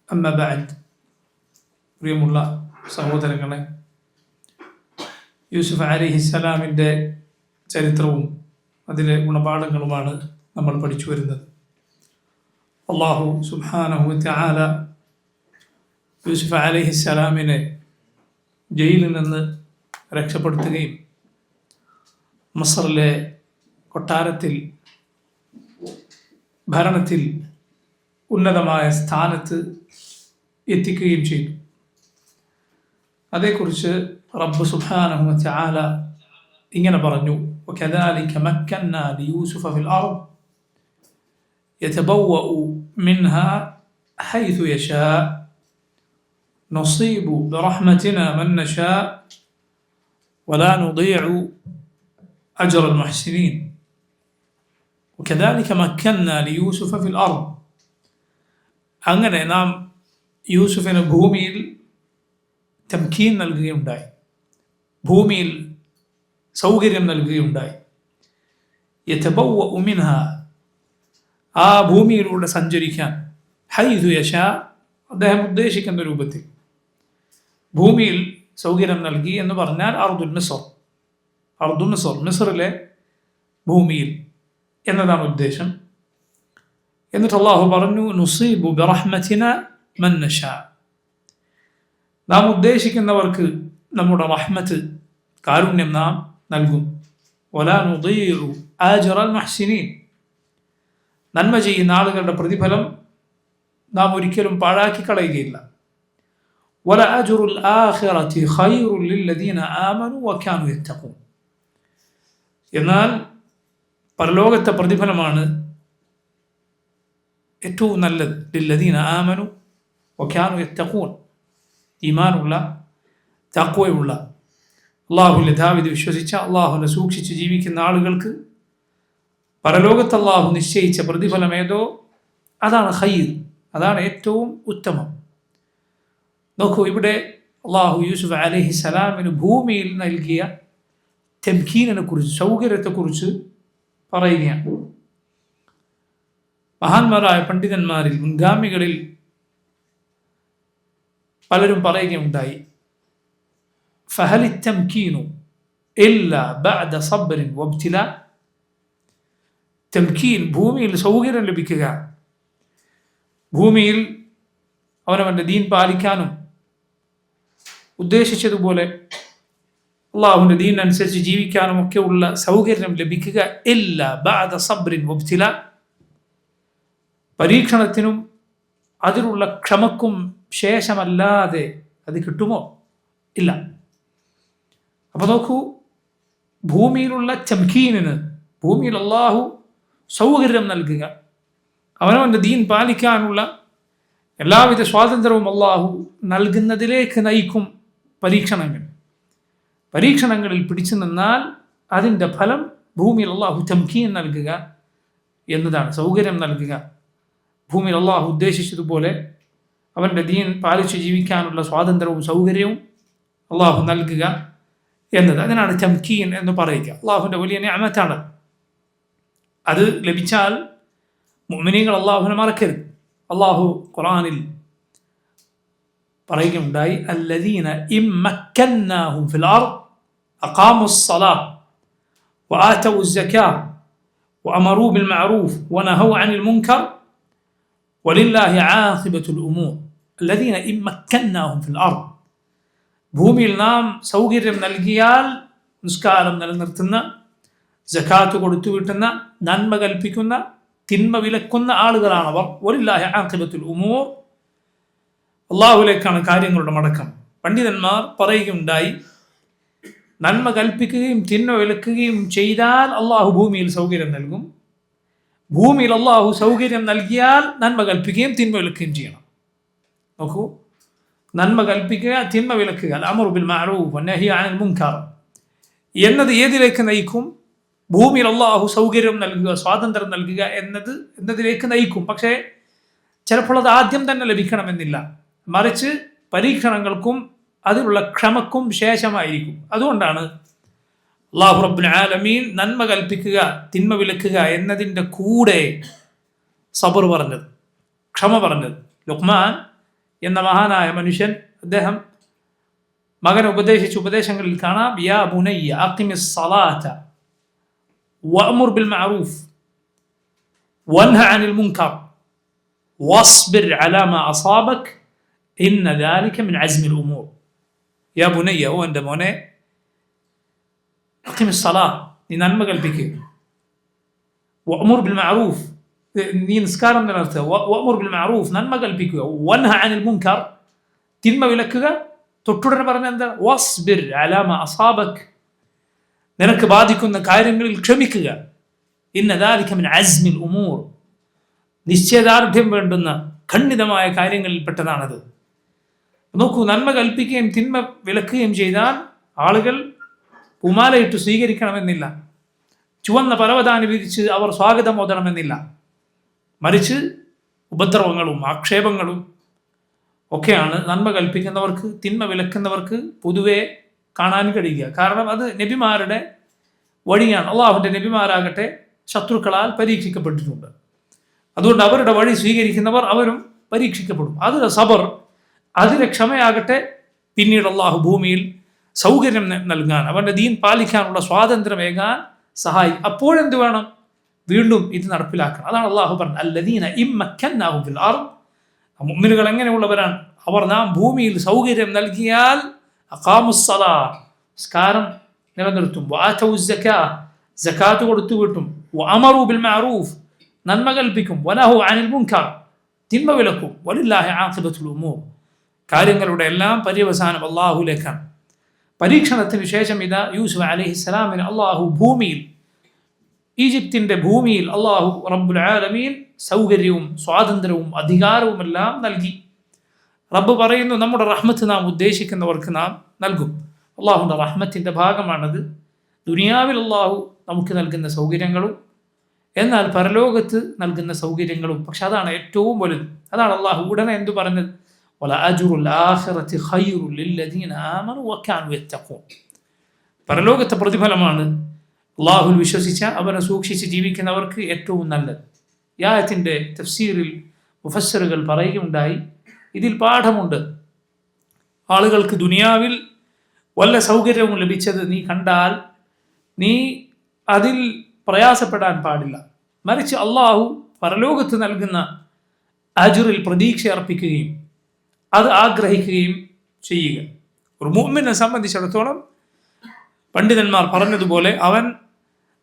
അമ്മ ബഅദ്. പ്രിയമുള്ള സഹോദരങ്ങളെ, യൂസുഫ് അലൈഹിസ്സലാമിൻ്റെ ചരിത്രവും അതിലെ ഗുണപാഠങ്ങളുമാണ് നമ്മൾ പഠിച്ചു വരുന്നത്. അല്ലാഹു സുബ്ഹാനഹു വ തആല യൂസുഫ് അലൈഹിസ്സലാമിനെ ജയിലിൽ നിന്ന് രക്ഷപ്പെടുത്തുകയും മസ്റിലെ കൊട്ടാരത്തിൽ ഭരണത്തിൽ ഉന്നതമായ സ്ഥാനത്ത് എത്തിക്കുകയും ചെയ്തു. അതേക്കുറിച്ച് റബ്ബ് സുബ്ഹാനഹു വ തആല ഇങ്ങനെ പറഞ്ഞു: വകദാലിക മക്കന്നാ ലിയൂസുഫ ഫിൽ അർദ് യതബവ്വഉ മിൻഹാ ഹൈഥു യശാ നസീബു ബിറഹ്മതിനാ മൻ നശാ വലാ നുദീഉ അജ്റൽ മുഹ്സിനീൻ. വകദാലിക മക്കന്നാ ലിയൂസുഫ ഫിൽ അർദ്, അങ്ങനെ നാം യൂസുഫിന് ഭൂമിയിൽ തംകീൻ നൽകുകയുണ്ടായി, ഭൂമിയിൽ സൗകര്യം നൽകുകയുണ്ടായി. യതബവ്വഉ മിൻഹാ, ആ ഭൂമിയിലൂടെ സഞ്ചരിക്കാൻ, ഹൈഥു യശാ, അദ്ദേഹം ഉദ്ദേശിക്കുന്ന രൂപത്തിൽ ഭൂമിയിൽ സൗകര്യം നൽകി എന്ന് പറഞ്ഞാൽ അർദുൽ മിസ്ർ, അർദുൽ മിസ്ർ, മിസ്റിലെ ഭൂമിയിൽ എന്നതാണ് ഉദ്ദേശം. എന്നിട്ട് അല്ലാഹു പറഞ്ഞു: നുസീബു ബിറഹ്മതിനാ മൻ നശാ, നാം ഉദ്ദേശിക്കുന്നവർക്ക് നമ്മുടെ റഹ്മത്ത്, കാരുണ്യം നാം നൽകും. വലാ നുദീഉ അജ്റൽ മുഹ്സിനീൻ, നന്മ ചെയ്യുന്ന ആളുകളുടെ പ്രതിഫലം നാം ഒരിക്കലും പാഴാക്കി കളയുകയില്ല. വല അജ്റുൽ ആഖിറതി ഖൈറുൽ ലില്ലദീന ആമനു വകാനു യത്തഖൂൻ, എന്നാൽ പരലോകത്തെ പ്രതിഫലമാണ് ഏറ്റവും നല്ലത്. ലില്ലദീന ആമനു വകാനു യത്തഖൂൻ, ഈമാനുള്ള, തഖ്വയുള്ള, അല്ലാഹുവിൽ യഥാവിധി വിശ്വസിച്ച, അല്ലാഹുവിനെ സൂക്ഷിച്ച് ജീവിക്കുന്ന ആളുകൾക്ക് പരലോകത്ത് അല്ലാഹു നിശ്ചയിച്ച പ്രതിഫലം ഏതോ അതാണ് ഖൈർ, അതാണ് ഏറ്റവും ഉത്തമം. നോക്കൂ, ഇവിടെ അല്ലാഹു യൂസുഫ് അലൈഹിസ്സലാമിന് ഭൂമിയിൽ നൽകിയ തംകീനിനെ കുറിച്ച്, സൗകര്യത്തെക്കുറിച്ച് പറയുകയാണ്. മഹാന്മാരായ പണ്ഡിതന്മാരിൽ, മുൻഗാമികളിൽ പലരും പറയുകയുണ്ടായി: ഫഹലി തംകീനു ഇല്ലാ ബഅദ സബ്റിൻ വബ്തിലാ, തംകീൻ, ഭൂമിയിൽ സൗകര്യം ലഭിക്കുക, ഭൂമിയിൽ അവനവൻ്റെ ദീൻ പാലിക്കാനും ഉദ്ദേശിച്ചതുപോലെ അള്ളാഹുവിൻ്റെ ദീനനുസരിച്ച് ജീവിക്കാനും ഒക്കെ ഉള്ള സൗകര്യം ലഭിക്കുക ഇല്ലാ ബഅദ സബ്റിൻ വബ്തിലാ, പരീക്ഷണത്തിനും അതിലുള്ള ക്ഷമക്കും ശേഷമല്ലാതെ അത് കിട്ടുമോ? ഇല്ല. അപ്പൊ നോക്കൂ, ഭൂമിയിലുള്ള തംകീനിന്, ഭൂമിയിൽ അള്ളാഹു സൗകര്യം നൽകുക, അവനവൻ്റെ ദീൻ പാലിക്കാനുള്ള എല്ലാവിധ സ്വാതന്ത്ര്യവും അള്ളാഹു നൽകുന്നതിലേക്ക് നയിക്കും പരീക്ഷണങ്ങൾ. പരീക്ഷണങ്ങളിൽ പിടിച്ചു നിന്നാൽ അതിൻ്റെ ഫലം ഭൂമിയിൽ അള്ളാഹു തംകീൻ നൽകുക എന്നതാണ്, സൗകര്യം നൽകുക. ഭൂമിയിൽ അള്ളാഹു ഉദ്ദേശിച്ചതുപോലെ അവൻ്റെ ദീൻ പാലിച്ച് ജീവിക്കാനുള്ള സ്വാതന്ത്ര്യവും സൗകര്യവും അള്ളാഹു നൽകുക എന്നത്, അതിനാണ് തംകീൻ എന്ന് പറയുക. അള്ളാഹുവിൻ്റെ വലിയ നിഅമത്താണ്. അത് ലഭിച്ചാൽ മുഅ്മിനീങ്ങൾ അള്ളാഹുവിനെ മറക്കരുത്. അള്ളാഹു ഖുർആനിൽ പറയുകയുണ്ടായി: അല്ലദീന ഇമ്മക്കന്നാഹും ഫിൽ അർദ് അഖാമുസ് സ്വലാഹ് വആതവുസ് സകാത്ത് വഅമറൂ ബിൽ മഅറൂഫ് വനഹൗ അനിൽ മുൻകർ വലില്ലാഹി ആഖിബത്തുൽ ഉമൂർ. അല്ലദീന ഇമ്മക്കന്നാഹും ഫിൽ അർദ്, ഭൂമിയിൽ നാം സൗകര്യം നൽകിയാൽ നിസ്കാരം നിലനിർത്തുന്ന, സകാത്ത് കൊടുത്തു വീട്ടുന്ന, നന്മ കൽപ്പിക്കുന്ന, തിന്മ വിലക്കുന്ന ആളുകളാണവർ. വലില്ലാഹി ആഖിബത്തുൽ ഉമൂർ, അള്ളാഹുവിലേക്കാണ് കാര്യങ്ങളുടെ മടക്കം. പണ്ഡിതന്മാർ പറയുകയുണ്ടായി, നന്മ കൽപ്പിക്കുകയും തിന്മ വിലക്കുകയും ചെയ്താൽ അള്ളാഹു ഭൂമിയിൽ സൗകര്യം നൽകും. ഭൂമിയിൽ അള്ളാഹു സൗകര്യം നൽകിയാൽ നന്മ കൽപ്പിക്കുകയും തിന്മ വിലക്കുകയും ചെയ്യണം. നോക്കൂ, നന്മ കൽപ്പിക്കുക, തിന്മ വിലക്കുക, അൽഅംറു ബിൽ മഅറൂഫ് വന്നഹി അനിൽ മുൻകർ എന്നത് ഏതിലേക്ക് നയിക്കും? ഭൂമിയിൽ അള്ളാഹു സൗകര്യം നൽകുക, സ്വാതന്ത്ര്യം നൽകുക എന്നതിലേക്ക് നയിക്കും. പക്ഷേ ചിലപ്പോൾ അത് ആദ്യം തന്നെ ലഭിക്കണമെന്നില്ല, മറിച്ച് പരീക്ഷണങ്ങൾക്കും അതിലുള്ള ക്ഷമക്കും ശേഷമായിരിക്കും. അതുകൊണ്ടാണ് അല്ലാഹു റബ്ബുൽ ആലമീൻ നന്മ കൽപ്പിക്കുക, തിന്മ വിലക്കുക എന്നതിൻ്റെ കൂടെ സബർ പറഞ്ഞത്, ക്ഷമ പറഞ്ഞത്. ലുഖ്മാൻ എന്ന മഹാനായ മനുഷ്യൻ, അദ്ദേഹം മകനെ ഉപദേശിച്ച ഉപദേശങ്ങളിൽ കാണാം, യാ ബുനയ്യ അഖിമിസ് സലാത വഅ്മുർ ബിൽ മഅറൂഫ് വൻഹ അനിൽ മുൻകർ വസ്ബിർ അലാ മാ അസാബക് ഇന്ന ദാലിക മിൻ അസ്മിൽ ഉമൂർ. യാ ബുനയ്യ, ഓ എൻ്റെ മോനെ, അഖിമിസ് സലാ, നീ നന്മ കൽപ്പിക്കുക, വഅ്മുർ ബിൽ മഅറൂഫ്, നീ നിസ്കാരം നിലനിർത്തുക, വഅ്മുർ ബിൽ മഅറൂഫ്, നന്മ കൽപ്പിക്കുക, വൻഹ അനിൽ മുൻകർ, തിന്മ വിലക്കുക. തൊട്ടുടനെ പറഞ്ഞ എന്താ? വസ്ബിർ അലാ മാ അസാബക്, നിനക്ക് ബാധിക്കുന്ന കാര്യങ്ങളിൽ ക്ഷമിക്കുക. ഇന്ന ദാലിക മിൻ അസ്മിൽ ഉമൂർ, നിശ്ചയദാർഢ്യം വേണ്ടുന്ന ഖണ്ഡിതമായ കാര്യങ്ങളിൽപ്പെട്ടതാണത്. നോക്കൂ, നന്മ കൽപ്പിക്കുകയും തിന്മ വിലക്കുകയും ചെയ്താൽ ആളുകൾ പൂമാലയിട്ട് സ്വീകരിക്കണമെന്നില്ല, ചുവന്ന പരവതാനി വിരിച്ച് അവർ സ്വാഗതം ഓതണമെന്നില്ല. മറിച്ച് ഉപദ്രവങ്ങളും ആക്ഷേപങ്ങളും ഒക്കെയാണ് നന്മ കൽപ്പിക്കുന്നവർക്ക് തിന്മ വിലക്കുന്നവർക്ക് പൊതുവെ കാണാൻ കഴിയുക. കാരണം അത് നബിമാരുടെ വഴിയാണ്. അള്ളാഹുവിൻ്റെ നബിമാരാകട്ടെ ശത്രുക്കളാൽ പരീക്ഷിക്കപ്പെട്ടിട്ടുണ്ട്. അതുകൊണ്ട് അവരുടെ വഴി സ്വീകരിക്കുന്നവർ അവരും പരീക്ഷിക്കപ്പെടും. അതിലെ സബർ, അതിലെ ക്ഷമയാകട്ടെ പിന്നീട് അള്ളാഹു ഭൂമിയിൽ സൗകര്യം നൽകാൻ, അവൻ്റെ ദീൻ പാലിക്കാനുള്ള സ്വാതന്ത്ര്യമേകാൻ സഹായിക്കും. അപ്പോഴെന്ത് വേണം? വീണ്ടും ഇത് നടപ്പിലാക്കണം. അതാണ് അള്ളാഹു പറഞ്ഞത്, അല്ലദീന ഇമ്മക്കന്നാഹും ഫിൽ അർദ്. മുഅ്മിനുകൾ എങ്ങനെയുള്ളവരാണ്? അവർ നാം ഭൂമിയിൽ സൗകര്യം നൽകിയാൽ അഖാമുസ്സലാ, നിസ്കാരം നിലനിർത്തും, വആതൗസ് സകാ, സകാത്ത് കൊടുത്തു വിട്ടും, വഅമറു ബിൽ മഅറൂഫ്, നന്മ കൽപ്പിക്കും, വനഹു അനിൽ മുൻകർ, തിന്മ വിലക്കും, വലില്ലാഹി ആഖിബത്തുൽ ഉമൂർ, കാര്യങ്ങളുടെ എല്ലാം പര്യവസാനം അള്ളാഹുലേക്കാണ്. പരീക്ഷണത്തിന് ശേഷം ഇതാ യൂസുഫ് അലൈഹിസ്സലാമിന് അള്ളാഹു ഭൂമിയിൽ, ഈജിപ്തിൻ്റെ ഭൂമിയിൽ അള്ളാഹു റബ്ബുൽ ആലമീൻ സൗകര്യവും സ്വാതന്ത്ര്യവും അധികാരവുമെല്ലാം നൽകി. റബ്ബ് പറയുന്നു, നമ്മുടെ റഹ്മത്ത് നാം ഉദ്ദേശിക്കുന്നവർക്ക് നാം നൽകും. അള്ളാഹുവിൻ്റെ റഹ്മത്തിൻ്റെ ഭാഗമാണത്. ദുനിയാവിൽ അള്ളാഹു നമുക്ക് നൽകുന്ന സൗകര്യങ്ങളും എന്നാൽ പരലോകത്ത് നൽകുന്ന സൗകര്യങ്ങളും. പക്ഷെ അതാണ് ഏറ്റവും വലുത്. അതാണ് അള്ളാഹു ഉടനെ എന്തു പറഞ്ഞത്? പരലോകത്തെ പ്രതിഫലമാണ് അള്ളാഹുൽ വിശ്വസിച്ച അവനെ സൂക്ഷിച്ച് ജീവിക്കുന്നവർക്ക് ഏറ്റവും നല്ലത്. ഈ ആയത്തിൻ്റെ തഫ്സീറിൽ മുഫസ്സിറുകൾ പറയുകയുണ്ടായി, ഇതിൽ പാഠമുണ്ട്. ആളുകൾക്ക് ദുനിയാവിൽ വല്ല സൗകര്യവും ലഭിച്ചത് നീ കണ്ടാൽ നീ അതിൽ പ്രയാസപ്പെടാൻ പാടില്ല. മറിച്ച് അള്ളാഹു പരലോകത്ത് നൽകുന്ന അജ്റിൽ പ്രതീക്ഷ അർപ്പിക്കുകയും അത് ആഗ്രഹിക്കുകയും ചെയ്യുക. ഒരു മുഅ്മിനെ സംബന്ധിച്ചിടത്തോളം പണ്ഡിതന്മാർ പറഞ്ഞതുപോലെ അവൻ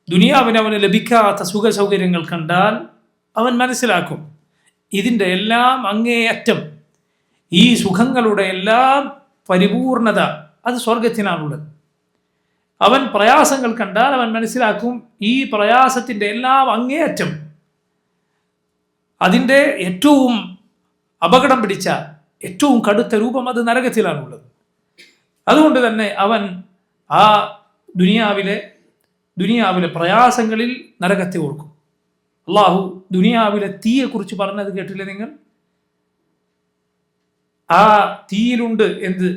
ദുനിയാവിന് അവന് ലഭിക്കാത്ത സുഖ സൗകര്യങ്ങൾ കണ്ടാൽ അവൻ മനസ്സിലാക്കും ഇതിൻ്റെ എല്ലാം അങ്ങേയറ്റം, ഈ സുഖങ്ങളുടെ എല്ലാം പരിപൂർണത അത് സ്വർഗത്തിനാണുള്ളത്. അവൻ പ്രയാസങ്ങൾ കണ്ടാൽ അവൻ മനസ്സിലാക്കും ഈ പ്രയാസത്തിൻ്റെ എല്ലാം അങ്ങേയറ്റം, അതിൻ്റെ ഏറ്റവും അപകടം പിടിച്ച ഏറ്റവും കടുത്ത രൂപം അത് നരകത്തിലാണുള്ളത്. അതുകൊണ്ട് തന്നെ അവൻ ആ ദുനിയാവിലെ പ്രയാസങ്ങളിൽ നരകത്തെ ഓർക്കും. അള്ളാഹു ദുനിയാവിലെ തീയെക്കുറിച്ച് പറഞ്ഞത് കേട്ടില്ലേ നിങ്ങൾ? ആ തീയിലുണ്ട് എന്ത്?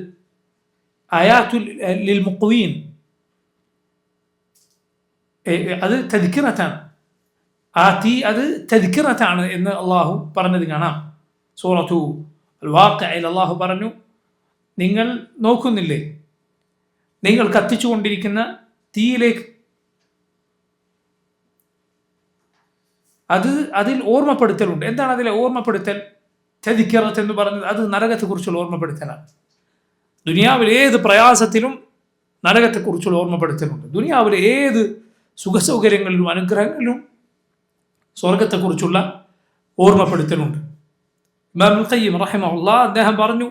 ആയാത്തുൽ ലിൽ മുഖ്വീൻ, അത് തദ്കിറത്താണ്. ആ തീ അത് തദ്കിറത്താണ് എന്ന് അള്ളാഹു പറഞ്ഞത് കാണാം. സൂറത്തു അൽ വാഖിഅയിൽ അള്ളാഹു പറഞ്ഞു, നിങ്ങൾ നോക്കുന്നില്ലേ, നിങ്ങൾ കത്തിച്ചുകൊണ്ടിരിക്കുന്ന തീയിലേക്ക് അതിൽ ഓർമ്മപ്പെടുത്തലുണ്ട്. എന്താണ് അതിലെ ഓർമ്മപ്പെടുത്തൽ? തദ്കിറത്ത് എന്ന് പറഞ്ഞത് അത് നരകത്തെക്കുറിച്ചുള്ള ഓർമ്മപ്പെടുത്തലാണ്. ദുനിയാവിലെ ഏത് പ്രയാസത്തിലും നരകത്തെക്കുറിച്ചുള്ള ഓർമ്മപ്പെടുത്തലുണ്ട്. ദുനിയാവിലെ ഏത് സുഖസൗകര്യങ്ങളിലും അനുഗ്രഹങ്ങളിലും സ്വർഗത്തെക്കുറിച്ചുള്ള ഓർമ്മപ്പെടുത്തലുണ്ട്. ഇമാം ഇബ്നുൽ ഖയ്യിം റഹിമഹുല്ലാഹ് അദ്ദേഹം പറഞ്ഞു,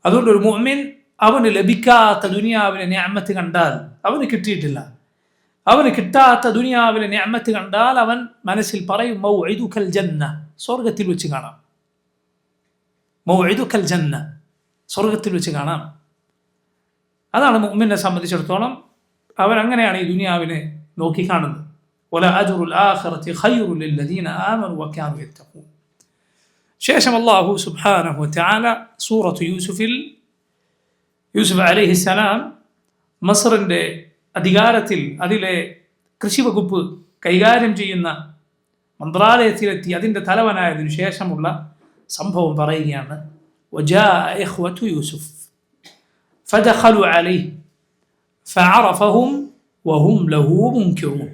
അതുകൊണ്ട് ഒരു മുഅ്മിൻ അവന് ലഭിക്കാത്ത ദുനിയാവിലെ നിഅമത്ത് കണ്ടാൽ, അവന് കിട്ടിയിട്ടില്ല, അവന് കിട്ടാത്ത ദുനിയാവിലെ നിഅമത്ത് കണ്ടാൽ അവൻ മനസ്സിൽ പറയും മൗഇദുകൽ ജന്ന, സ്വർഗത്തിൽ വെച്ച് കാണാം. മൗഇദുകൽ ജന്ന, സ്വർഗത്തിൽ വെച്ച് കാണാം. അതാണ് മുഅ്മിനെ സംബന്ധിച്ചിടത്തോളം. അവൻ അങ്ങനെയാണ് ഈ ദുനിയാവിനെ നോക്കിക്കാണുന്നത്. വല അജ്റുൽ ആഖിറതി ഖൈറുൽ ലില്ലദീന ആമനു വകാനൂ യത്തഖൂൻ. ശേഷം അല്ലാഹു സുബ്ഹാനഹു വതആല സൂറത്തു യൂസുഫ് അലൈഹിസ്സലാം മസ്റിൻ്റെ അധികാരത്തിൽ അതിലെ കൃഷി വകുപ്പ് കൈകാര്യം ചെയ്യുന്ന മന്ത്രാലയത്തിലെത്തി അതിൻ്റെ തലവനായതിനു ശേഷമുള്ള സംഭവം പറയുകയാണ്. وجاء إخوة يوسف فدخلوا عليه فعرفهم وهم له منكرون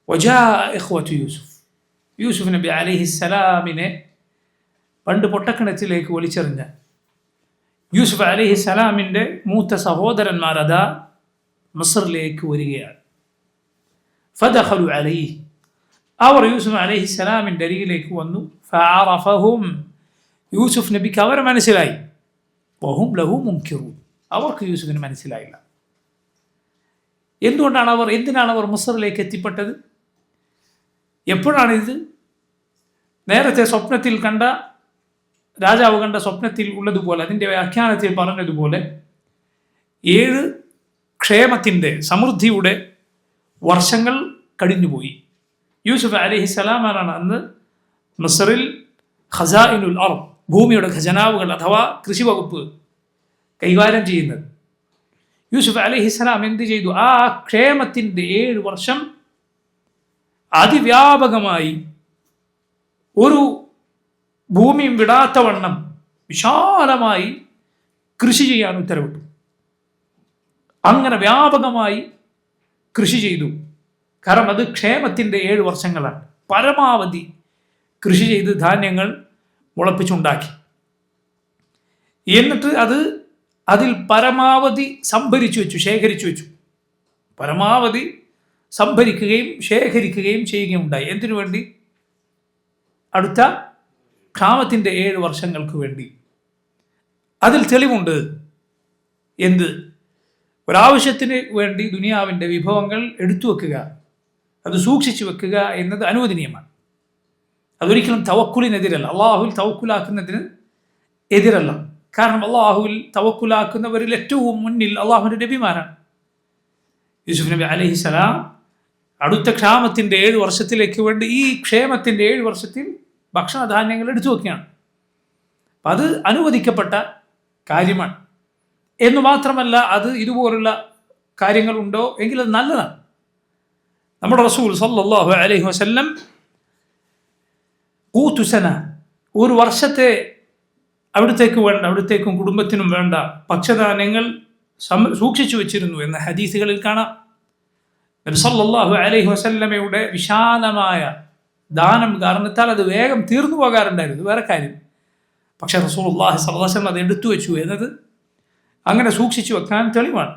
وجاء إخوة يوسف യൂസുഫ് നബി അലൈഹിസ്സലാമിനെ പണ്ട് പൊട്ടക്കിണറ്റിലേക്ക് വലിച്ചെറിഞ്ഞ യൂസുഫ് അലൈഹിസ്സലാമിൻ്റെ മൂത്ത സഹോദരന്മാർ അതാ മിസ്റിലേക്ക് വരികയാണ്. ഫദഖലു അലൈഹി, അവർ യൂസുഫ് അലൈഹിസ്സലാമിൻ്റെ അരികിലേക്ക് വന്നു. ഫഅറഫഹും, യൂസുഫ് നബിക്ക് അവരെ മനസ്സിലായി. വഹും ലഹു മുൻകിറൂൻ, അവർക്ക് യൂസുഫിന് മനസ്സിലായില്ല. എന്തിനാണ് അവർ മിസ്റിലേക്ക് എത്തിപ്പെട്ടത്? എപ്പോഴാണിത്? നേരത്തെ സ്വപ്നത്തിൽ കണ്ട രാജാവ് കണ്ട സ്വപ്നത്തിൽ ഉള്ളതുപോലെ, അതിൻ്റെ വ്യാഖ്യാനത്തിൽ പറഞ്ഞതുപോലെ 7 ക്ഷേമത്തിൻ്റെ സമൃദ്ധിയുടെ വർഷങ്ങൾ കഴിഞ്ഞുപോയി. യൂസുഫ് അലൈഹിസ്സലാമാണ് അന്ന് മിസ്റിൽ ഖസാഇനുൽ അർദ്, ഭൂമിയുടെ ഖജനാവുകൾ അഥവാ കൃഷി വകുപ്പ് കൈകാര്യം ചെയ്യുന്നത്. യൂസുഫ് അലൈഹിസ്സലാം എന്ത് ചെയ്തു? ആ ക്ഷേമത്തിൻ്റെ 7 വർഷം അതിവ്യാപകമായി ഒരു ഭൂമിയും വിടാത്തവണ്ണം വിശാലമായി കൃഷി ചെയ്യാൻ ഉത്തരവിട്ടു. അങ്ങനെ വ്യാപകമായി കൃഷി ചെയ്തു. കാരണം അത് ക്ഷേമത്തിൻ്റെ 7 വർഷങ്ങളാണ്. പരമാവധി കൃഷി ചെയ്ത് ധാന്യങ്ങൾ മുളപ്പിച്ചുണ്ടാക്കി. എന്നിട്ട് അതിൽ പരമാവധി സംഭരിച്ചു വെച്ചു, ശേഖരിച്ചു വെച്ചു. പരമാവധി സംഭരിക്കുകയും ശേഖരിക്കുകയും ചെയ്യുകയുണ്ടായി. എന്തിനു വേണ്ടി? അടുത്ത ക്ഷാമത്തിൻ്റെ 7 വർഷങ്ങൾക്ക് വേണ്ടി. അതിൽ തെളിവുണ്ട്. എന്ത്? ഒരാവശ്യത്തിന് വേണ്ടി ദുനിയാവിൻ്റെ വിഭവങ്ങൾ എടുത്തു വെക്കുക, അത് സൂക്ഷിച്ചു വെക്കുക എന്നത് അനുവദനീയമാണ്. അതൊരിക്കലും തവക്കുലിനെതിരല്ല, അള്ളാഹുവിൽ തവക്കുലാക്കുന്നതിന് എതിരല്ല. കാരണം അള്ളാഹുവിൽ തവക്കുലാക്കുന്നവരിൽ ഏറ്റവും മുന്നിൽ അള്ളാഹുവിൻ്റെ നബിമാരാണ്. യൂസുഫ് നബി അലൈഹിസ്സലാം അടുത്ത ക്ഷാമത്തിൻ്റെ 7 വർഷത്തിലേക്ക് വേണ്ടി ഈ ക്ഷേമത്തിൻ്റെ 7 വർഷത്തിൽ ഭക്ഷണധാന്യങ്ങൾ എടുത്തു വെക്കുകയാണ്. അപ്പം അത് അനുവദിക്കപ്പെട്ട കാര്യമാണ്. എന്ന് മാത്രമല്ല, അത് ഇതുപോലുള്ള കാര്യങ്ങളുണ്ടോ എങ്കിൽ അത് നല്ലതാണ്. നമ്മുടെ റസൂൽ സല്ലല്ലാഹു അലൈഹി വസല്ലം ഖൂതുസന, ഒരു വർഷത്തെ അവിടത്തേക്കും കുടുംബത്തിനും വേണ്ട ഭക്ഷ്യധാന്യങ്ങൾ സൂക്ഷിച്ചു വെച്ചിരുന്നു എന്ന ഹദീസുകളിൽ കാണാം. നബി സല്ലല്ലാഹു അലൈഹി വസല്ലമയുടെ വിശാലമായ ദാനം കാരണത്താൽ അത് വേഗം തീർന്നു പോകാറുണ്ടായിരുന്നു, വേറെ കാര്യം. പക്ഷേ റസൂലുള്ളാഹി സ്വല്ലല്ലാഹു അലൈഹി വസല്ലം അത് എടുത്തു വെച്ചു എന്നത് അങ്ങനെ സൂക്ഷിച്ചു വെക്കാൻ തെളിവാണ്.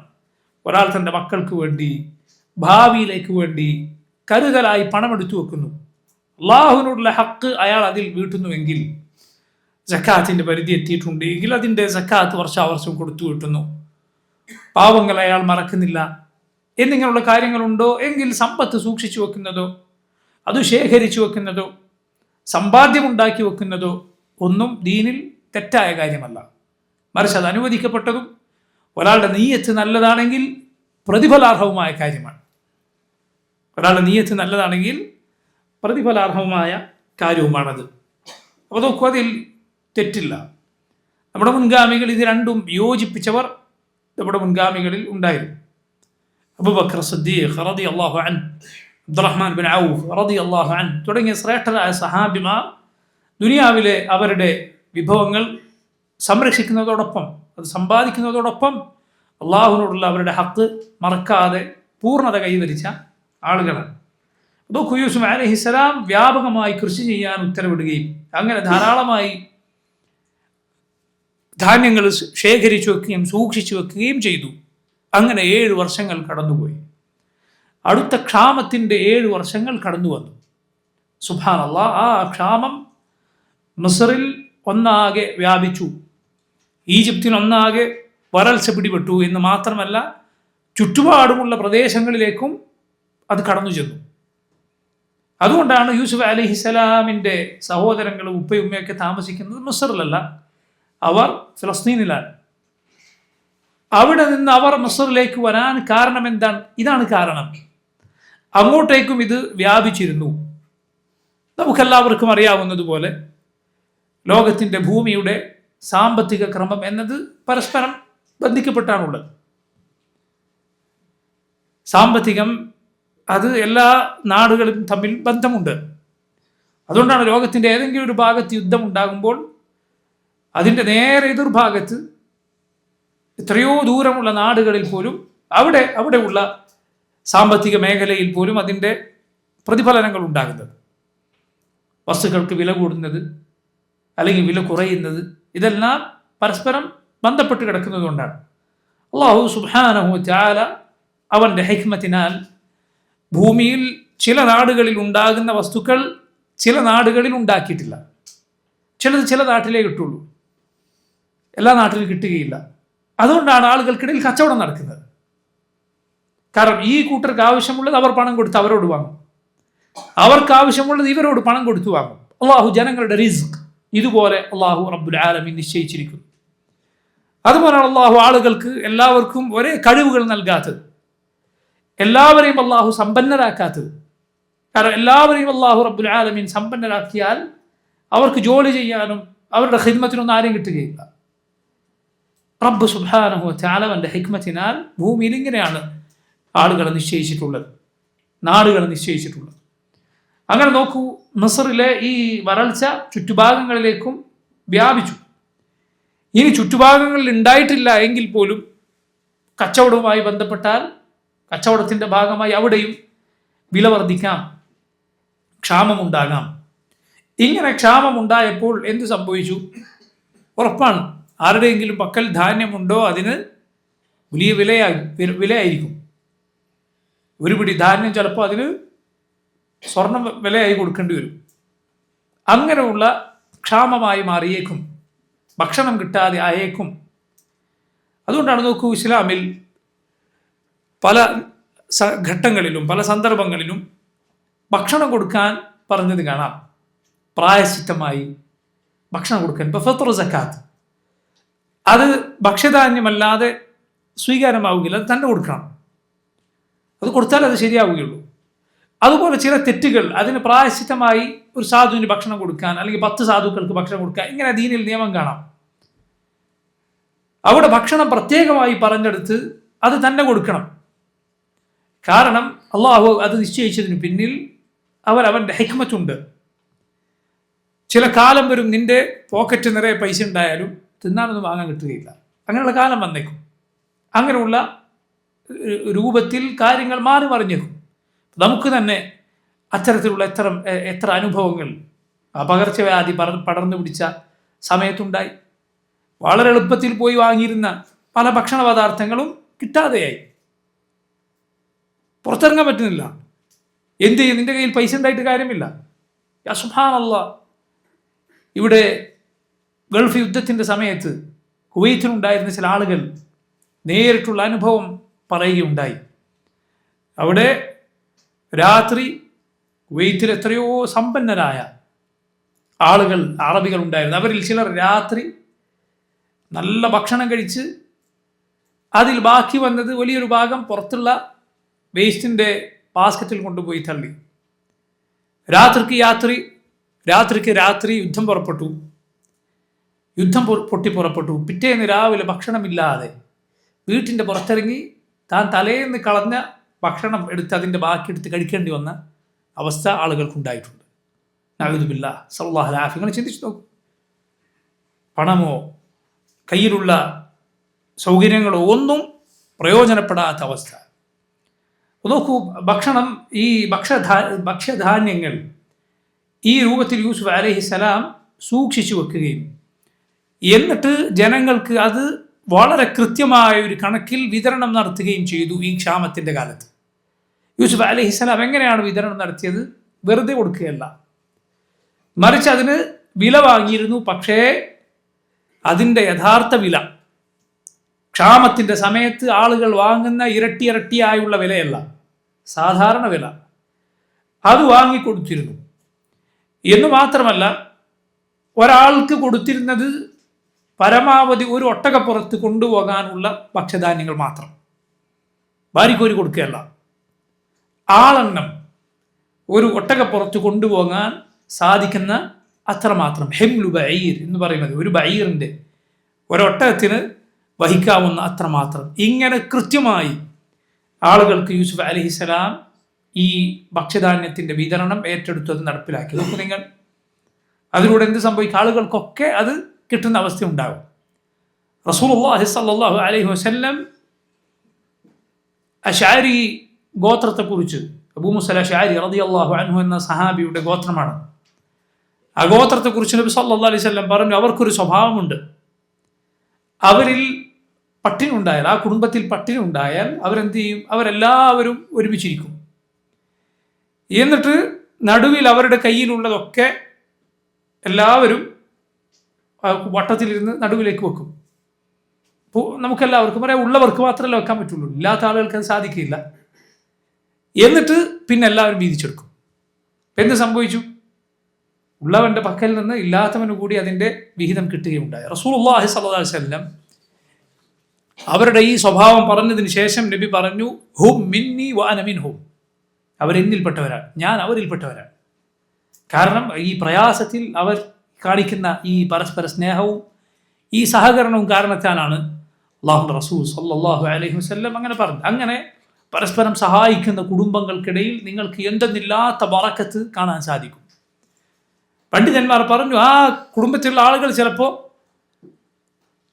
ഒരാൾ തൻ്റെ മക്കൾക്ക് വേണ്ടി, ഭാവിയിലേക്ക് വേണ്ടി കരുതലായി പണം എടുത്തു വെക്കുന്നു. അള്ളാഹുവിനോടുള്ള ഹക്ക് അയാൾ അതിൽ വീട്ടുന്നുവെങ്കിൽ, സക്കാത്തിൻ്റെ പരിധി എത്തിയിട്ടുണ്ട് എങ്കിൽ അതിൻ്റെ സക്കാത്ത് വർഷാവർഷം കൊടുത്തു വീട്ടുന്നു. പാവങ്ങൾ അയാൾ മറക്കുന്നില്ല എന്നിങ്ങനെയുള്ള കാര്യങ്ങളുണ്ടോ എങ്കിൽ സമ്പത്ത് സൂക്ഷിച്ചു വെക്കുന്നതോ അത് ശേഖരിച്ചു വെക്കുന്നതോ സമ്പാദ്യമുണ്ടാക്കി വെക്കുന്നതോ ഒന്നും ദീനിൽ തെറ്റായ കാര്യമല്ല. മറിച്ച് അത് അനുവദിക്കപ്പെട്ടതും ഒരാളുടെ നീയത്ത് നല്ലതാണെങ്കിൽ പ്രതിഫലാർഹവുമായ കാര്യമാണ്. ഒരാളുടെ നീയത്ത് നല്ലതാണെങ്കിൽ പ്രതിഫലാർഹവുമായ കാര്യവുമാണത്. അപ്പോൾ നോക്കൂ, അതിൽ തെറ്റില്ല. നമ്മുടെ മുൻഗാമികൾ ഇത് രണ്ടും യോജിപ്പിച്ചവർ നമ്മുടെ മുൻഗാമികളിൽ ഉണ്ടായിരുന്നു. അബൂബക്കർ സിദ്ദീഖ് റളിയല്ലാഹു അൻഹു, അബ്ദുറഹ്മാൻ ബിൻ ഔഫ് റളിയല്ലാഹു അൻഹു തുടങ്ങിയ ശ്രേഷ്ഠരായ സഹാബിമാർ ദുനിയാവിലെ അവരുടെ വിഭവങ്ങൾ സംരക്ഷിക്കുന്നതോടൊപ്പം, അത് സമ്പാദിക്കുന്നതോടൊപ്പം അള്ളാഹുവിനോടുള്ള അവരുടെ ഹക്ക് മറക്കാതെ പൂർണ്ണത കൈവരിച്ച ആളുകളാണ്. നോക്കൂ, യൂസുഫ് അലൈഹിസ്സലാം വ്യാപകമായി കൃഷി ചെയ്യാൻ ഉത്തരവിടുകയും അങ്ങനെ ധാരാളമായി ധാന്യങ്ങൾ ശേഖരിച്ചു വെക്കുകയും സൂക്ഷിച്ചു വെക്കുകയും ചെയ്തു. അങ്ങനെ 7 വർഷങ്ങൾ കടന്നുപോയി. അടുത്ത ക്ഷാമത്തിൻ്റെ 7 വർഷങ്ങൾ കടന്നു വന്നു. സുബ്ഹാനല്ലാഹ്, ആ ക്ഷാമം മിസ്റിൽ ഒന്നാകെ വ്യാപിച്ചു, ഈജിപ്തിനൊന്നാകെ വരൾച്ച പിടിപെട്ടു എന്ന് മാത്രമല്ല ചുറ്റുപാടുമുള്ള പ്രദേശങ്ങളിലേക്കും അത് കടന്നു ചെന്നു. അതുകൊണ്ടാണ് യൂസുഫ് അലൈഹിസ്സലാമിൻ്റെ സഹോദരങ്ങളും ഉപ്പയും ഉമ്മയൊക്കെ താമസിക്കുന്നത് മിസ്റിലല്ല, അവർ ഫലസ്തീനിലാണ്. അവിടെ നിന്ന് അവർ മിസ്റിലേക്ക് വരാൻ കാരണം എന്താണ്? ഇതാണ് കാരണം. അങ്ങോട്ടേക്കും ഇത് വ്യാപിച്ചിരുന്നു. നമുക്കെല്ലാവർക്കും അറിയാവുന്നതുപോലെ ലോകത്തിൻ്റെ ഭൂമിയുടെ സാമ്പത്തിക ക്രമം എന്നത് പരസ്പരം ബന്ധിക്കപ്പെട്ടാണുള്ളത്. സാമ്പത്തികം അത് എല്ലാ നാടുകളും തമ്മിൽ ബന്ധമുണ്ട്. അതുകൊണ്ടാണ് ലോകത്തിൻ്റെ ഏതെങ്കിലും ഒരു ഭാഗത്ത് യുദ്ധം ഉണ്ടാകുമ്പോൾ അതിൻ്റെ നേരെ എതിർഭാഗത്ത് എത്രയോ ദൂരമുള്ള നാടുകളിൽ പോലും അവിടെയുള്ള സാമ്പത്തിക മേഖലയിൽ പോലും അതിൻ്റെ പ്രതിഫലനങ്ങൾ ഉണ്ടാകുന്നത്. വസ്തുക്കൾക്ക് വില കൂടുന്നത് അല്ലെങ്കിൽ വില കുറയുന്നത് ഇതെല്ലാം പരസ്പരം ബന്ധപ്പെട്ട് കിടക്കുന്നതുകൊണ്ടാണ്. അല്ലാഹു സുബ്ഹാനഹു വ തആല അവൻ്റെ ഹിക്മത്തിനാൽ ഭൂമിയിൽ ചില നാടുകളിൽ ഉണ്ടാകുന്ന വസ്തുക്കൾ ചില നാടുകളിൽ ഉണ്ടാക്കിയിട്ടില്ല. ചിലത് ചില നാട്ടിലേ കിട്ടുള്ളൂ, എല്ലാ നാട്ടിലും കിട്ടുകയില്ല. അതുകൊണ്ടാണ് ആളുകൾക്കിടയിൽ കച്ചവടം നടക്കുന്നത്. കാരണം ഈ കൂട്ടർക്ക് ആവശ്യമുള്ളത് അവർ പണം കൊടുത്ത് അവരോട് വാങ്ങും, അവർക്ക് ആവശ്യമുള്ളത് ഇവരോട് പണം കൊടുത്തു വാങ്ങും. അള്ളാഹു ജനങ്ങളുടെ റിസ്ക് ഇതുപോലെ അള്ളാഹു റബ്ബുൽ ആലമീൻ നിശ്ചയിച്ചിരിക്കുന്നു. അതുപോലെയാണ് അള്ളാഹു ആളുകൾക്ക് എല്ലാവർക്കും ഒരേ കഴിവുകൾ നൽകാത്തത്, എല്ലാവരെയും അള്ളാഹു സമ്പന്നരാക്കാത്തത്. കാരണം എല്ലാവരെയും അള്ളാഹു റബ്ബുൽ ആലമീൻ സമ്പന്നരാക്കിയാൽ അവർക്ക് ജോലി ചെയ്യാനും അവരുടെ ഖിദ്മത്തിനൊന്നും ആരെയും കിട്ടുകയില്ല. റബ്ബ് സുബ്ഹാനഹു വ തആല അവൻ്റെ ഹിക്മത്തിനാൽ ഭൂമിയിൽ ഇങ്ങനെയാണ് ആളുകളെ നിശ്ചയിച്ചിട്ടുള്ളത്, നാടുകളെ നിശ്ചയിച്ചിട്ടുള്ളത്. അങ്ങനെ നോക്കൂ, മിസ്റിലെ ഈ വരൾച്ച ചുറ്റുഭാഗങ്ങളിലേക്കും വ്യാപിച്ചു. ഇനി ചുറ്റുഭാഗങ്ങളിൽ ഉണ്ടായിട്ടില്ല എങ്കിൽ പോലും കച്ചവടവുമായി ബന്ധപ്പെട്ടാൽ കച്ചവടത്തിൻ്റെ ഭാഗമായി അവിടെയും വില വർദ്ധിക്കാം, ക്ഷാമമുണ്ടാകാം. ഇങ്ങനെ ക്ഷാമമുണ്ടായപ്പോൾ എന്ത് സംഭവിച്ചു? ഉറപ്പാണ്, ആരുടെയെങ്കിലും പക്കൽ ധാന്യമുണ്ടോ അതിന് വലിയ വിലയായിരിക്കും. ഒരു പിടി ധാന്യം ചിലപ്പോൾ അതിന് സ്വർണം വിലയായി കൊടുക്കേണ്ടി വരും. അങ്ങനെയുള്ള ക്ഷാമമായി മാറിയേക്കും, ഭക്ഷണം കിട്ടാതെ ആയേക്കും. അതുകൊണ്ടാണ് നോക്കൂ, ഇസ്ലാമിൽ പല ഘട്ടങ്ങളിലും പല സന്ദർഭങ്ങളിലും ഭക്ഷണം കൊടുക്കാൻ പറഞ്ഞത് കാണാം. പ്രായശ്ചിത്തമായി ഭക്ഷണം കൊടുക്കാൻ. ഇപ്പോൾ ഫത്ർ സക്കാത്ത് അത് ഭക്ഷ്യധാന്യമല്ലാതെ സ്വീകാര്യമാവുകയില്ല, അത് തന്നെ കൊടുക്കണം. അത് കൊടുത്താൽ അത് ശരിയാവുകയുള്ളൂ. അതുപോലെ ചില തെറ്റുകൾ അതിന് പ്രായശ്ചിത്തമായി ഒരു സാധുവിന് ഭക്ഷണം കൊടുക്കാൻ അല്ലെങ്കിൽ 10 സാധുക്കൾക്ക് ഭക്ഷണം കൊടുക്കാൻ, ഇങ്ങനെ ദീനിൽ നിയമം കാണാം. അവിടെ ഭക്ഷണം പ്രത്യേകമായി പറഞ്ഞെടുത്ത് അത് തന്നെ കൊടുക്കണം. കാരണം അള്ളാഹു അത് നിശ്ചയിച്ചതിന് പിന്നിൽ അവൻ്റെ ഹിക്മത്തുണ്ട്. ചില കാലം വരും നിന്റെ പോക്കറ്റ് നിറയെ പൈസ ഉണ്ടായാലും തിന്നാനൊന്നും വാങ്ങാൻ കിട്ടുകയില്ല. അങ്ങനെയുള്ള കാലം വന്നേക്കും. അങ്ങനെയുള്ള രൂപത്തിൽ കാര്യങ്ങൾ മാറി മറിഞ്ഞേക്കും. നമുക്ക് തന്നെ അത്തരത്തിലുള്ള എത്ര അനുഭവങ്ങൾ പകർച്ചവ്യാധി പടർന്നു പിടിച്ച സമയത്തുണ്ടായി. വളരെ എളുപ്പത്തിൽ പോയി വാങ്ങിയിരുന്ന പല ഭക്ഷണ പദാർത്ഥങ്ങളും കിട്ടാതെയായി, പുറത്തിറങ്ങാൻ പറ്റുന്നില്ല. എന്ത് ചെയ്യും? നിന്റെ കയ്യിൽ പൈസ ഉണ്ടായിട്ട് കാര്യമില്ല. യാ സുബ്ഹാനല്ലാഹ്, ഇവിടെ ഗൾഫ് യുദ്ധത്തിൻ്റെ സമയത്ത് കുവൈത്തിലുണ്ടായിരുന്ന ചില ആളുകൾ നേരിട്ടുള്ള അനുഭവം പറയുകയുണ്ടായി. അവിടെ രാത്രി കുവൈത്തിൽ എത്രയോ സമ്പന്നരായ ആളുകൾ, അറബികൾ ഉണ്ടായിരുന്നു. അവരിൽ ചിലർ രാത്രി നല്ല ഭക്ഷണം കഴിച്ച് അതിൽ ബാക്കി വന്നത് വലിയൊരു ഭാഗം പുറത്തുള്ള വേസ്റ്റിൻ്റെ ബാസ്ക്കറ്റിൽ കൊണ്ടുപോയി തള്ളി. രാത്രിക്ക് രാത്രി യുദ്ധം പുറപ്പെട്ടു. യുദ്ധം പൊട്ടിപ്പുറപ്പെട്ടു. പിറ്റേന്ന് രാവിലെ ഭക്ഷണമില്ലാതെ വീട്ടിൻ്റെ പുറത്തിറങ്ങി താൻ തലേന്ന് കളഞ്ഞ ഭക്ഷണം എടുത്ത് അതിൻ്റെ ബാക്കിയെടുത്ത് കഴിക്കേണ്ടി വന്ന അവസ്ഥ ആളുകൾക്കുണ്ടായിട്ടുണ്ട്. നഅൂദു ബില്ലാഹ്, സല്ലല്ലാഹു അലൈഹി വസല്ലം. ചിന്തിച്ചു നോക്കൂ, പണമോ കയ്യിലുള്ള സൗകര്യങ്ങളോ ഒന്നും പ്രയോജനപ്പെടാത്ത അവസ്ഥ. നോക്കൂ, ഭക്ഷണം, ഈ ഭക്ഷ്യധാന്യങ്ങൾ ഈ രൂപത്തിൽ യൂസുഫ് അലൈഹിസ്സലാം സൂക്ഷിച്ചു വെക്കുകയും എന്നിട്ട് ജനങ്ങൾക്ക് അത് വളരെ കൃത്യമായ ഒരു കണക്കിൽ വിതരണം നടത്തുകയും ചെയ്തു. ഈ ക്ഷാമത്തിൻ്റെ കാലത്ത് യൂസുഫ് അലൈഹിസ്സലാം എങ്ങനെയാണ് വിതരണം നടത്തിയത്? വെറുതെ കൊടുക്കുകയല്ല, മറിച്ച് അതിന് വില വാങ്ങിയിരുന്നു. പക്ഷേ അതിൻ്റെ യഥാർത്ഥ വില, ക്ഷാമത്തിൻ്റെ സമയത്ത് ആളുകൾ വാങ്ങുന്ന ഇരട്ടിയായുള്ള വിലയല്ല, സാധാരണ വില, അത് വാങ്ങിക്കൊടുത്തിരുന്നു. എന്ന് മാത്രമല്ല, ഒരാൾക്ക് കൊടുത്തിരുന്നത് പരമാവധി ഒരു ഒട്ടകപ്പുറത്ത് കൊണ്ടുപോകാനുള്ള ഭക്ഷ്യധാന്യങ്ങൾ മാത്രം, വാരിക്കോരി കൊടുക്കുകയല്ല. ആളെണ്ണം ഒരു ഒട്ടകപ്പുറത്ത് കൊണ്ടുപോകാൻ സാധിക്കുന്ന അത്രമാത്രം, ഹെംലു ബഈർ എന്ന് പറയുന്നത് ഒരു ബഈറിൻ്റെ, ഒരൊട്ടകത്തിന് വഹിക്കാവുന്ന അത്രമാത്രം. ഇങ്ങനെ കൃത്യമായി ആളുകൾക്ക് യൂസുഫ് അലൈഹിസ്സലാം ഈ ഭക്ഷ്യധാന്യത്തിൻ്റെ വിതരണം ഏറ്റെടുത്തത് നടപ്പിലാക്കി. നോക്കൂ നിങ്ങൾ, അതിലൂടെ എന്ത് സംഭവിക്കും? ആളുകൾക്കൊക്കെ അത് കിട്ടുന്ന അവസ്ഥ ഉണ്ടാകും. റസൂലുള്ളാഹി സ്വല്ലല്ലാഹു അലൈഹി വസല്ലം അശ്അരി ഗോത്രത്തെക്കുറിച്ച്, അബൂ മൂസ അശ്അരി റളിയല്ലാഹു അൻഹു എന്ന സഹാബിയുടെ ഗോത്രമാണ്. ആ ഗോത്രത്തെക്കുറിച്ച് നബി സല്ലല്ലാഹു അലൈഹി വസല്ലം പറഞ്ഞു, അവർക്കൊരു സ്വഭാവമുണ്ട്. അവരിൽ പട്ടിണി ഉണ്ടായാൽ, ആ കുടുംബത്തിൽ പട്ടിണി ഉണ്ടായാൽ അവരെന്ത് ചെയ്യും? അവരെല്ലാവരും ഒരുമിച്ചിരിക്കും. എന്നിട്ട് നടുവിൽ അവരുടെ കയ്യിലുള്ളതൊക്കെ എല്ലാവരും വട്ടത്തിലിരുന്ന് നടുവിലേക്ക് വെക്കും. നമുക്കെല്ലാവർക്കും പറയാം, ഉള്ളവർക്ക് മാത്രമല്ല വെക്കാൻ പറ്റുള്ളൂ, ഇല്ലാത്ത ആളുകൾക്ക് അത് സാധിക്കില്ല. എന്നിട്ട് പിന്നെ എല്ലാവരും വീതിച്ചെടുക്കും. എന്ത് സംഭവിച്ചു? ഉള്ളവന്റെ പക്കൽ നിന്ന് ഇല്ലാത്തവന് കൂടി അതിൻ്റെ വിഹിതം കിട്ടുകയുണ്ടായി. റസൂലുള്ളാഹി സ്വല്ലല്ലാഹു അലൈഹി വസല്ലം അവരുടെ ഈ സ്വഭാവം പറഞ്ഞതിന് ശേഷം നബി പറഞ്ഞു, ഹും മിന്നി വ അന മിൻഹും, അവരെന്നിൽപ്പെട്ടവരാണ്, ഞാൻ അവരിൽപ്പെട്ടവരാണ്. കാരണം ഈ പ്രയാസത്തിൽ അവർ കാണിക്കുന്ന ഈ പരസ്പര സ്നേഹവും ഈ സഹകരണവും കാരണത്താലാണ് അല്ലാഹുവിൻ്റെ റസൂൽ സ്വല്ലല്ലാഹു അലൈഹി വസല്ലം അങ്ങനെ പറഞ്ഞു. അങ്ങനെ പരസ്പരം സഹായിക്കുന്ന കുടുംബങ്ങൾക്കിടയിൽ നിങ്ങൾക്ക് എന്തെന്നില്ലാത്ത ബറക്കത്ത് കാണാൻ സാധിക്കും. പണ്ഡിതന്മാർ പറഞ്ഞു, ആ കുടുംബത്തിലുള്ള ആളുകൾ ചിലപ്പോൾ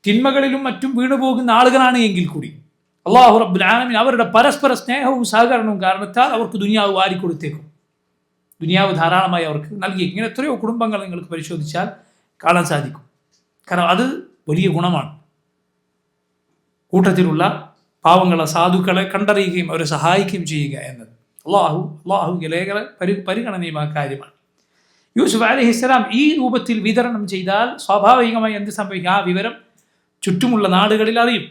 തിന്മകളിലും മറ്റും വീണുപോകുന്ന ആളുകളാണ് എങ്കിൽ കൂടി അല്ലാഹു റബ്ബുൽ ആലമീൻ അവരുടെ പരസ്പര സ്നേഹവും സഹകരണവും കാരണത്താൽ അവർക്ക് ദുനിയാവ് വാരിക്കൊടുത്തേക്കും, ദുനിയാവ് ധാരാളമായി അവർക്ക് നൽകി. ഇങ്ങനെ എത്രയോ കുടുംബങ്ങൾ നിങ്ങൾക്ക് പരിശോധിച്ചാൽ കാണാൻ സാധിക്കും. കാരണം അത് വലിയ ഗുണമാണ്. കൂട്ടത്തിലുള്ള പാവങ്ങളെ, സാധുക്കളെ കണ്ടറിയുകയും അവരെ സഹായിക്കുകയും ചെയ്യുക എന്നത് അല്ലാഹുവിലേറെ പരിഗണനീയമായ കാര്യമാണ്. യൂസുഫ് അലൈഹിസ്സലാം ഈ രൂപത്തിൽ വിതരണം ചെയ്താൽ സ്വാഭാവികമായി എന്ത് സംഭവിക്കും? ആ വിവരം ചുറ്റുമുള്ള നാടുകളിൽ അറിയും.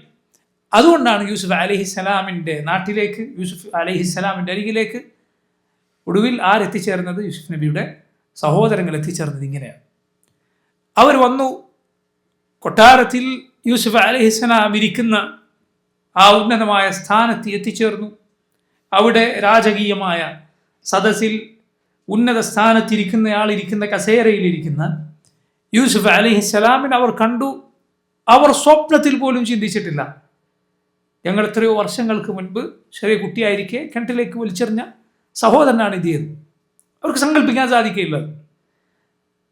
അതുകൊണ്ടാണ് യൂസുഫ് അലൈഹിസ്സലാമിൻ്റെ നാട്ടിലേക്ക്, യൂസുഫ് അലൈഹിസ്സലാമിൻ്റെ അരികിലേക്ക് ഒടുവിൽ ആരെത്തിച്ചേർന്നത്? യൂസുഫ് നബിയുടെ സഹോദരങ്ങൾ എത്തിച്ചേർന്നത് ഇങ്ങനെയാണ്. അവർ വന്നു, കൊട്ടാരത്തിൽ യൂസുഫ് അലൈഹിസ്സലാം ഇരിക്കുന്ന ആ ഉന്നതമായ സ്ഥാനത്ത് എത്തിച്ചേർന്നു. അവിടെ രാജകീയമായ സദസ്സിൽ ഉന്നത സ്ഥാനത്തിരിക്കുന്നയാൾ ഇരിക്കുന്ന കസേരയിലിരിക്കുന്ന യൂസുഫ് അലൈഹിസ്സലാമിനെ അവർ കണ്ടു. അവർ സ്വപ്നത്തിൽ പോലും ചിന്തിച്ചിട്ടില്ല. ഞങ്ങൾ എത്രയോ വർഷങ്ങൾക്ക് മുൻപ് ചെറിയ കുട്ടിയായിരിക്കെ കിണറ്റിലേക്ക് വലിച്ചെറിഞ്ഞ സഹോദരനാണ് ഇത് എന്ന് അവർക്ക് സങ്കല്പിക്കാൻ സാധിക്കില്ല.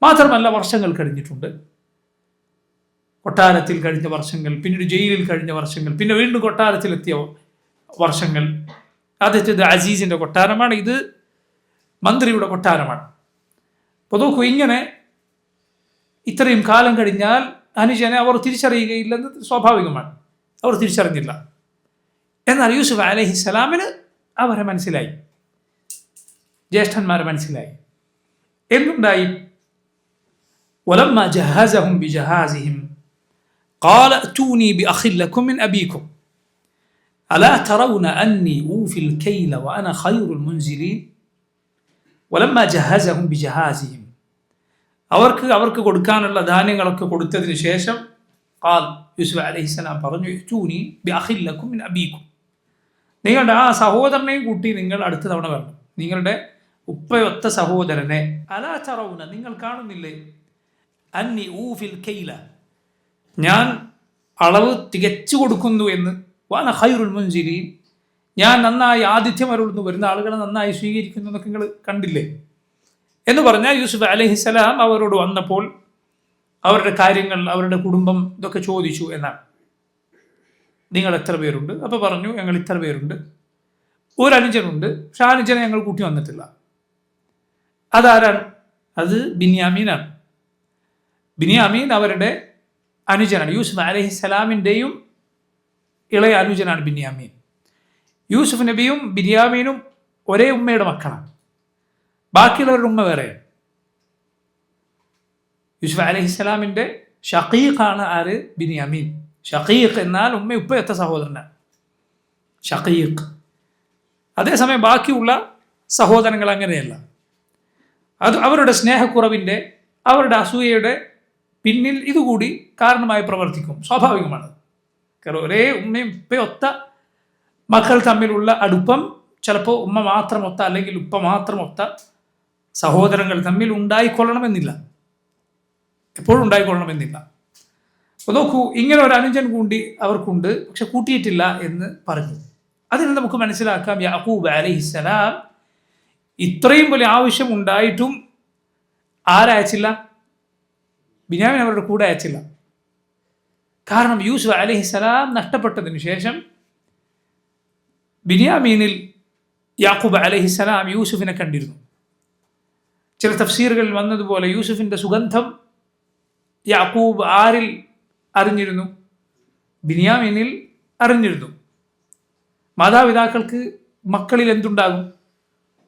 മാത്രമല്ല, വർഷങ്ങൾ കഴിഞ്ഞിട്ടുണ്ട്. കൊട്ടാരത്തിൽ കഴിഞ്ഞ വർഷങ്ങൾ, പിന്നീട് ജയിലിൽ കഴിഞ്ഞ വർഷങ്ങൾ, പിന്നെ വീണ്ടും കൊട്ടാരത്തിലെത്തിയ വർഷങ്ങൾ. ആദ്യത്തേത് അസീസിൻ്റെ കൊട്ടാരമാണ്, ഇത് മന്ത്രിയുടെ കൊട്ടാരമാണ്. അപ്പോൾ നോക്കൂ, ഇങ്ങനെ ഇത്രയും കാലം കഴിഞ്ഞാൽ അനുജനെ അവർ തിരിച്ചറിയുകയില്ലെന്ന് സ്വാഭാവികമാണ്. അവർ തിരിച്ചറിഞ്ഞില്ല. എന്നാൽ യൂസുഫ് അലൈഹിസ്സലാമിന് അവരെ മനസ്സിലായി, ജ്യേഷ്ഠന്മാരെ മനസ്സിലായി. എന്തുണ്ടായി? വലമ്മ ജഹസഹും ബിജഹാസിഹിം ഖാല അതൂനി ബിഅഖിൻ ലക്കും മിൻ അബീകും അലാ തറൗന അന്നി ഊഫിൽ കൈല വഅന ഖൈറുൽ മുൻസിലീൻ. വലമ്മ ജഹസഹും ബിജഹാസിഹിം, അവർക്ക് കൊടുക്കാനുള്ള ധാന്യങ്ങളൊക്കെ കൊടുത്തതിന് ശേഷം ഖാൽ, യൂസുഫ് അലൈഹിസ്സലാം പറഞ്ഞു, അതൂനി ബിഅഖിൻ ലക്കും മിൻ അബീകും, നിങ്ങളുടെ ആ സഹോദരനെയും കൂട്ടി നിങ്ങൾ അടുത്ത തവണ വരണം, നിങ്ങളുടെ ഉപ്പയൊത്ത സഹോദരനെ. അലാ തറൗന, നിങ്ങൾ കാണുന്നില്ലേ? അന്നി ഊഫിൽ കൈല, ഞാൻ അളവ് തികച്ചു കൊടുക്കുന്നു എന്ന്. വഅന ഖൈറുൽ മുൻസിലീൻ, ഞാൻ നന്നായി ആതിഥ്യം അരുളുന്നു, വരുന്ന ആളുകളെ നന്നായി സ്വീകരിക്കുന്നു എന്നൊക്കെ നിങ്ങൾ കണ്ടില്ലേ എന്ന് പറഞ്ഞാൽ യൂസുഫ് അലൈഹിസ്സലാം അവരോട് വന്നപ്പോൾ അവരുടെ കാര്യങ്ങൾ, അവരുടെ കുടുംബം ഇതൊക്കെ ചോദിച്ചു എന്നാണ്. നിങ്ങൾ എത്ര പേരുണ്ട്? അപ്പോൾ പറഞ്ഞു, ഞങ്ങൾ ഇത്ര പേരുണ്ട്. ഒരു അനുജനുണ്ട്, പക്ഷെ ആ അനുജനെ ഞങ്ങൾ കൂട്ടി വന്നിട്ടില്ല. അതാരാണ്? അത് ബിന്യാമീനാണ്. ബിന്യാമീൻ അവരുടെ അനുജനാണ്. യൂസുഫ് അലൈഹിസ്സലാമിൻ്റെയും ഇളയ അനുജനാണ് ബിന്യാമീൻ. യൂസുഫ് നബിയും ബിന്യാമീനും ഒരേ ഉമ്മയുടെ മക്കളാണ്. ബാക്കിയുള്ളവരുടെ ഉമ്മ വേറെയാണ്. യൂസുഫ് അലൈഹിസ്സലാമിൻ്റെ ഷഖീഖാണ് ആര്? ബിന്യാമീൻ. ഷഖീഖ് എന്നാൽ ഉമ്മ ഉപ്പയൊത്ത സഹോദരനാണ് ഷഖീഖ്. അതേസമയം ബാക്കിയുള്ള സഹോദരങ്ങൾ അങ്ങനെയല്ല. അത് അവരുടെ സ്നേഹക്കുറവിൻ്റെ, അവരുടെ അസൂയയുടെ പിന്നിൽ ഇതുകൂടി കാരണമായി പ്രവർത്തിക്കും. സ്വാഭാവികമാണ്. കാരണം ഒരേ ഉമ്മയും ഉപ്പയൊത്ത മക്കൾ തമ്മിലുള്ള അടുപ്പം ചിലപ്പോൾ ഉമ്മ മാത്രം ഒത്ത അല്ലെങ്കിൽ ഉപ്പ മാത്രം ഒത്ത സഹോദരങ്ങൾ തമ്മിൽ ഉണ്ടായിക്കൊള്ളണമെന്നില്ല, എപ്പോഴും ഉണ്ടായിക്കൊള്ളണമെന്നില്ല. അപ്പോൾ നോക്കൂ, ഇങ്ങനെ ഒരു അനുജൻ കൂടി അവർക്കുണ്ട്, പക്ഷെ കൂട്ടിയിട്ടില്ല എന്ന് പറഞ്ഞു. അതിന് നമുക്ക് മനസ്സിലാക്കാം, യാക്കൂബ് അലൈഹിസ്സലാം ഇത്രയും വലിയ ആവശ്യം ഉണ്ടായിട്ടും ആരയച്ചില്ല? ബിന്യാമിൻ അവരുടെ കൂടെ അയച്ചില്ല. കാരണം യൂസുഫ് അലൈഹിസ്സലാം നഷ്ടപ്പെട്ടതിന് ശേഷം ബിന്യാമീനിൽ യാക്കൂബ് അലൈഹിസ്സലാം യൂസുഫിനെ കണ്ടിരുന്നു. ചില തഫ്സീറുകളിൽ വന്നതുപോലെ യൂസുഫിൻ്റെ സുഗന്ധം യാക്കൂബ് ആരിൽ അറിഞ്ഞിരുന്നു? ബിന്യാമീനിൽ അറിഞ്ഞിരുന്നു. മാതാപിതാക്കൾക്ക് മക്കളിൽ എന്തുണ്ടാകും?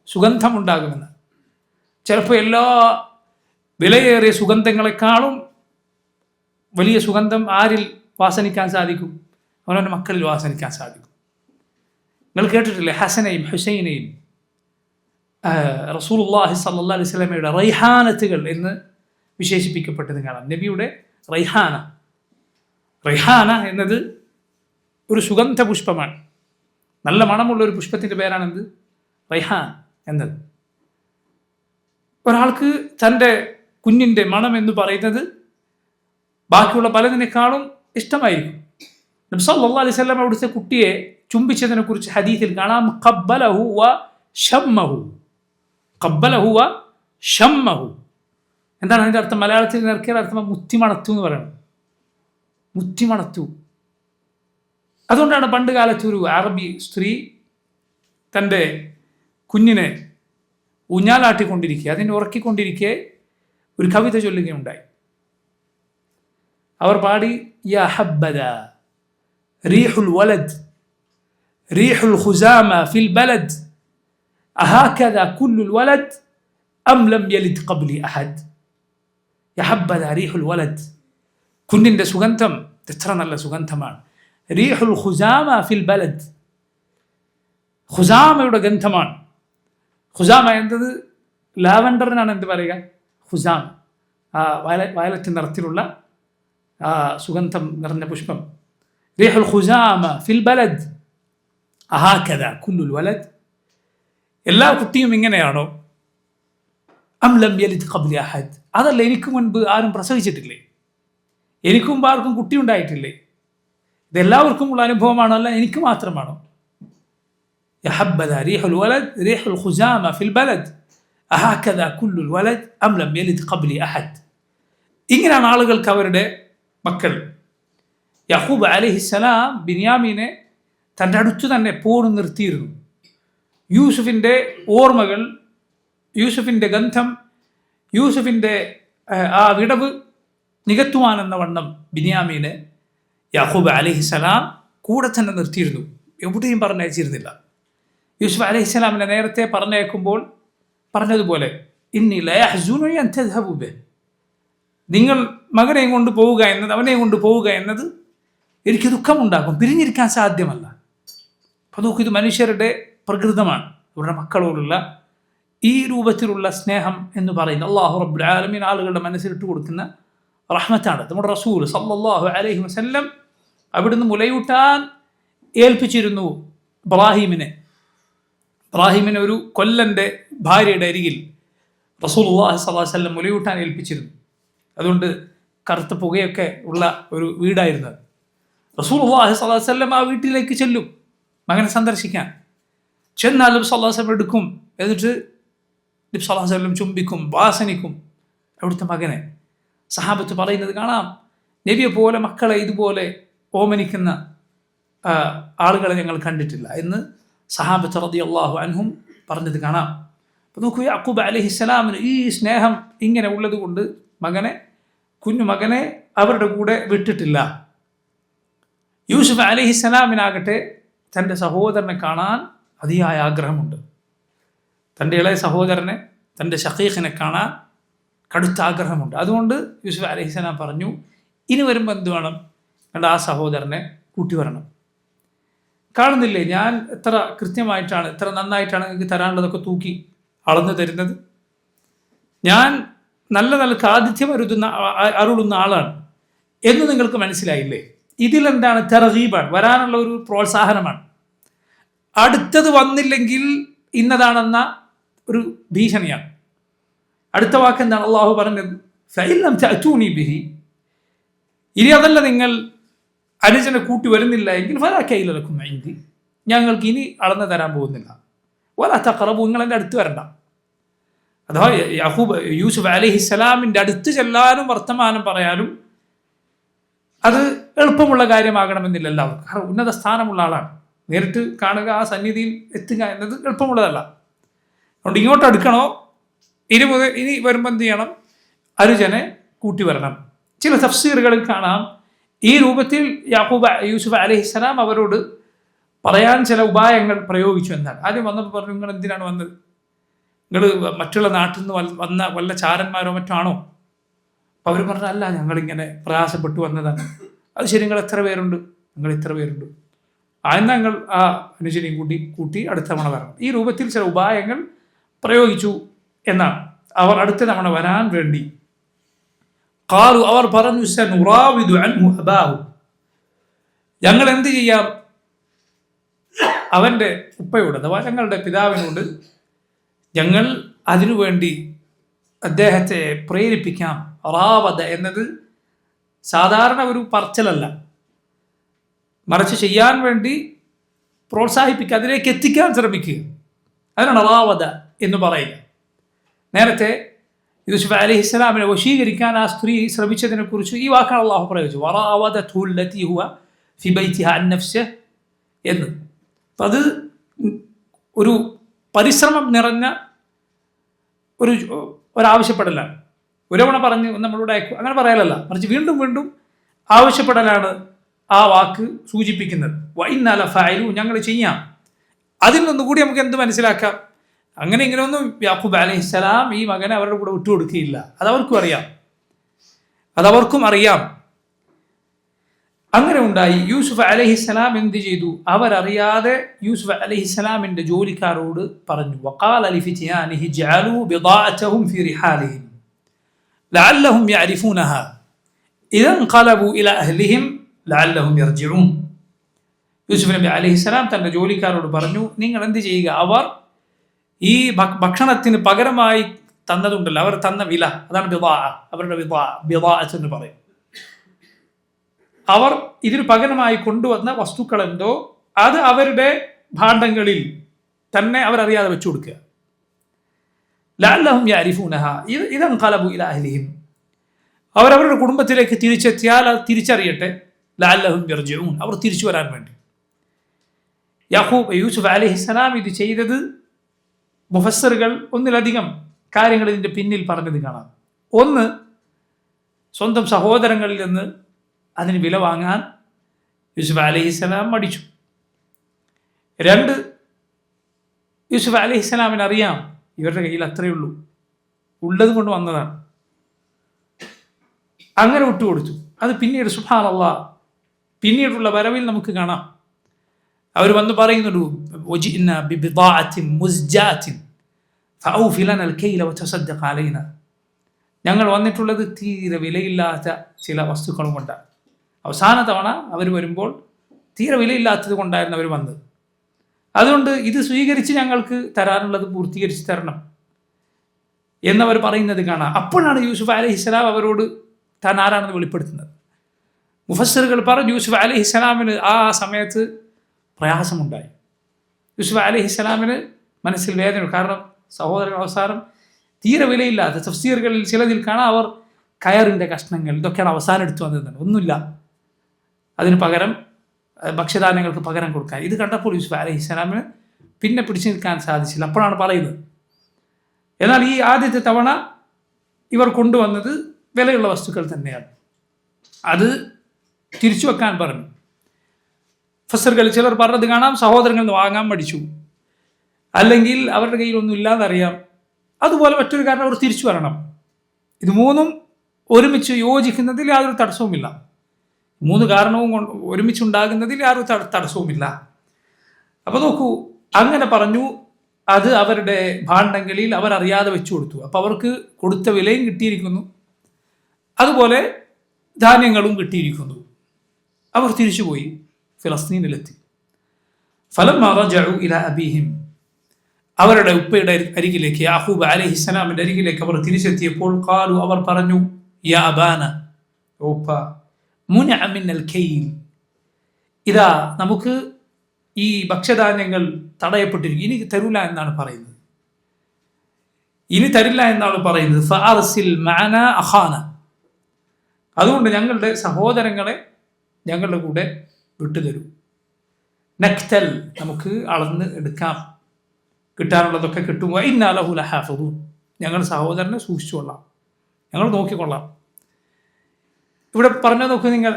സുഗന്ധമുണ്ടാകുമെന്ന്. ചിലപ്പോൾ എല്ലാ വിലയേറിയ സുഗന്ധങ്ങളെക്കാളും വലിയ സുഗന്ധം ആരിൽ വാസനിക്കാൻ സാധിക്കും? അവനവൻ്റെ മക്കളിൽ വാസനിക്കാൻ സാധിക്കും. നിങ്ങൾ കേട്ടിട്ടില്ലേ ഹസനെയും ഹുസൈനെയും റസൂലുള്ളാഹി സ്വല്ലല്ലാഹു അലൈഹി വസല്ലമയുടെ റൈഹാനത്തുകൾ എന്ന് വിശേഷിപ്പിക്കപ്പെട്ടത് കാണാം. നബിയുടെ റൈഹാന. റൈഹാന എന്നത് ഒരു സുഗന്ധ പുഷ്പമാണ്. നല്ല മണമുള്ള ഒരു പുഷ്പത്തിൻ്റെ പേരാണെന്ത്? റൈഹാൻ എന്നത്. ഒരാൾക്ക് തൻ്റെ കുഞ്ഞിൻ്റെ മണം എന്ന് പറയുന്നത് ബാക്കിയുള്ള പലതിനേക്കാളും ഇഷ്ടമായിരിക്കും. നബി സല്ലല്ലാഹു അലൈഹി വസല്ലം അവിടുത്തെ കുട്ടിയെ ചുംബിച്ചതിനെ കുറിച്ച് ഹദീസിൽ കാണാം, ഖബ്ബലഹു വ ശമ്മഹു. ഖബ്ബലഹു വ ശമ്മഹു എന്താണ് അതിൻ്റെ അർത്ഥം? മലയാളത്തിൽ ഇറക്കിയ അർത്ഥം മുത്തിമണത്തു എന്ന് പറയണം. മുത്തിമണത്തു. അതുകൊണ്ടാണ് പണ്ട് കാലത്ത് ഒരു അറബി സ്ത്രീ തൻ്റെ കുഞ്ഞിനെ ഊഞ്ഞാലാട്ടിക്കൊണ്ടിരിക്കുക, അതിനെ ഉറക്കിക്കൊണ്ടിരിക്കെ ഒരു കവിത ചൊല്ലുകയുണ്ടായി. അവർ പാടി, യാ ഹബ്ബദ റീഹുൽ വലദ് റീഹുൽ ഖുസാമ ഫിൽ ബലദ് അഹാകദ കുല്ലുൽ വലദ് അം ലം യലിദ് ഖബ്ലി അഹദ്. യാ ഹബ്ബദ റീഹുൽ വലദ്, കുഞ്ഞിൻ്റെ സുഗന്ധം എത്ര നല്ല സുഗന്ധമാണ്. റീഹുൽ ഖുസാമ ഫിൽ ബലദ്, ഖുസാമയുടെ ഗന്ധമാണ്. ഖുസാമ എന്നത് ലാവൻഡറിനാണ് എന്ത് പറയുക? ഖുസാമ. ആ വയലറ്റ് നിറത്തിലുള്ള ആ സുഗന്ധം നിറഞ്ഞ പുഷ്പം. റീഹുൽ ഖുസാമ ഫിൽ ബലദ് അഹാകദ കുല്ലുൽ വലദ്. എല്ലാ കുട്ടിയും ഇങ്ങനെയാണോ? അം ലം യലിദ് ഖബ്ലി അഹദ്, അതല്ല എനിക്ക് മുൻപ് ആരും പ്രസവിച്ചിട്ടില്ലേ? എനിക്ക് മുമ്പ് ആർക്കും കുട്ടി ഉണ്ടായിട്ടില്ലേ? ഇതെല്ലാവർക്കും ഉള്ള അനുഭവമാണോ? അല്ല എനിക്ക് മാത്രമാണോ? യഹബ്ബദ റീഹുൽ വലദ് റീഹുൽ ഖുസാമ ഫിൽ ബലദ് അഹാകദ കുല്ലുൽ വലദ് അം ലം യലിദ് ഖബ്ലി അഹദ്. ഇങ്ങനെയാണ് ആളുകൾക്ക് അവരുടെ മക്കൾ. യാക്കൂബ് അലൈഹിസ്സലാം ബിന്യാമീനെ തൻ്റെ അടുത്ത് തന്നെ എപ്പോഴും നിർത്തിയിരുന്നു. യൂസുഫിൻ്റെ ഓർമ്മകൾ, യൂസുഫിൻ്റെ ഗന്ധം, യൂസുഫിൻ്റെ ആ വിടവ് നികത്തുവാനെന്ന വണ്ണം ബിന്യാമീനെ യാക്കൂബ് അലൈഹിസ്സലാം കൂടെ തന്നെ നിർത്തിയിരുന്നു. എവിടെയും പറഞ്ഞയച്ചിരുന്നില്ല. യൂസുഫ് അലൈഹിസ്സലാമിനെ നേരത്തെ പറഞ്ഞയക്കുമ്പോൾ പറഞ്ഞതുപോലെ, ഇന്നി ലയഹ്സുനുനി അൻ തദ്ഹബു ബിഹി, നിങ്ങൾ മകനെയും കൊണ്ട് പോവുക എന്നത്, അവനെയും കൊണ്ട് പോവുക എന്നത് എനിക്ക് ദുഃഖമുണ്ടാക്കും, പിരിഞ്ഞിരിക്കാൻ സാധ്യമല്ല. അപ്പോൾ നോക്കൂ, ഇത് മനുഷ്യരുടെ പ്രകൃതമാണ്. അവരുടെ മക്കളോടുള്ള ഈ രൂപത്തിലുള്ള സ്നേഹം എന്ന് പറയുന്നത് അല്ലാഹു റബ്ബുൽ ആലമീൻ ആളുകളുടെ മനസ്സിലിട്ട് കൊടുക്കുന്ന റഹ്മത്താണ്. നമ്മുടെ റസൂൽ സല്ലല്ലാഹു അലൈഹി വസല്ലം അവിടുന്ന് മുലയൂട്ടാൻ ഏൽപ്പിച്ചിരുന്നു ഇബ്രാഹിമിനെ. ഇബ്രാഹിമിനെ ഒരു കൊല്ലൻ്റെ ഭാര്യയുടെ അരികിൽ റസൂലുള്ളാഹി സ്വല്ലല്ലാഹു അലൈഹി വസല്ലം മുലയൂട്ടാൻ ഏൽപ്പിച്ചിരുന്നു. അതുകൊണ്ട് കറുത്ത പുകയൊക്കെ ഉള്ള ഒരു വീടായിരുന്നു അത്. റസൂലുള്ളാഹി സ്വല്ലല്ലാഹു അലൈഹി വസല്ലം ആ വീട്ടിലേക്ക് ചെല്ലും മകനെ സന്ദർശിക്കാൻ. ചെന്നാൽ നബി സല്ലല്ലാഹു അലൈഹി വസല്ലം എടുക്കും, എന്നിട്ട് നബി സല്ലല്ലാഹു അലൈഹി വസല്ലം ചുംബിക്കും, വാസനിക്കും അവിടുത്തെ മകനെ. സഹാബത്ത് പറയുന്നത് കാണാം, നബിയെ പോലെ മക്കളെ ഇതുപോലെ ഓമനിക്കുന്ന ആളുകളെ ഞങ്ങൾ കണ്ടിട്ടില്ല എന്ന് സഹാബത്ത് റളിയല്ലാഹു അൻഹും പറഞ്ഞത് കാണാം. അപ്പോൾ നോക്കൂ, യാക്കൂബ് അലൈഹിസ്സലാമിന് ഈ സ്നേഹം ഇങ്ങനെ ഉള്ളത് കൊണ്ട് കുഞ്ഞു മകനെ അവരുടെ കൂടെ വിട്ടിട്ടില്ല. യൂസുഫ് അലൈഹിസ്സലാമിനാകട്ടെ തൻ്റെ സഹോദരനെ കാണാൻ അതിയായ ആഗ്രഹമുണ്ട്. തൻ്റെ ഇളയ സഹോദരനെ, തൻ്റെ ഷഖീഖിനെ കാണാൻ കടുത്ത ആഗ്രഹമുണ്ട്. അതുകൊണ്ട് യൂസുഫ് അലൈഹിസ്സലാം പറഞ്ഞു, ഇനി വരുമ്പോൾ എന്ത് വേണം? കണ്ട ആ സഹോദരനെ കൂട്ടി വരണം. കാണുന്നില്ലേ ഞാൻ എത്ര കൃത്യമായിട്ടാണ്, എത്ര നന്നായിട്ടാണ് നിങ്ങൾക്ക് തരാനുള്ളതൊക്കെ തൂക്കി അളന്നു തരുന്നത്. ഞാൻ നല്ല നല്ല ആതിഥ്യം അരുളുന്ന ആളാണ് എന്ന് നിങ്ങൾക്ക് മനസ്സിലായില്ലേ? ഇതിലെന്താണ്? തർഗീബാണ്, വരാനുള്ള ഒരു പ്രോത്സാഹനമാണ്. അടുത്തത് വന്നില്ലെങ്കിൽ ഇന്നതാണെന്ന ഒരു ഭീഷണിയാണ്. അടുത്ത വാക്ക് എന്താണ്? അള്ളാഹു പറഞ്ഞത്, ഫഇല്ലം തഅതൂനി ബിഹി, ഇനി അതല്ല നിങ്ങൾ അനുജനെ കൂട്ടി വരുന്നില്ല എങ്കിൽ ഫലാ കൈല ലക്കും ഇൻദി, ഞങ്ങൾക്ക് ഇനി അളന്നു തരാൻ പോകുന്നില്ല. വലാ തഖറബു, നിങ്ങൾ എൻ്റെ അടുത്ത് വരണ്ട. അഥവാ യൂസുഫ് അലൈഹിസ്സലാമിൻ്റെ അടുത്ത് ചെല്ലാനും വർത്തമാനം പറയാനും അത് എളുപ്പമുള്ള കാര്യമാകണമെന്നില്ല എല്ലാവർക്കും. കാരണം ഉന്നത സ്ഥാനമുള്ള ആളാണ്, നേരിട്ട് കാണുക, ആ സന്നിധിയിൽ എത്തുക എന്നത് എളുപ്പമുള്ളതല്ല. അതുകൊണ്ട് ഇങ്ങോട്ട് അടുക്കണോ, ഇനി വരുമ്പോൾ എന്ത് ചെയ്യണം, അനുജനെ കൂട്ടി വരണം. ചില തഫ്സീറുകളിൽ കാണാം ഈ രൂപത്തിൽ യൂസുഫ് അലൈഹിസ്സലാം അവരോട് പറയാൻ ചില ഉപായങ്ങൾ പ്രയോഗിച്ചു എന്നാണ്. ആദ്യം വന്നപ്പോൾ പറഞ്ഞു, നിങ്ങൾ എന്തിനാണ് വന്നത്? നിങ്ങൾ മറ്റുള്ള നാട്ടിൽ നിന്ന് വന്ന വല്ല ചാരന്മാരോ മറ്റോ ആണോ? അപ്പം അവർ പറഞ്ഞു, അല്ല, ഞങ്ങളിങ്ങനെ പ്രയാസപ്പെട്ടു വന്നതാണ്. അത് ശരി, നിങ്ങൾ എത്ര പേരുണ്ട്? നിങ്ങൾ ഇത്ര പേരുണ്ട്. എന്നാൽ ഞങ്ങൾ ആ അനുജനെയും കൂട്ടി അടുത്ത തവണ വരണം. ഈ രൂപത്തിൽ ചില ഉപായങ്ങൾ പ്രയോഗിച്ചു എന്നാണ്. അവർ അടുത്ത തവണ വരാൻ വേണ്ടി അവർ പറഞ്ഞു, ഞങ്ങൾ എന്ത് ചെയ്യാം, അവൻ്റെ ഉപ്പയോട് അഥവാ ഞങ്ങളുടെ പിതാവിനോട് ഞങ്ങൾ അതിനുവേണ്ടി അദ്ദേഹത്തെ പ്രേരിപ്പിക്കാം. റാവദ എന്നത് സാധാരണ ഒരു പറച്ചലല്ല, മറിച്ച് ചെയ്യാൻ വേണ്ടി പ്രോത്സാഹിപ്പിക്കുക, അതിലേക്ക് എത്തിക്കാൻ ശ്രമിക്കുക. അതിനാണ് റാവദ എന്ന് പറയുക. നേരത്തെ യൂസുഫ് അലൈഹിസ്സലാമിനെ വശീകരിക്കാൻ ആ സ്ത്രീ ശ്രമിച്ചതിനെ കുറിച്ച് ഈ വാക്കാണ് അള്ളാഹു പ്രയോഗിച്ചു, വറാവദതു അല്ലതി ഹുവ ഫി ബൈതിഹ അൻ നഫ്സിഹി എന്ന്. അപ്പം അത് ഒരു പരിശ്രമം നിറഞ്ഞ ഒരാവശ്യപ്പെടലാണ്. ഒരുവണ പറഞ്ഞ് നമ്മളോട് അയക്കും അങ്ങനെ പറയലല്ല, മറിച്ച് വീണ്ടും വീണ്ടും ആവശ്യപ്പെടലാണ് ആ വാക്ക് സൂചിപ്പിക്കുന്നത്. വഇന്നാ ലഫാഇലു, ഞങ്ങൾ ചെയ്യാം. അതിൽ നിന്നുകൂടി നമുക്ക് എന്ത് മനസ്സിലാക്കാം, അങ്ങനെ ഇങ്ങനെയൊന്നും യാക്കൂബ് അലൈഹിസ്സലാം ഈ മകനെ അവരുടെ കൂടെ വിട്ടുകൊടുക്കുകയില്ല. അതവർക്കും അറിയാം. അങ്ങനെ ഉണ്ടായി. യൂസുഫ് അലൈഹിസ്സലാം എന്ത് ചെയ്തു, അവരറിയാതെ യൂസുഫ് അലൈഹിസ്സലാമിൻ്റെ ജോലിക്കാരോട് പറഞ്ഞു, വഖാല ലിഫിത്യാനിഹി ജഅലൂ ബിദാഅതഹും ഫീ റിഹാലിഹിം ലഅല്ലഹും യഅരിഫൂനഹാ ഇദാ ഇൻഖലബൂ ഇലാ അഹ്ലിഹിം ലഅല്ലഹും യർജിഊൻ. യൂസുഫ് നബി അലൈഹിസ്സലാം തൻ്റെ ജോലിക്കാരോട് പറഞ്ഞു, നിങ്ങൾ എന്ത് ചെയ്യുക, അവർ ഈ ഭക്ഷണത്തിന് പകരമായി തന്നതുണ്ടല്ലോ, അവർ തന്ന വില, അതാണ് ബിദാഅ, അവരുടെ ബിദാഅത്ത് എന്ന് പറയും. അവർ ഇതിന് പകരമായി കൊണ്ടുവന്ന വസ്തുക്കളെന്തോ അത് അവരുടെ ഭാണ്ഡങ്ങളിൽ തന്നെ അവരറിയാതെ വെച്ചു കൊടുക്കുക. ലഅല്ലഹും യഅരിഫൂനഹാ ഇദാ ഇൻഖലബൂ ഇലാ അഹ്ലിഹിം, അവരവരുടെ കുടുംബത്തിലേക്ക് തിരിച്ചെത്തിയാൽ അത് തിരിച്ചറിയട്ടെ. ലഅല്ലഹും യർജിഊൻ, അവർ തിരിച്ചു വരാൻ വേണ്ടി. യൂസുഫ് അലൈഹിസ്സലാം ഇത് ചെയ്തത് മുഫസ്സിറുകൾ ഒന്നിലധികം കാര്യങ്ങൾ ഇതിൻ്റെ പിന്നിൽ പറഞ്ഞത് കാണാം. ഒന്ന്, സ്വന്തം സഹോദരങ്ങളിൽ നിന്ന് അതിന് വില വാങ്ങാൻ യൂസുഫ് അലൈഹിസ്സലാം മടിച്ചു. രണ്ട്, യൂസുഫ് അലൈഹിസ്സലാമിന് അറിയാം ഇവരുടെ കയ്യിൽ അത്രയേ ഉള്ളൂ, ഉള്ളത് കൊണ്ട് വന്നതാണ്, അങ്ങനെ വിട്ടുകൊടുത്തു. അത് പിന്നീട് സുബ്ഹാനല്ലാഹ് പിന്നീടുള്ള വരവിൽ നമുക്ക് കാണാം. അവർ വന്ന് പറയുന്നുള്ളൂ, വജിഇനാ ബിബിദാഅത്തിൻ മുസ്ജാഅത്തിൻ ഫഔഫി ലനാ അൽകൈല വതസദ്ദഖ് അലൈനാ, ഞങ്ങൾ വന്നിട്ടുള്ളത് തീരെ വിലയില്ലാത്ത ചില വസ്തുക്കളും കൊണ്ടാണ്. അവസാന തവണ അവർ വരുമ്പോൾ തീരെ വിലയില്ലാത്തത് കൊണ്ടായിരുന്നു അവർ വന്നത്. അതുകൊണ്ട് ഇത് സ്വീകരിച്ച് ഞങ്ങൾക്ക് തരാനുള്ളത് പൂർത്തീകരിച്ച് തരണം എന്നവർ പറയുന്നത് കാണാം. അപ്പോഴാണ് യൂസുഫ് അലൈഹിസ്സലാം അവരോട് താൻ ആരാണെന്ന് വെളിപ്പെടുത്തുന്നത്. മുഫസ്സിറുകൾ പറഞ്ഞു, യൂസുഫ് അലൈഹിസ്സലാമിന് ആ സമയത്ത് പ്രയാസമുണ്ടായി. യൂസുഫ് അലൈഹിസ്സലാമിന് മനസ്സിൽ വേദന, കാരണം സഹോദരൻ അവസാനം തീരെ വിലയില്ലാത്ത, തഫ്സീറുകളിൽ ചിലതിൽ കാണാം അവർ കയറിൻ്റെ കഷ്ണങ്ങൾ ഇതൊക്കെയാണ് അവസാനം എടുത്തു വന്നത്, ഒന്നുമില്ല അതിന് പകരം ഭക്ഷ്യധാന്യങ്ങൾക്ക് പകരം കൊടുക്കാൻ. ഇത് കണ്ടപ്പോൾ യൂസുഫ് അലൈഹിസ്സലാമിന് പിന്നെ പിടിച്ചു നിൽക്കാൻ സാധിച്ചില്ല. അപ്പോഴാണ് പറയുന്നത്. എന്നാൽ ഈ ആദ്യത്തെ തവണ ഇവർ കൊണ്ടുവന്നത് വിലയുള്ള വസ്തുക്കൾ തന്നെയാണ്, അത് തിരിച്ചു വെക്കാൻ പറഞ്ഞു. ഫസറുകൾ ചിലർ പറഞ്ഞത് കാണാം, സഹോദരങ്ങളിൽ നിന്ന് വാങ്ങാൻ മടിച്ചു, അല്ലെങ്കിൽ അവരുടെ കയ്യിലൊന്നും ഇല്ലാന്നറിയാം. അതുപോലെ മറ്റൊരു കാരണം, അവർ തിരിച്ചു വരണം. ഇത് മൂന്നും ഒരുമിച്ച് യോജിക്കുന്നതിൽ യാതൊരു തടസ്സവുമില്ല. മൂന്ന് കാരണവും ഒരുമിച്ചുണ്ടാകുന്നതിൽ യാതൊരു തടസ്സവുമില്ല. അപ്പോൾ നോക്കൂ, അങ്ങനെ പറഞ്ഞു. അത് അവരുടെ ഭാണ്ഡങ്ങളിൽ അവരറിയാതെ വെച്ചു കൊടുത്തു. അപ്പോൾ അവർക്ക് കൊടുത്ത വിലയും കിട്ടിയിരിക്കുന്നു, അതുപോലെ ധാന്യങ്ങളും കിട്ടിയിരിക്കുന്നു. അവർ തിരിച്ചുപോയി ഫിലസ്തീനിലെത്തി. ഫലമ്മാ റജഉ ഇലാ അബീഹിം, അവരുടെ ഉപ്പയുടെ അരികിലേക്ക്, യാഖൂബ് അലൈഹിസ്സലാമിൻ്റെ അരികിലേക്ക് അവർ തിരിച്ചെത്തിയപ്പോൾ ഖാലു, അവർ പറഞ്ഞു, യാ അബാന, ഓപ്പ, മുനഅ മിനൽ കൈൽ, ഇതാ നമുക്ക് ഈ ഭക്ഷ്യധാന്യങ്ങൾ തടയപ്പെട്ടിരിക്കും, ഇനി തരൂല എന്നാണ് പറയുന്നത്. ഇനി തരില്ല എന്നാണ് പറയുന്നത്. ഫഅർസിൽ മഅന അഖാന, അതുകൊണ്ട് ഞങ്ങളുടെ സഹോദരങ്ങളെ ഞങ്ങളുടെ കൂടെ വിട്ടുതരൂ. നക്തൽ, നമുക്ക് അളന്ന് എടുക്കാം, കിട്ടാനുള്ളതൊക്കെ കിട്ടും. ഇന്നാ ലഹു ലഹാഫിദൂൻ, ഞങ്ങൾ സഹോദരനെ സൂക്ഷിച്ചുകൊള്ളാം, ഞങ്ങൾ നോക്കിക്കൊള്ളാം. ഇവിടെ പറഞ്ഞു നോക്കൂ നിങ്ങൾ,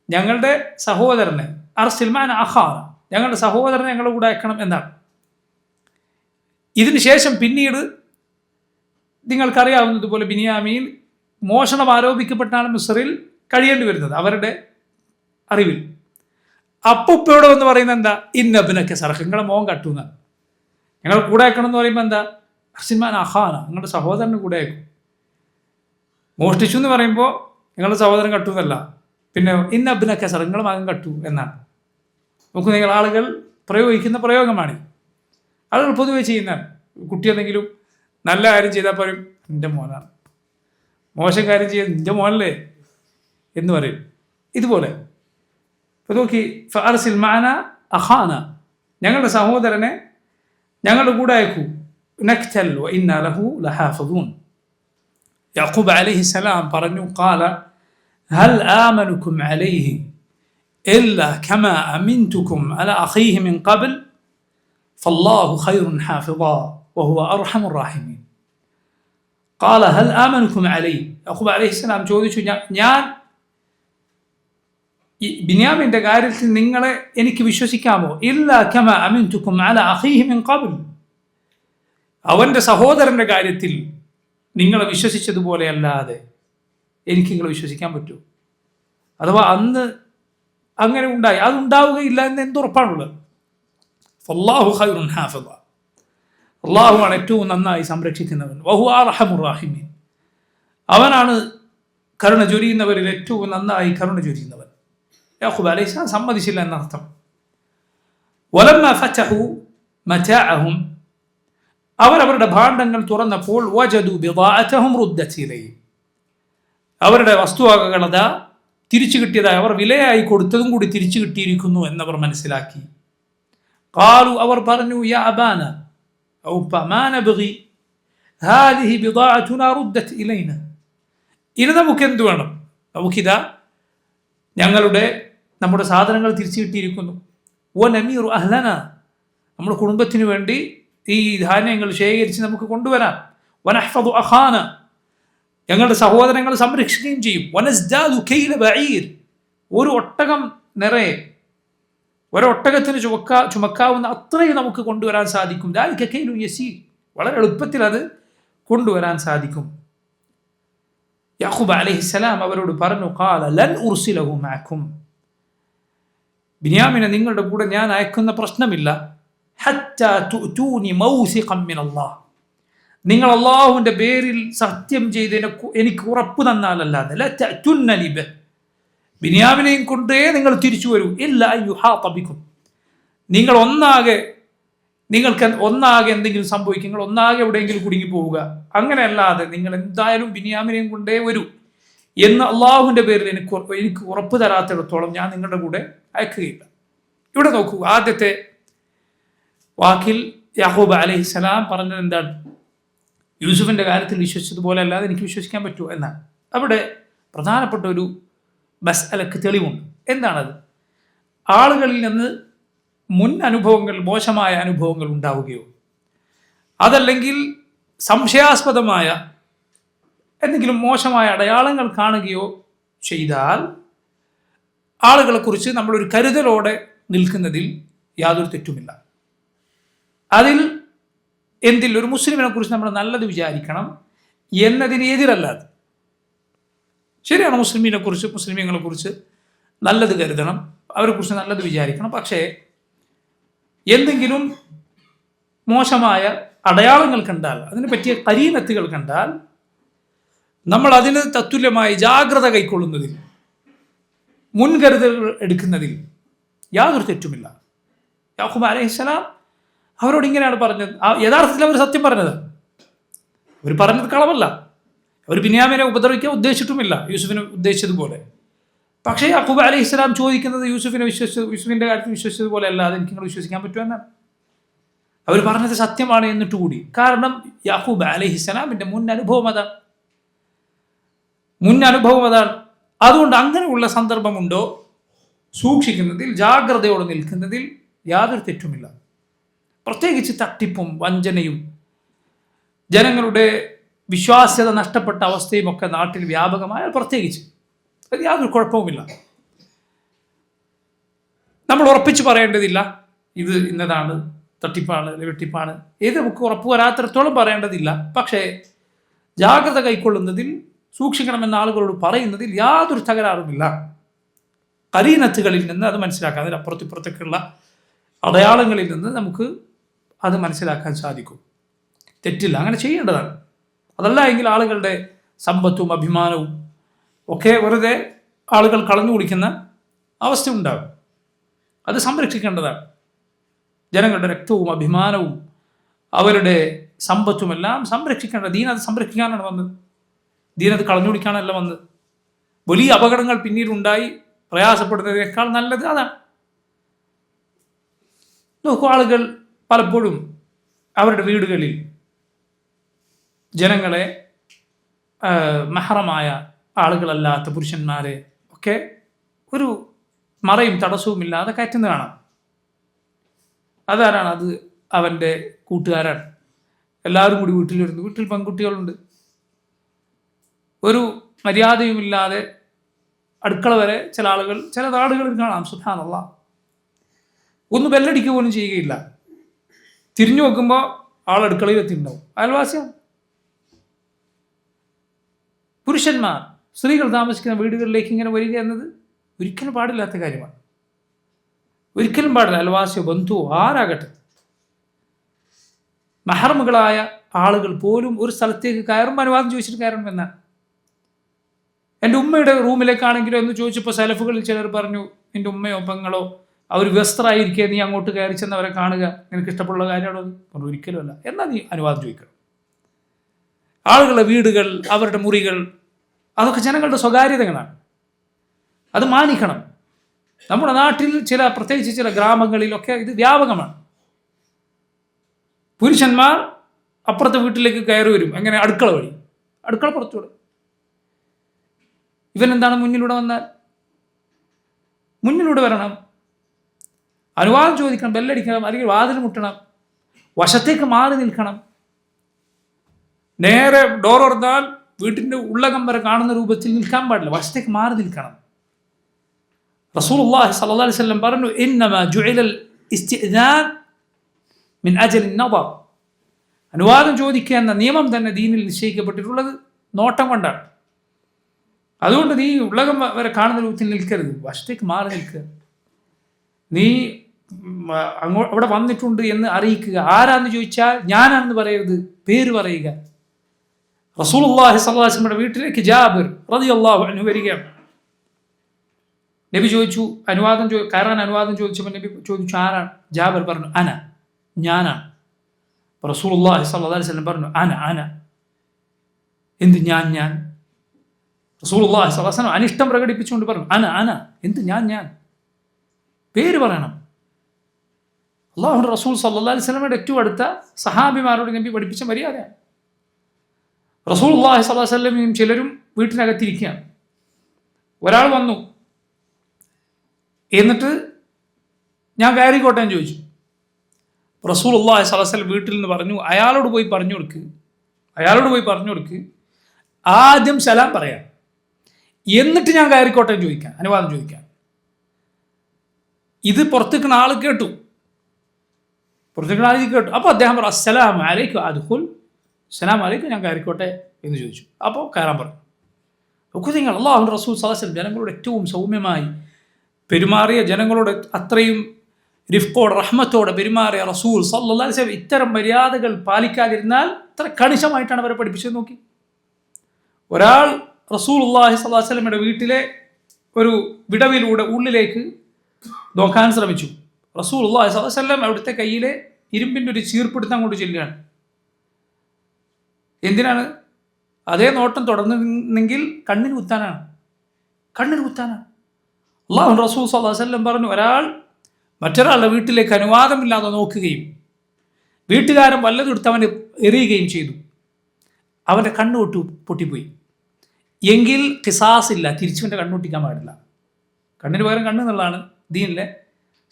ഞങ്ങളുടെ സഹോദരനെ അർസിൽ മഅന അഖാന, ഞങ്ങളുടെ സഹോദരനെ ഞങ്ങളുടെ കൂടെ അയക്കണം എന്നാണ്. ഇതിന് ശേഷം പിന്നീട് നിങ്ങൾക്കറിയാവുന്നതുപോലെ ബിനിയാമീൻ മോഷണം ആരോപിക്കപ്പെട്ടാണ് മിസ്രിൽ കഴിയേണ്ടി വരുന്നത് അവരുടെ അറിവിൽ. അപ്പുപ്പയോടെ എന്ന് പറയുന്നത് എന്താ? ഇന്നബിനൊക്കെ സറഖ്, നിങ്ങളെ മോൻ കട്ടുന്നാണ്. ഞങ്ങൾ കൂടെ അയക്കണം എന്ന് പറയുമ്പോൾ എന്താ? അർസിൽമാൻ അഖാന, നിങ്ങളുടെ സഹോദരന് കൂടെ അയക്കും. മോഷ്ടിച്ചു എന്ന് പറയുമ്പോൾ നിങ്ങളുടെ സഹോദരൻ കട്ടു എന്നല്ല, പിന്നെ ഇന്നബിനൊക്കെ സറഖ്, നിങ്ങളുടെ മകൻ കട്ടു എന്നാണ്. നമുക്ക് നിങ്ങൾ ആളുകൾ പ്രയോഗിക്കുന്ന പ്രയോഗമാണ്. ആളുകൾ പൊതുവെ ചെയ്യുന്നതാണ്. കുട്ടി എന്തെങ്കിലും നല്ല കാര്യം ചെയ്താൽ പറയും എൻ്റെ മോനാണ്, മോശം കാര്യം ചെയ്ത് എൻ്റെ മോനല്ലേ എന്ന് പറയും. ഇതുപോലെ ഇപ്പോൾ നോക്കി, ഫഅർസിൽ മഅന അഖാന, ഞങ്ങളുടെ സഹോദരനെ ഞങ്ങളുടെ കൂടെ അയക്കൂ. നക്തൽ വഇന്നാ ലഹു ലഹാഫിദൂൻ. യാഖൂബ് അലൈഹിസ്സലാം പറഞ്ഞു, ഖാല ഹൽ ആമനുകും അലൈഹി ഇല്ലാ കമാ അമിൻതുകും അലാ അഖീഹി മിൻ ഖബ്ൽ ഫല്ലാഹു ഖൈറുൻ ഹാഫിദാ വഹുവ അർഹമുർ റഹീമീൻ. ഖാല ഹൽ ആമനുകും അലൈഹി, യാഖൂബ് അലൈഹിസ്സലാം ചോദിച്ചു, ഞാൻ ബിന്യാമിന്റെ കാര്യത്തിൽ നിങ്ങളെ എനിക്ക് വിശ്വസിക്കാമോ? ഇല്ലാ കമാ അമിൻതുകും അലാ അഖീഹി മിൻ ഖബ്ൽ, അവന്റെ സഹോദരന്റെ കാര്യത്തിൽ നിങ്ങളെ വിശ്വസിച്ചതുപോലെ അല്ലാതെ എനിക്ക് നിങ്ങളെ വിശ്വസിക്കാൻ പറ്റൂ? അഥവാ അന്ന് അങ്ങനെ ഉണ്ടായി, അതുണ്ടാവുകയില്ല എന്ന് എന്തുറപ്പാണുള്ളത്? ഫല്ലാഹു ഖൈറുൻ ഹാഫിദ, അള്ളാഹുവാണ് ഏറ്റവും നന്നായി സംരക്ഷിക്കുന്നവൻ. വഹുവ അർഹമുർ റഹീമീൻ, അവനാണ് കരുണ ചൊരിയുന്നവരിൽ ഏറ്റവും നന്നായി കരുണ ചൊരിയുന്നവൻ. യാഖൂബ് അലൈഹിസ്സലാം സമ്മതിച്ചില്ല എന്നർത്ഥം. വലമ്മ ഫതഹു മതാഅഹും, അവരവരുടെ ഭാണ്ഡങ്ങൾ തുറന്നപ്പോൾ വജദു ബിദാഅതഹും റുദ്ദത് ഇലൈഹിം, അവരുടെ വസ്തുവകകൾ അതാ തിരിച്ചു കിട്ടിയതായി, അവർ വിലയായി കൊടുത്തതും കൂടി തിരിച്ചു കിട്ടിയിരിക്കുന്നു എന്നവർ മനസ്സിലാക്കി. ഖാലു, അവർ പറഞ്ഞു, യാ അബാന ഔ മാ നബ്ഗി ഹാദിഹി ബിദാഅതുനാ റുദ്ദത് ഇലൈന, ഇനി നമുക്ക് എന്ത് വേണം? നമുക്കിതാ നമ്മുടെ സാധനങ്ങൾ തിരിച്ചു കിട്ടിയിരിക്കുന്നു. വനമീറു അഹ്ലന, നമ്മുടെ കുടുംബത്തിന് വേണ്ടി ഈ ധാന്യങ്ങൾ ശേഖരിച്ച് നമുക്ക് കൊണ്ടുവരാം. വനഹ്ഫദു അഖാന, ഞങ്ങളുടെ സഹോദരങ്ങൾ സംരക്ഷിക്കുകയും ചെയ്യും. വനസ്ദാദു കൈല ബഈർ, ഒരു ഒട്ടകം നിറയെ, ഒരൊട്ടകത്തിന് ചുമക്കാവുന്ന അത്രയും നമുക്ക് കൊണ്ടുവരാൻ സാധിക്കും. ദാലിക കൈലു യസീർ, വളരെ എളുപ്പത്തിൽ അത് കൊണ്ടുവരാൻ സാധിക്കും. യാഖൂബ് അലൈഹിസ്സലാം അവരോട് പറഞ്ഞു, ഖാല ലൻ ഉർസിലഹു മഅക്കും, ബിന്യാമിനെ നിങ്ങളുടെ കൂടെ ഞാൻ അയക്കുന്ന പ്രശ്നമില്ല. ഹത്താ തുഅ്തൂനി മൗസിഖൻ മിനല്ലാഹ്, നിങ്ങൾ അല്ലാഹുവിന്റെ പേരിൽ സത്യം ചെയ്ത് എനിക്ക് ഉറപ്പ് തന്നാലല്ലാതെ ല തഅ്തുന്നനി ബിഹി, ബിന്യാമിനെയും കൊണ്ടേ നിങ്ങൾ തിരിച്ചു വരൂ. ഇല്ല അയ്യുഹാത ബിക്കും, നിങ്ങൾക്ക് ഒന്നാകെ എന്തെങ്കിലും സംഭവിക്കും, നിങ്ങൾ ഒന്നാകെ എവിടെയെങ്കിലും കുടുങ്ങി പോവുക, അങ്ങനെയല്ലാതെ നിങ്ങൾ എന്തായാലും ബിന്യാമിനെയും കൊണ്ടേ വരൂ എന്ന് അള്ളാഹുവിൻ്റെ പേരിൽ എനിക്ക് ഉറപ്പ് തരാത്തിടത്തോളം ഞാൻ നിങ്ങളുടെ കൂടെ അയക്കുകയില്ല. ഇവിടെ നോക്കൂ, ആദ്യത്തെ വാക്കിൽ യാഖൂബ് അലൈഹിസ്സലാം പറഞ്ഞത് എന്താണ്? യൂസുഫിൻ്റെ കാര്യത്തിൽ വിശ്വസിച്ചതുപോലെ അല്ലാതെ എനിക്ക് വിശ്വസിക്കാൻ പറ്റുമോ എന്നാണ്. അവിടെ പ്രധാനപ്പെട്ട ഒരു മസ്അലക്ക് തെളിവുണ്ട്. എന്താണത്? ആളുകളിൽ നിന്ന് മുൻ അനുഭവങ്ങൾ, മോശമായ അനുഭവങ്ങൾ ഉണ്ടാവുകയോ അതല്ലെങ്കിൽ സംശയാസ്പദമായ എന്തെങ്കിലും മോശമായ അടയാളങ്ങൾ കാണുകയോ ചെയ്താൽ ആളുകളെക്കുറിച്ച് നമ്മളൊരു കരുതലോടെ നിൽക്കുന്നതിൽ യാതൊരു തെറ്റുമില്ല. അതിൽ ഒരു മുസ്ലിമിനെ കുറിച്ച് നമ്മൾ നല്ലത് വിചാരിക്കണം എന്നതിന് എതിരല്ലാതെ. ശരിയാണ്, മുസ്ലിമീങ്ങളെക്കുറിച്ച് നല്ലത് കരുതണം, അവരെക്കുറിച്ച് നല്ലത് വിചാരിക്കണം. പക്ഷേ എന്തെങ്കിലും മോശമായ അടയാളങ്ങൾ കണ്ടാൽ, അതിനെ പറ്റിയ കരീനത്തുകൾ കണ്ടാൽ നമ്മൾ അതിന് തത്തുല്യമായി ജാഗ്രത കൈക്കൊള്ളുന്നതിൽ, മുൻകരുതലുകൾ എടുക്കുന്നതിൽ യാതൊരു തെറ്റുമില്ല. യാഖൂബ് അലൈഹിസ്സലാം അവരോട് ഇങ്ങനെയാണ് പറഞ്ഞത്. യഥാർത്ഥത്തിൽ അവർ സത്യം പറഞ്ഞത്, അവർ പറഞ്ഞത് കളവല്ല. അവർ ബിന്യാമിനെ ഉപദ്രവിക്കാൻ ഉദ്ദേശിച്ചിട്ടുമില്ല, യൂസുഫിനെ ഉദ്ദേശിച്ചതുപോലെ. പക്ഷേ യാഖൂബ് അലൈഹിസ്സലാം ചോദിക്കുന്നത് യൂസുഫിൻ്റെ കാര്യത്തിൽ വിശ്വസിച്ചതുപോലെ അല്ലാതെ എനിക്ക് നിങ്ങൾ വിശ്വസിക്കാൻ പറ്റുമെന്നാണ്. അവർ പറഞ്ഞത് സത്യമാണ് എന്നിട്ട് കൂടി. കാരണം യാക്കൂബ് അലൈഹിസ്സലാമിന്റെ മുൻ അനുഭവം അതാണ്. അതുകൊണ്ട് അങ്ങനെയുള്ള സന്ദർഭമുണ്ടോ സൂക്ഷിക്കുന്നതിൽ, ജാഗ്രതയോടെ നിൽക്കുന്നതിൽ യാതൊരു തെറ്റുമില്ല. പ്രത്യേകിച്ച് തട്ടിപ്പും വഞ്ചനയും ജനങ്ങളുടെ വിശ്വാസ്യത നഷ്ടപ്പെട്ട അവസ്ഥയും ഒക്കെ നാട്ടിൽ വ്യാപകമായാൽ പ്രത്യേകിച്ച് അത് യാതൊരു കുഴപ്പവുമില്ല. നമ്മൾ ഉറപ്പിച്ച് പറയേണ്ടതില്ല ഇത് ഇന്നതാണ്, തട്ടിപ്പാണ്, വെട്ടിപ്പാണ്, ഏത് നമുക്ക് ഉറപ്പ് വരാത്തിടത്തോളം പറയേണ്ടതില്ല. പക്ഷേ ജാഗ്രത കൈക്കൊള്ളുന്നതിൽ, സൂക്ഷിക്കണമെന്ന ആളുകളോട് പറയുന്നതിൽ യാതൊരു തകരാറുമില്ല. കരീനത്തുകളിൽ നിന്ന് അത് മനസ്സിലാക്കാം. അതിനപ്പുറത്തിപ്പുറത്തേക്കുള്ള അടയാളങ്ങളിൽ നിന്ന് നമുക്ക് അത് മനസ്സിലാക്കാൻ സാധിക്കും. തെറ്റില്ല, അങ്ങനെ ചെയ്യേണ്ടതാണ്. അതല്ല എങ്കിൽ ആളുകളുടെ സമ്പത്തും അഭിമാനവും ഒക്കെ വെറുതെ ആളുകൾ കളഞ്ഞു കുടിക്കുന്ന അവസ്ഥ ഉണ്ടാകും. അത് സംരക്ഷിക്കേണ്ടതാണ്. ജനങ്ങളുടെ രക്തവും അഭിമാനവും അവരുടെ സമ്പത്തുമെല്ലാം സംരക്ഷിക്കേണ്ട ദീൻ അത് സംരക്ഷിക്കാനാണ് വന്നത്. ദീൻ അത് കളഞ്ഞു കുടിക്കാനല്ല വന്നത്. വലിയ അപകടങ്ങൾ പിന്നീട് ഉണ്ടായി പ്രയാസപ്പെടുന്നതിനേക്കാൾ നല്ലത് അതാണ്. നോക്കൂ, ആളുകൾ പലപ്പോഴും അവരുടെ വീടുകളിൽ ജനങ്ങളെ, മഹറമായ ആളുകളല്ലാത്ത പുരുഷന്മാരെ ഒക്കെ ഒരു മറയും തടസ്സവും ഇല്ലാതെ കയറ്റുന്നത് കാണാം. അതാരാണ്? അത് അവൻ്റെ കൂട്ടുകാരാണ്. എല്ലാവരും കൂടി വീട്ടിൽ വരുന്നു. വീട്ടിൽ പെൺകുട്ടികളുണ്ട്. ഒരു മര്യാദയുമില്ലാതെ അടുക്കള വരെ ചില നാടുകളിൽ കാണാം. സുബ്ഹാനല്ലാഹ്, ഒന്ന് ബെല്ലടിക്കുക പോലും ചെയ്യുകയില്ല. തിരിഞ്ഞു നോക്കുമ്പോൾ അടുക്കളയിൽ എത്തിയിട്ടുണ്ടാവും. അയൽവാസിയാണ്. പുരുഷന്മാർ സ്ത്രീകൾ താമസിക്കുന്ന വീടുകളിലേക്ക് ഇങ്ങനെ വരിക എന്നത് ഒരിക്കലും പാടില്ലാത്ത കാര്യമാണ്. ഒരിക്കലും പാടില്ല. അയൽവാസിയോ ബന്ധുവോ ആരാകട്ടെ, മഹറമുകളായ ആളുകൾ പോലും ഒരു സ്ഥലത്തേക്ക് കയറുമ്പോൾ അനുവാദം ചോദിച്ചിട്ട് കയറണം എന്നാണ്. എൻ്റെ ഉമ്മയുടെ റൂമിലേക്കാണെങ്കിലോ എന്ന് ചോദിച്ചപ്പോൾ സലഫുകളിൽ ചിലർ പറഞ്ഞു, എൻ്റെ ഉമ്മയോ പെങ്ങളോ അവർ വ്യസ്തരായിരിക്കുക, നീ അങ്ങോട്ട് കയറി ചെന്നവരെ കാണുക, നിനക്ക് ഇഷ്ടപ്പെടുള്ള കാര്യമാണോ? പറഞ്ഞു ഒരിക്കലുമല്ല. എന്നാൽ നീ അനുവാദം ചോദിക്കണം. ആളുകളുടെ വീടുകൾ, അവരുടെ മുറികൾ, അതൊക്കെ ജനങ്ങളുടെ സ്വകാര്യതകളാണ്. അത് മാനിക്കണം. നമ്മുടെ നാട്ടിൽ പ്രത്യേകിച്ച് ചില ഗ്രാമങ്ങളിലൊക്കെ ഇത് വ്യാപകമാണ്. പുരുഷന്മാർ അപ്പുറത്തെ വീട്ടിലേക്ക് കയറി വരും. എങ്ങനെ? അടുക്കള വഴി, അടുക്കള പുറത്തൂടെ. ഇവനെന്താണ്? മുന്നിലൂടെ വരണം, അനുവാദം ചോദിക്കണം, ബെല്ലടിക്കണം, അല്ലെങ്കിൽ വാതിൽ മുട്ടണം, വശത്തേക്ക് മാറി നിൽക്കണം. നേരെ ഡോർ തുറന്നാൽ വീട്ടിൻ്റെ ഉള്ളകം വരെ കാണുന്ന രൂപത്തിൽ നിൽക്കാൻ പാടില്ല, വശത്തേക്ക് മാറി നിൽക്കണം. റസൂലുള്ളാഹി സ്വല്ലല്ലാഹു അലൈഹി വസല്ലം പറഞ്ഞു, ഇന്നമാ ജുഇലൽ ഇസ്തിഅ്ദാൻ മിൻ അജലിൻ നദർ. അനുവാദം ചോദിക്കുക എന്ന നിയമം തന്നെ ദീനിൽ നിശ്ചയിക്കപ്പെട്ടിട്ടുള്ളത് നോട്ടം കൊണ്ടാണ്. അതുകൊണ്ട് നീ ഉള്ളകം വരെ കാണുന്ന രൂപത്തിൽ നിൽക്കരുത്, വശത്തേക്ക് മാറി നിൽക്കുക. നീ അവിടെ വന്നിട്ടുണ്ട് എന്ന് അറിയിക്കുക. ആരാന്ന് ചോദിച്ചാൽ ഞാനാണെന്ന് പറയരുത്, പേര് പറയുക. റസൂലുള്ളാഹി സ്വല്ലല്ലാഹു അലൈഹി വസല്ലമയുടെ വീട്ടിലേക്ക് ജാബിർ റളിയല്ലാഹു അൻഹു വരികയാണ്. നബി ചോദിച്ചു, കയറാൻ അനുവാദം ചോദിച്ചപ്പോൾ നബി ചോദിച്ചു, ആരാണ്? ജാബിർ പറഞ്ഞു, ഞാനാണ്. റസൂലുള്ളാഹി സ്വല്ലല്ലാഹു അലൈഹി വസല്ലം പറഞ്ഞു, അന. എന്ത് ഞാൻ? റസൂലുള്ളാഹി സ്വല്ലല്ലാഹു അലൈഹി വസല്ലം അനിഷ്ടം പ്രകടിപ്പിച്ചുകൊണ്ട് പറഞ്ഞു, അന. എന്ത് ഞാൻ? പേര് പറയണം. അല്ലാഹുവിന്റെ റസൂൽ സ്വല്ലല്ലാഹു അലൈഹി വസല്ലമയുടെ ഏറ്റവും അടുത്ത സഹാബിമാരോട് നബി പഠിപ്പിച്ച മര്യാദയാണ്. റസൂലുള്ളാഹി സ്വല്ലല്ലാഹു അലൈഹി വസല്ലമയും ചിലരും വീട്ടിനകത്തിരിക്കുകയാണ്. ഒരാൾ വന്നു, എന്നിട്ട് ഞാൻ കയറിക്കോട്ടെ എന്ന് ചോദിച്ചു. റസൂലുള്ളാഹി സ്വല്ലല്ലാഹു അലൈഹി വസല്ലം വീട്ടിൽ നിന്ന് പറഞ്ഞു, അയാളോട് പോയി പറഞ്ഞു കൊടുക്ക്, ആദ്യം സലാം പറയാം, എന്നിട്ട് ഞാൻ കയറിക്കോട്ടെ എന്ന് ചോദിക്കാം, അനുവാദം ചോദിക്കാം. ഇത് പുറത്തേക്കുന്ന ആൾ കേട്ടു. അപ്പോൾ അദ്ദേഹം പറഞ്ഞു, അസ്സലാമു അലൈക്കും അദ്ഖുൽ, അസ്സലാമു അലൈക്കും, ഞാൻ കയറിക്കോട്ടെ എന്ന് ചോദിച്ചു. അപ്പോൾ കയറാൻ പറഞ്ഞു. ഒക്കെ നിങ്ങൾ അല്ലാഹുവിന്റെ റസൂൽ സ്വല്ലല്ലാഹു അലൈഹി വസല്ലം ജനങ്ങളോട് ഏറ്റവും സൗമ്യമായി പെരുമാറിയ, ജനങ്ങളോട് അത്രയും റിഫ്കോടെ റഹ്മത്തോടെ പെരുമാറിയ റസൂൽ സ്വല്ലല്ലാഹു അലൈഹി വസല്ലം ഇത്തരം മര്യാദകൾ പാലിക്കാതിരുന്നാൽ ഇത്ര കണിശമായിട്ടാണ് അവരെ പഠിപ്പിച്ചത്. നോക്കി, ഒരാൾ റസൂലുള്ളാഹി സ്വല്ലല്ലാഹു അലൈഹി വസല്ലമയുടെ വീട്ടിലെ ഒരു വിടവിലൂടെ ഉള്ളിലേക്ക് നോക്കാൻ ശ്രമിച്ചു. റസൂലുള്ളാഹി സ്വല്ലല്ലാഹു അലൈഹി വസല്ലം അവിടുത്തെ കയ്യിലെ ഇരുമ്പിൻ്റെ ഒരു ചീർപ്പെടുത്താൻ കൊണ്ട് ചെല്ലുകയാണ്. എന്തിനാണ്? അതേ നോട്ടം തുടർന്നെങ്കിൽ കണ്ണിന് കുത്താനാണ്. അല്ലാഹു റസൂൽ സ്വല്ലല്ലാഹു അലൈഹി വസല്ലം പറഞ്ഞു, ഒരാൾ മറ്റൊരാളുടെ വീട്ടിലേക്ക് അനുവാദമില്ലാതെ നോക്കുകയും വീട്ടുകാരൻ വല്ലതും എടുത്ത് അവന് എറിയുകയും ചെയ്തു, അവൻ്റെ കണ്ണുപൊട്ടി പൊട്ടിപ്പോയി എങ്കിൽ ഖിസാസില്ല, തിരിച്ചുവിൻ്റെ കണ്ണുപൊട്ടിക്കാൻ പാടില്ല. കണ്ണിന് പകരം കണ്ണ് എന്നുള്ളതാണ് ദീനിലെ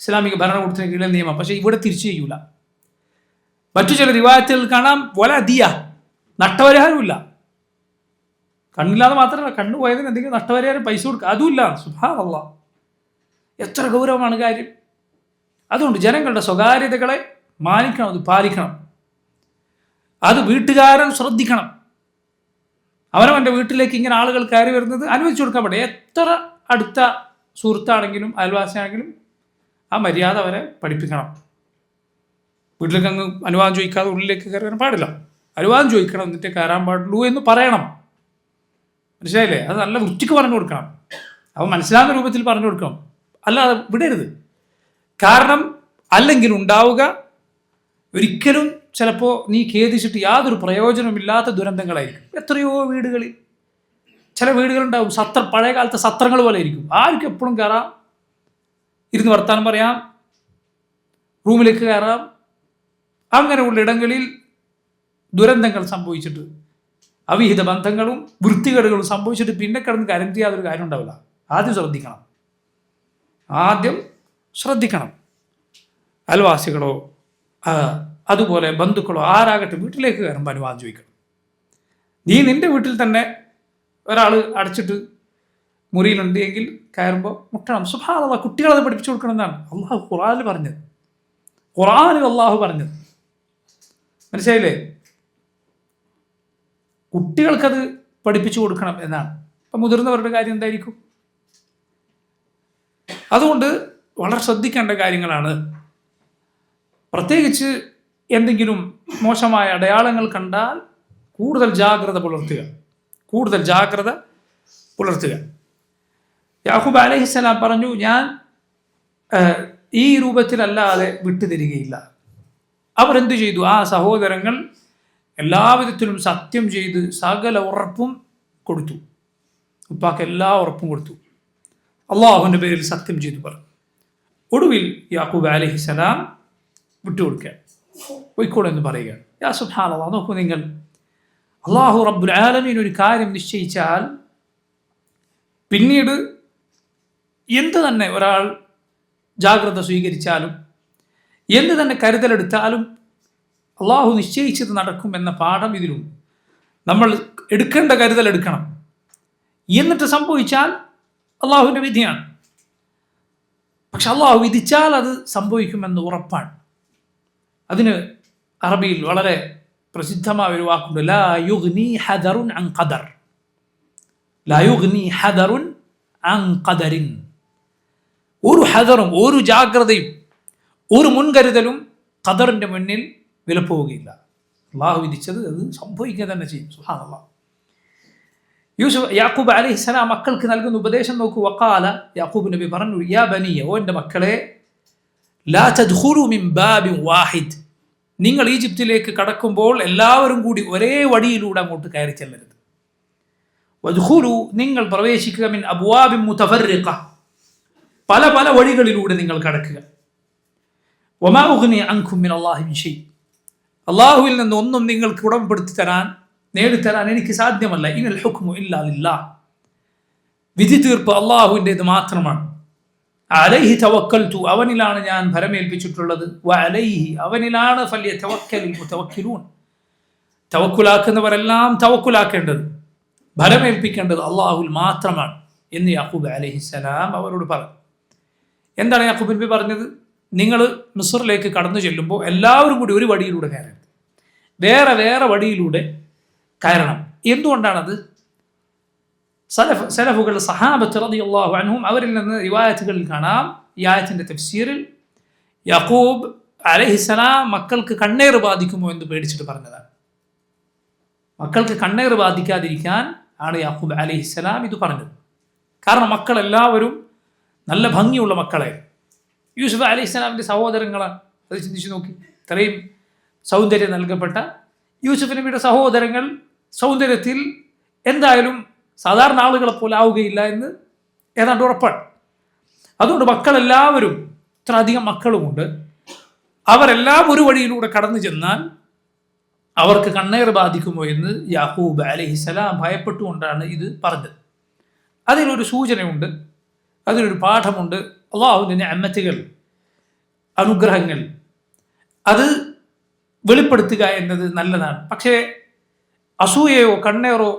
ഇസ്ലാമിക ഭരണകൂടത്തിന് കീഴിലെ നിയമം. പക്ഷേ ഇവിടെ തിരിച്ചു ചെയ്യൂല. മറ്റു ചില റിവായത്തുകൾ കാണാം വല ദിയ, നഷ്ടപരിഹാരമില്ല. കണ്ണില്ലാതെ മാത്രമല്ല, കണ്ണ് പോയതിന് എന്തെങ്കിലും നഷ്ടപരിഹാരം പൈസ കൊടുക്കുക, അതുമില്ല. സുബ്ഹാനല്ലാഹ്, എത്ര ഗൗരവമാണ് കാര്യം. അതുകൊണ്ട് ജനങ്ങളുടെ സ്വകാര്യതകളെ മാനിക്കണം, അത് പാലിക്കണം. അത് വീട്ടുകാരൻ ശ്രദ്ധിക്കണം. അവനവൻ്റെ വീട്ടിലേക്ക് ഇങ്ങനെ ആളുകൾ കയറി വരുന്നത് അനുവദിച്ചു കൊടുക്കാൻ പാടില്ല. എത്ര അടുത്ത സുഹൃത്താണെങ്കിലും അയൽവാസിയാണെങ്കിലും ആ മര്യാദ അവരെ പഠിപ്പിക്കണം. വീട്ടിലേക്ക് അങ്ങ് അനുവാദം ചോദിക്കാതെ ഉള്ളിലേക്ക് കയറി വരാൻ പാടില്ല. അനുവാദം ചോദിക്കണം, എന്നിട്ട് കയറാൻ പാടുള്ളൂ എന്ന് പറയണം. മനസ്സിലായില്ലേ? അത് നല്ല വൃത്തിക്ക് പറഞ്ഞു കൊടുക്കണം. അവൻ മനസ്സിലാകുന്ന രൂപത്തിൽ പറഞ്ഞു കൊടുക്കണം, അല്ലാതെ വിടരുത്. കാരണം അല്ലെങ്കിൽ ഉണ്ടാവുക ഒരിക്കലും ചിലപ്പോൾ നീ ഖേദിച്ചിട്ട് യാതൊരു പ്രയോജനമില്ലാത്ത ദുരന്തങ്ങളായിരിക്കും. എത്രയോ വീടുകളിൽ ചില വീടുകളുണ്ടാവും, പഴയ കാലത്തെ സത്രങ്ങൾ പോലെ ഇരിക്കും. ആർക്കും എപ്പോഴും കയറാം, ഇരുന്ന് വർത്താനം പറയാം, റൂമിലേക്ക് കയറാം. അങ്ങനെയുള്ള ഇടങ്ങളിൽ ദുരന്തങ്ങൾ സംഭവിച്ചിട്ട്, അവിഹിത ബന്ധങ്ങളും വൃത്തികേടുകളും സംഭവിച്ചിട്ട് പിന്നെ കിടന്ന് കരണ്ട് യാതൊരു കാര്യം ഉണ്ടാവില്ല. ആദ്യം ശ്രദ്ധിക്കണം. അയൽവാസികളോ അതുപോലെ ബന്ധുക്കളോ ആരാകട്ടെ വീട്ടിലേക്ക് കയറുമ്പോൾ അനുവാദം ചോദിക്കണം. നീ നിൻ്റെ വീട്ടിൽ തന്നെ ഒരാൾ അടച്ചിട്ട് മുറിയിലുണ്ട് എങ്കിൽ കയറുമ്പോൾ മുട്ടണം. സുബ്ഹാനല്ലാഹ്, കുട്ടികളത് പഠിപ്പിച്ചു കൊടുക്കണം എന്നാണ് അള്ളാഹു ഖുർആനിൽ പറഞ്ഞത്. അള്ളാഹു പറഞ്ഞത് മനസ്സിലായില്ലേ? കുട്ടികൾക്കത് പഠിപ്പിച്ചു കൊടുക്കണം എന്നാണ്. അപ്പം മുതിർന്നവരുടെ കാര്യം എന്തായിരിക്കും? അതുകൊണ്ട് വളരെ ശ്രദ്ധിക്കേണ്ട കാര്യങ്ങളാണ്. പ്രത്യേകിച്ച് എന്തെങ്കിലും മോശമായ അടയാളങ്ങൾ കണ്ടാൽ കൂടുതൽ ജാഗ്രത പുലർത്തുക. യാക്കൂബ് അലൈഹിസ്സലാം പറഞ്ഞു, ഞാൻ ഈ രൂപത്തിലല്ലാതെ വിട്ടുതരികയില്ല. അവരെന്തു ചെയ്തു? ആ സഹോദരങ്ങൾ എല്ലാവിധത്തിലും സത്യം ചെയ്ത് സകല ഉറപ്പും കൊടുത്തു. ഉപ്പാക്ക് എല്ലാ ഉറപ്പും കൊടുത്തു. അള്ളാഹുവിൻ്റെ പേരിൽ സത്യം ചെയ്തു പറഞ്ഞു. ഒടുവിൽ യാക്കൂബ് അലൈഹിസ്സലാം വിട്ടുകൊടുക്കുക, പോയിക്കോളൂ എന്ന് പറയുകയാണ്. യാ സുബ്ഹാനല്ലാഹ്, നോക്കൂ നിങ്ങൾ, അള്ളാഹു റബ്ബുൽ ആലമീൻ ഒരു കാര്യം നിശ്ചയിച്ചാൽ പിന്നീട് എന്ത് തന്നെ ഒരാൾ ജാഗ്രത സ്വീകരിച്ചാലും എന്ത് തന്നെ കരുതലെടുത്താലും അള്ളാഹു നിശ്ചയിച്ചത് നടക്കും എന്ന പാഠം ഇതിലും. നമ്മൾ എടുക്കേണ്ട കരുതലെടുക്കണം. എന്നിട്ട് സംഭവിച്ചാൽ അള്ളാഹുവിൻ്റെ വിധിയാണ്. പക്ഷെ അള്ളാഹു വിധിച്ചാൽ അത് സംഭവിക്കുമെന്ന് ഉറപ്പാണ്. അതിന് അറബിയിൽ വളരെ പ്രസിദ്ധമായ ഒരു വാക്കുണ്ട്, ലാ യുഗ്നി ഹദറുൻ അൻ ഖദർ. ലാ യുഗ്നി ഹദറുൻ അൻ ഖദറിൻ. ഒരു ഹദറും, ഒരു ജാഗ്രതയും, ഒരു മുൻകരുതലും ഖദറിൻ്റെ മുന്നിൽ വിലപ്പോവുകയില്ല. അള്ളാഹു വിധിച്ചത് അത് സംഭവിക്കുക തന്നെ ചെയ്യും. സുബ്ഹാനല്ലാഹ്. യാക്കൂബ് അലൈഹിസ്സലാം മക്കൾക്ക് നൽകുന്ന ഉപദേശം നോക്കൂ. വഖാല, യാക്കൂബ് നബി പറഞ്ഞു, യാ ബനിയ, ഓ എൻ്റെ മക്കളെ, ലാ തദ്ഖുലു മിൻ ബാബിൻ വാഹിദ്. നിങ്ങൾ ഈജിപ്തിലേക്ക് കടക്കുമ്പോൾ എല്ലാവരും കൂടി ഒരേ വഴിയിലൂടെ അങ്ങോട്ട് കയറി ചെല്ലരുത്. വദ്ഖുലു, നിങ്ങൾ പ്രവേശിക്കുക, മിൻ അബ്വാബിൻ മുതഫർരിഖ, പല പല വഴികളിലൂടെ നിങ്ങൾ കടക്കുക. വമാ ഉഗ്നി അൻകും മിൻ അല്ലാഹി മിൻ ഷൈ, അള്ളാഹുവിൽ നിന്ന് ഒന്നും നിങ്ങൾക്ക് ഉടമപ്പെടുത്തി തരാൻ, നേടിത്തരാൻ എനിക്ക് സാധ്യമല്ല. ഇനൽ ഹുക്മു ഇല്ലാ ലില്ലാഹ്, വിധി തീർപ്പ് അള്ളാഹുവിൻ്റേത് മാത്രമാണ്. അലൈഹി തവക്കൽതു, അവനിലാണ് ഞാൻ ഭരമേൽപ്പിച്ചിട്ടുള്ളത്. വഅലൈഹി, അവനിലാണ് ഫല്യതവക്കലിൽ മുതവക്കിലൂൻ, തവക്കുലാക്കുന്നവരെല്ലാം തവക്കുലാക്കേണ്ടത്, ഭരമേൽപ്പിക്കേണ്ടത് അള്ളാഹുൽ മാത്രമാണ് എന്ന് യാക്കൂബ് അലൈഹിസ്സലാം അവരോട് പറഞ്ഞു. എന്താണ് യാക്കൂബ് നബി പറഞ്ഞത്? നിങ്ങൾ മിസ്റിലേക്ക് കടന്നു ചെല്ലുമ്പോൾ എല്ലാവരും കൂടി ഒരു വഴിയിലൂടെ കയറരുത്, വേറെ വേറെ വഴിയിലൂടെ കയറണം. എന്തുകൊണ്ടാണത്? സലഫുകൾ, സഹാബത്ത് റളിയല്ലാഹു അൻഹും, അവരിൽ നിന്ന് റിവായത്തുകളിൽ കാണാം. ഈ ആയത്തിൻ്റെ തഫ്സീറിൽ യാക്കൂബ് അലൈഹിസ്സലാം മക്കൾക്ക് കണ്ണേറ് ബാധിക്കുമോ എന്ന് പേടിച്ചിട്ട് പറഞ്ഞതാണ്. മക്കൾക്ക് കണ്ണേറ് ബാധിക്കാതിരിക്കാൻ ആണ് യാക്കൂബ് അലൈഹിസ്സലാം ഇത് പറഞ്ഞത്. കാരണം മക്കളെല്ലാവരും നല്ല ഭംഗിയുള്ള മക്കളായിരുന്നു. യൂസുഫ് അലൈഹിസ്സലാമിൻ്റെ സഹോദരങ്ങളാണ്. അത് ചിന്തിച്ചു നോക്കി, ഇത്രയും സൗന്ദര്യം നൽകപ്പെട്ട യൂസുഫ് നബിയുടെ സഹോദരങ്ങൾ സൗന്ദര്യത്തിൽ എന്തായാലും സാധാരണ ആളുകളെ പോലെ ആവുകയില്ല എന്ന് ഏതാണ്ട് ഉറപ്പാണ്. അതുകൊണ്ട് മക്കളെല്ലാവരും, ഇത്ര അധികം മക്കളുമുണ്ട്, അവരെല്ലാം ഒരു വഴിയിലൂടെ കടന്നു ചെന്നാൽ അവർക്ക് കണ്ണേർ ബാധിക്കുമോ എന്ന് യാക്കൂബ് അലൈഹിസ്സലാം ഭയപ്പെട്ടുകൊണ്ടാണ് ഇത് പറഞ്ഞത്. അതിലൊരു സൂചനയുണ്ട്, അതിലൊരു പാഠമുണ്ട്. അള്ളാഹുവിൻ്റെ നിഅമത്തുകൾ, അനുഗ്രഹങ്ങൾ അത് വെളിപ്പെടുത്തുക എന്നത് നല്ലതാണ്. പക്ഷേ അസൂയയോ കണ്ണേറോ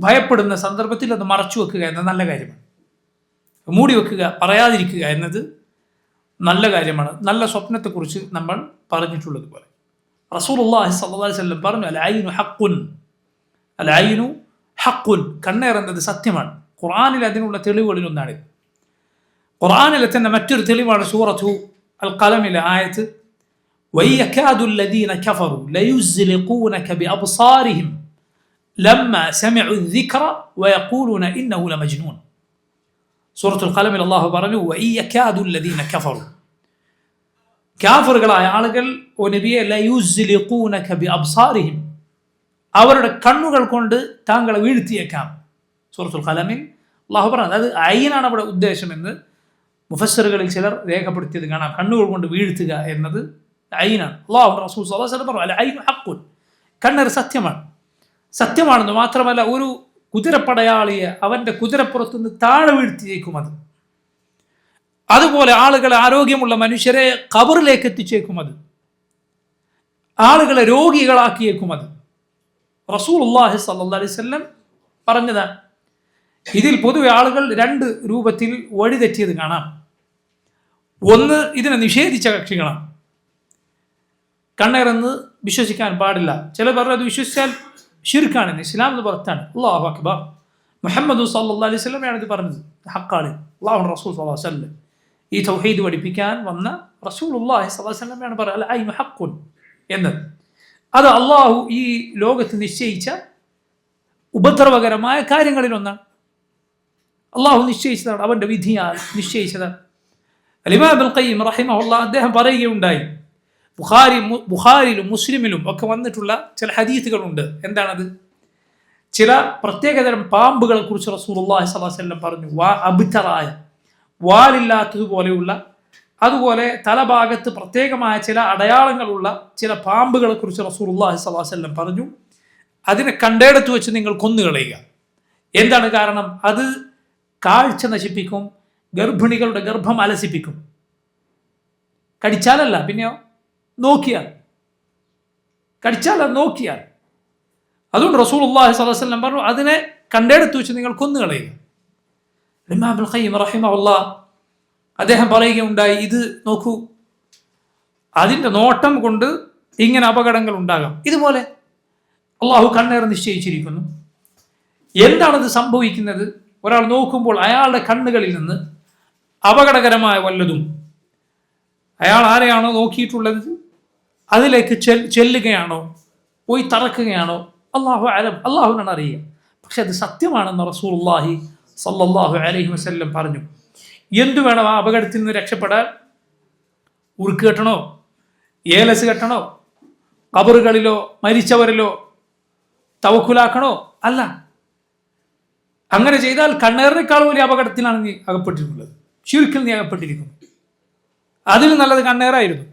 ഭയപ്പെടുന്ന സന്ദർഭത്തിൽ അത് മറച്ചു വെക്കുക എന്നത് നല്ല കാര്യമാണ്. മൂടി വെക്കുക, പറയാതിരിക്കുക എന്നത് നല്ല കാര്യമാണ്. നല്ല സ്വപ്നത്തെക്കുറിച്ച് നമ്മൾ പറഞ്ഞിട്ടുള്ളത് പോലെ റസൂലുള്ളാഹി സ്വല്ലല്ലാഹു അലൈഹി വസല്ലം പറഞ്ഞു, അൽ ഐനു ഹഖ്ഖുൻ, അൽ ഐനു ഹഖ്ഖുൻ, കണ്ണേർ എന്നത് സത്യമാണ്. ഖുർആനിൽ അതിനുള്ള തെളിവുകളിൽ ഒന്നാണ്. ഖുർആനിലെ തന്നെ മറ്റൊരു തെളിവാണ് സൂറത്തു അൽ ഖലമിലെ ആയത്ത്, വയകാദു അല്ലദീന കഫറു ലയുസ്ലിഖൂനക ബിഅബ്സാരിഹിം ലമ്മാ സമിഉ الذിക്റ വയഖൂലൂന ഇന്നഹു ലമജ്നൂൻ. സൂറത്തുൽ ഖലമിൽ അല്ലാഹു പറഞ്ഞു, വയകാദു അല്ലദീന കഫറു, കാഫിറുകളായ ആളുകൾ ഓ നബിയെ ലയുസ്ലിഖൂനക ബിഅബ്സാരിഹിം, അവരുടെ കണ്ണുകൾ കൊണ്ട് താങ്കളെ വീഴ്ത്തിയേക്കാം. സൂറത്തുൽ ഖലമിൽ അല്ലാഹു പറഞ്ഞു, അത് ഐനാണ് അവിടെ ഉദ്ദേശമെന്ന് മുഫസ്സിറുകളിൽ ചിലർ രേഖപ്പെടുത്തിയത് കാണാം. കണ്ണുകൾ കൊണ്ട് വീഴ്ത്തുക എന്നത് ഐനാണ്. അല്ലാഹു റസൂൽ സ്വല്ലല്ലാഹു അലൈഹി വസല്ലം പറഞ്ഞു, അൽ ഐനു ഹഖ്ഖുൻ, കണ്ണർ സത്യമാണ്. സത്യമാണെന്ന് മാത്രമല്ല, ഒരു കുതിരപ്പടയാളിയെ അവൻ്റെ കുതിരപ്പുറത്തുനിന്ന് താഴെ വീഴ്ത്തിയേക്കും അത്. അതുപോലെ ആളുകളെ, ആരോഗ്യമുള്ള മനുഷ്യരെ ഖബറിലേക്ക് എത്തിച്ചേക്കും അത്. ആളുകളെ രോഗികളാക്കിയേക്കും അത്. റസൂലുള്ളാഹി സ്വല്ലല്ലാഹു അലൈഹി വസല്ലം പറഞ്ഞതാണ്. ഇതിൽ പൊതുവെ ആളുകൾ രണ്ട് രൂപത്തിൽ വഴിതെറ്റിയത് കാണാം. ഒന്ന്, ഇതിനെ നിഷേധിച്ച കക്ഷികളാണ്. കണ്ണേറെന്ന് വിശ്വസിക്കാൻ പാടില്ല. ചിലർ പറഞ്ഞു അത് വിശ്വസിച്ചാൽ ശിർക്കാണെന്ന്, ഇസ്ലാം എന്ന് പുറത്താണ്. അല്ലാഹു അക്ബർ, മുഹമ്മദ് സല്ലല്ലാഹു അലൈഹി വസല്ലമയാണ് ഇത് പറഞ്ഞത്, ഹഖാണ്. അല്ലാഹു റസൂൽ സല്ലല്ലാഹു അലൈഹി വസല്ലം ഈ തൗഹീദ് പഠിപ്പിക്കാൻ വന്ന റസൂലുള്ളാഹി സ്വല്ലല്ലാഹു അലൈഹി വസല്ലമയാണ് പറയുന്നത് അൽ ഐനു ഹഖ്ഖുൻ എന്നത്. അത് അള്ളാഹു ഈ ലോകത്ത് നിശ്ചയിച്ച ഉപദ്രവകരമായ കാര്യങ്ങളിലൊന്നാണ്. അള്ളാഹു നിശ്ചയിച്ചതാണ്, അവൻ്റെ വിധിയാൽ നിശ്ചയിച്ചതാണ്. ഇമാം ഇബ്നുൽ ഖയ്യിം റഹിമഹുല്ലാഹ് അദ്ദേഹം പറയുകയുണ്ടായി, ബുഖാരിയിലും മുസ്ലിമിലും ഒക്കെ വന്നിട്ടുള്ള ചില ഹദീസുകളുണ്ട്. എന്താണത്? ചില പ്രത്യേകതരം പാമ്പുകളെ കുറിച്ച് റസൂലുള്ളാഹി സ്വല്ലല്ലാഹു അലൈഹി വസല്ലം പറഞ്ഞു. അബ്തറായ, വാലില്ലാത്തതുപോലെയുള്ള, അതുപോലെ തലഭാഗത്ത് പ്രത്യേകമായ ചില അടയാളങ്ങളുള്ള ചില പാമ്പുകളെ കുറിച്ച് റസൂലുള്ളാഹി സ്വല്ലല്ലാഹു അലൈഹി വസല്ലം പറഞ്ഞു, അതിനെ കണ്ടെടുത്ത് വെച്ച് നിങ്ങൾ കൊന്നുകളയുക. എന്താണ് കാരണം? അത് കാഴ്ച നശിപ്പിക്കും, ഗർഭിണികളുടെ ഗർഭം അലസിപ്പിക്കും. കടിച്ചാലല്ല, പിന്നെയോ നോക്കിയാൽ, കടിച്ചാൽ നോക്കിയാൽ. അതുകൊണ്ട് റസൂലുള്ളാഹി സ്വല്ലല്ലാഹു അലൈഹി വസല്ലം പറഞ്ഞു, അതിനെ കണ്ടെടുത്ത് വെച്ച് നിങ്ങൾ കൊന്നുകളയുക. ഇമാം ഇബ്നുൽ ഖയ്യിം റഹിമഹുല്ലാഹ് അദ്ദേഹം പറയുകയുണ്ടായി, ഇത് നോക്കൂ, അതിൻ്റെ നോട്ടം കൊണ്ട് ഇങ്ങനെ അപകടങ്ങൾ ഉണ്ടാകാം. ഇതുപോലെ അള്ളാഹു കണ്ണേർ നിശ്ചയിച്ചിരിക്കുന്നു. എന്താണത് സംഭവിക്കുന്നത്? ഒരാൾ നോക്കുമ്പോൾ അയാളുടെ കണ്ണുകളിൽ നിന്ന് അപകടകരമായ വല്ലതും, അയാൾ ആരെയാണോ നോക്കിയിട്ടുള്ളത് അതിലേക്ക് ചെല്ലുകയാണോ, പോയി തറക്കുകയാണോ, അല്ലാഹു അലം, അള്ളാഹുവിനാണ് അറിയുക. പക്ഷെ അത് സത്യമാണെന്ന് റസൂലുള്ളാഹി സ്വല്ലല്ലാഹു അലൈഹി വസല്ലം പറഞ്ഞു. എന്തു വേണം ആ അപകടത്തിൽ നിന്ന് രക്ഷപ്പെടാൻ? ഉറുക്ക് കെട്ടണോ, ഏലസ് കെട്ടണോ, ഖബറുകളിലോ മരിച്ചവരിലോ തവക്കുലാക്കണോ? അല്ല. അങ്ങനെ ചെയ്താൽ കണ്ണേറിനേക്കാൾ വലിയ അപകടത്തിലാണ് നീ അകപ്പെട്ടിട്ടുള്ളത്, ശിർക്കിൽ നീ അകപ്പെട്ടിരിക്കുന്നു. അതിൽ നല്ലത് കണ്ണേറായിരുന്നു.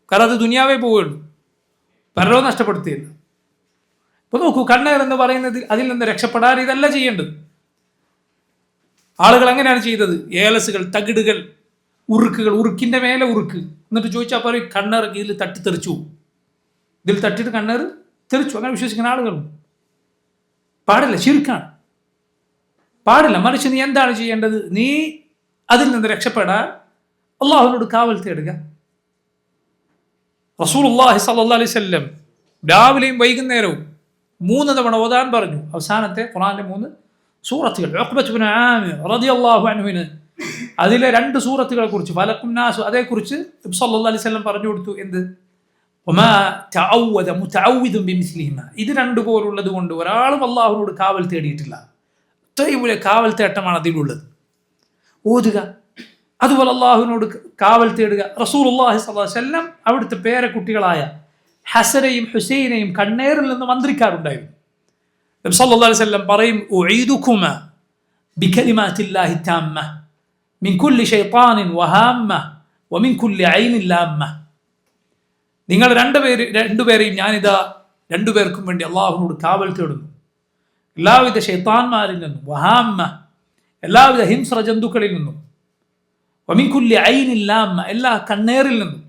കാരണം അത് ദുനിയാവേ പോവുകയുള്ളൂ, പരലോകം നഷ്ടപ്പെടുത്തുകയില്ല. ഇപ്പൊ നോക്കൂ, കണ്ണേർ എന്ന് പറയുന്നത് അതിൽ നിന്ന് രക്ഷപ്പെടാൻ ഇതല്ല ചെയ്യേണ്ടത്. ആളുകൾ എങ്ങനെയാണ് ചെയ്തത്? ഏലസുകൾ, തകിടുകൾ, ഉറുക്കുകൾ, ഉറുക്കിന്റെ മേലെ ഉറുക്ക്, എന്നിട്ട് ചോദിച്ചാൽ പറയും കണ്ണേർ ഇതിൽ തട്ടിത്തെറിച്ചു, ഇതിൽ തട്ടിയിട്ട് കണ്ണേർ തെറിച്ചു. അങ്ങനെ വിശ്വസിക്കുന്ന ആളുകളുണ്ട്. പാടില്ല, ശിർക്കാണ്, പാടില്ല. മറിച്ച് നീ എന്താണ് ചെയ്യേണ്ടത്? നീ അതിൽ നിന്ന് രക്ഷപ്പെടാൻ അള്ളാഹുവിനോട് കാവൽ തേടുക. റസൂലുള്ളാഹി സ്വല്ലല്ലാഹു അലൈഹി വസല്ലം രാവിലെയും വൈകുന്നേരവും 3 തവണ ഓതാൻ പറഞ്ഞു. അവസാനത്തെ ഖുർആനിലെ 3 സൂറത്തുകൾ. ഉഖ്ബത്ത് ഇബ്നു ആമിർ റളിയല്ലാഹു അൻഹുവിന് അതിലെ 2 സൂറത്തുകളെ കുറിച്ച്, ഫലഖും നാസ്, അതേക്കുറിച്ച് നബി സല്ലല്ലാഹു അലൈഹി വസല്ലം പറഞ്ഞു കൊടുത്തു. എന്ത്? വമാ തഅവദ മുതഅവ്വിദുൻ ബിമിസ്ലിഹിമ, ഇത് 2 പോലുള്ളത് കൊണ്ട് ഒരാളും അള്ളാഹുവിനോട് കാവൽ തേടിയിട്ടില്ല. അത്രയും വലിയ കാവൽ തേട്ടമാണ് അതിലുള്ളത്. ഓതുക, അതുപോലെ അള്ളാഹുവിനോട് കാവൽ തേടുക. റസൂലുള്ളാഹി സ്വല്ലല്ലാഹു അലൈഹി വസല്ലം അവിടുത്തെ പേരക്കുട്ടികളായ ഹസനെയും ഹുസൈനെയും കണ്ണേറിൽ നിന്ന് മന്ത്രിക്കാറുണ്ടായിരുന്നു. നബി സല്ലല്ലാഹു അലൈഹി വസല്ലം പറയും, ഉഈദുകുമ ബികലിമാത്തില്ലാഹി താമ്മ മിൻ കുല്ലി ശൈത്താനിൻ വഹാമ്മ വമിൻ കുല്ലി ഐനിൻ ലാമ്മ. നിങ്ങൾ രണ്ടുപേരെയും ഞാനിതാ രണ്ടുപേർക്കും വേണ്ടി അള്ളാഹുവിനോട് കാവൽ തേടുന്നു, എല്ലാവിധ ശൈത്താന്മാരിൽ നിന്നും, വഹാമ്മ എല്ലാവിധ ഹിംസ്ര ജന്തുക്കളിൽ നിന്നും, വമിൻകുല്ലി ഐനില്ലാമ്മ എല്ലാ കണ്ണേറിൽ നിന്നും,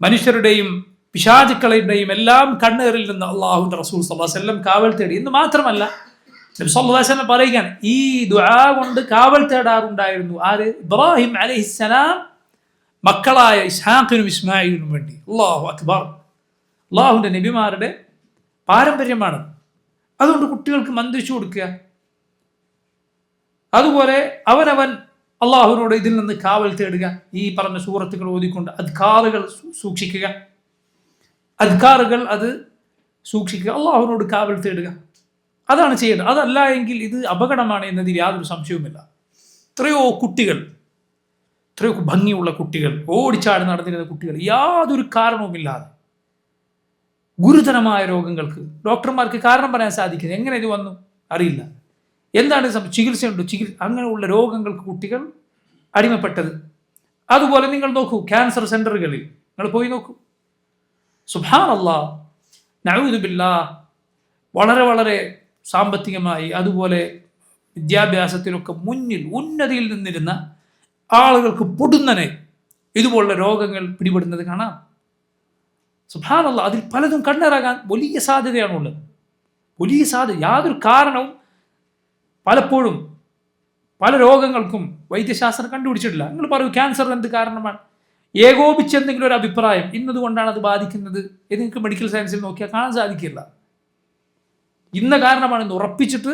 മനുഷ്യരുടെയും പിശാചുക്കളുടെയും എല്ലാം കണ്ണേറിൽ നിന്ന് അള്ളാഹുവിന്റെ റസൂൽ സല്ലല്ലാഹു അലൈഹി വസല്ലം കാവൽ തേടി. എന്ന് മാത്രമല്ല നബി സല്ലല്ലാഹു അലൈഹി വസല്ലം പറയുകയാണ്, ഈ ദുആ കൊണ്ട് കാവൽ തേടാറുണ്ടായിരുന്നു ആര്? ഇബ്രാഹിം അലൈഹിസ്സലാം മക്കളായ ഇസ്ഹാഖിനും ഇസ്മായിലിനും വേണ്ടി. അല്ലാഹു അക്ബർ. അള്ളാഹുവിന്റെ നബിമാരുടെ പാരമ്പര്യമാണ്. അതുകൊണ്ട് കുട്ടികൾക്ക് മന്ത്രിച്ചു കൊടുക്കുക. അതുപോലെ അവനവൻ അള്ളാഹുവിനോട് ഇതിൽ നിന്ന് കാവൽ തേടുക. ഈ പറഞ്ഞ സൂറത്തുകൾ ഓതിക്കൊണ്ട് അദ്കാറുകൾ സൂക്ഷിക്കുക, അത് സൂക്ഷിക്കുക, അള്ളാഹുവിനോട് കാവൽ തേടുക. അതാണ് ചെയ്യേണ്ടത്. അതല്ല എങ്കിൽ ഇത് അപകടമാണ് എന്നതിൽ യാതൊരു സംശയവുമില്ല. എത്രയോ ഭംഗിയുള്ള കുട്ടികൾ, ഓടിച്ചാടി നടന്നിരുന്ന കുട്ടികൾ യാതൊരു കാരണവുമില്ലാതെ ഗുരുതരമായ രോഗങ്ങൾക്ക് ഡോക്ടർമാർക്ക് കാരണം പറയാൻ സാധിക്കുന്നത് എങ്ങനെ ഇത് വന്നു അറിയില്ല. എന്താണ് ചികിത്സയുണ്ട്, അങ്ങനെയുള്ള രോഗങ്ങൾക്ക് കുട്ടികൾ അടിമപ്പെട്ടത്. അതുപോലെ നിങ്ങൾ നോക്കൂ, ക്യാൻസർ സെന്ററുകളിൽ നിങ്ങൾ പോയി നോക്കൂ. സുബ്ഹാനല്ലാഹ്, നഊദു ബില്ലാഹ്, വളരെ വളരെ സാമ്പത്തികമായി അതുപോലെ വിദ്യാഭ്യാസത്തിലൊക്കെ മുന്നിൽ ഉന്നതിയിൽ നിന്നിരുന്ന ആളുകൾക്ക് പൊടുന്നനെ ഇതുപോലുള്ള രോഗങ്ങൾ പിടിപെടുന്നത് കാണാം. സുബ്ഹാനല്ലാഹ്, അതിൽ പലതും കണ്ണേറാകാൻ വലിയ സാധ്യതയാണുള്ളത്. വലിയ സാധ്യത, യാതൊരു കാരണവും പലപ്പോഴും പല രോഗങ്ങൾക്കും വൈദ്യശാസ്ത്രം കണ്ടുപിടിച്ചിട്ടില്ല. നിങ്ങൾ പറയൂ, ക്യാൻസർ എന്ത് കാരണമാണ്? ഏകോപിച്ചെന്തെങ്കിലും ഒരു അഭിപ്രായം ഇന്നതുകൊണ്ടാണ് അത് ബാധിക്കുന്നത് എന്ന് നിങ്ങൾക്ക് മെഡിക്കൽ സയൻസിൽ നോക്കിയാൽ കാണാൻ സാധിക്കില്ല. ഇന്ന കാരണമാണെന്ന് ഉറപ്പിച്ചിട്ട്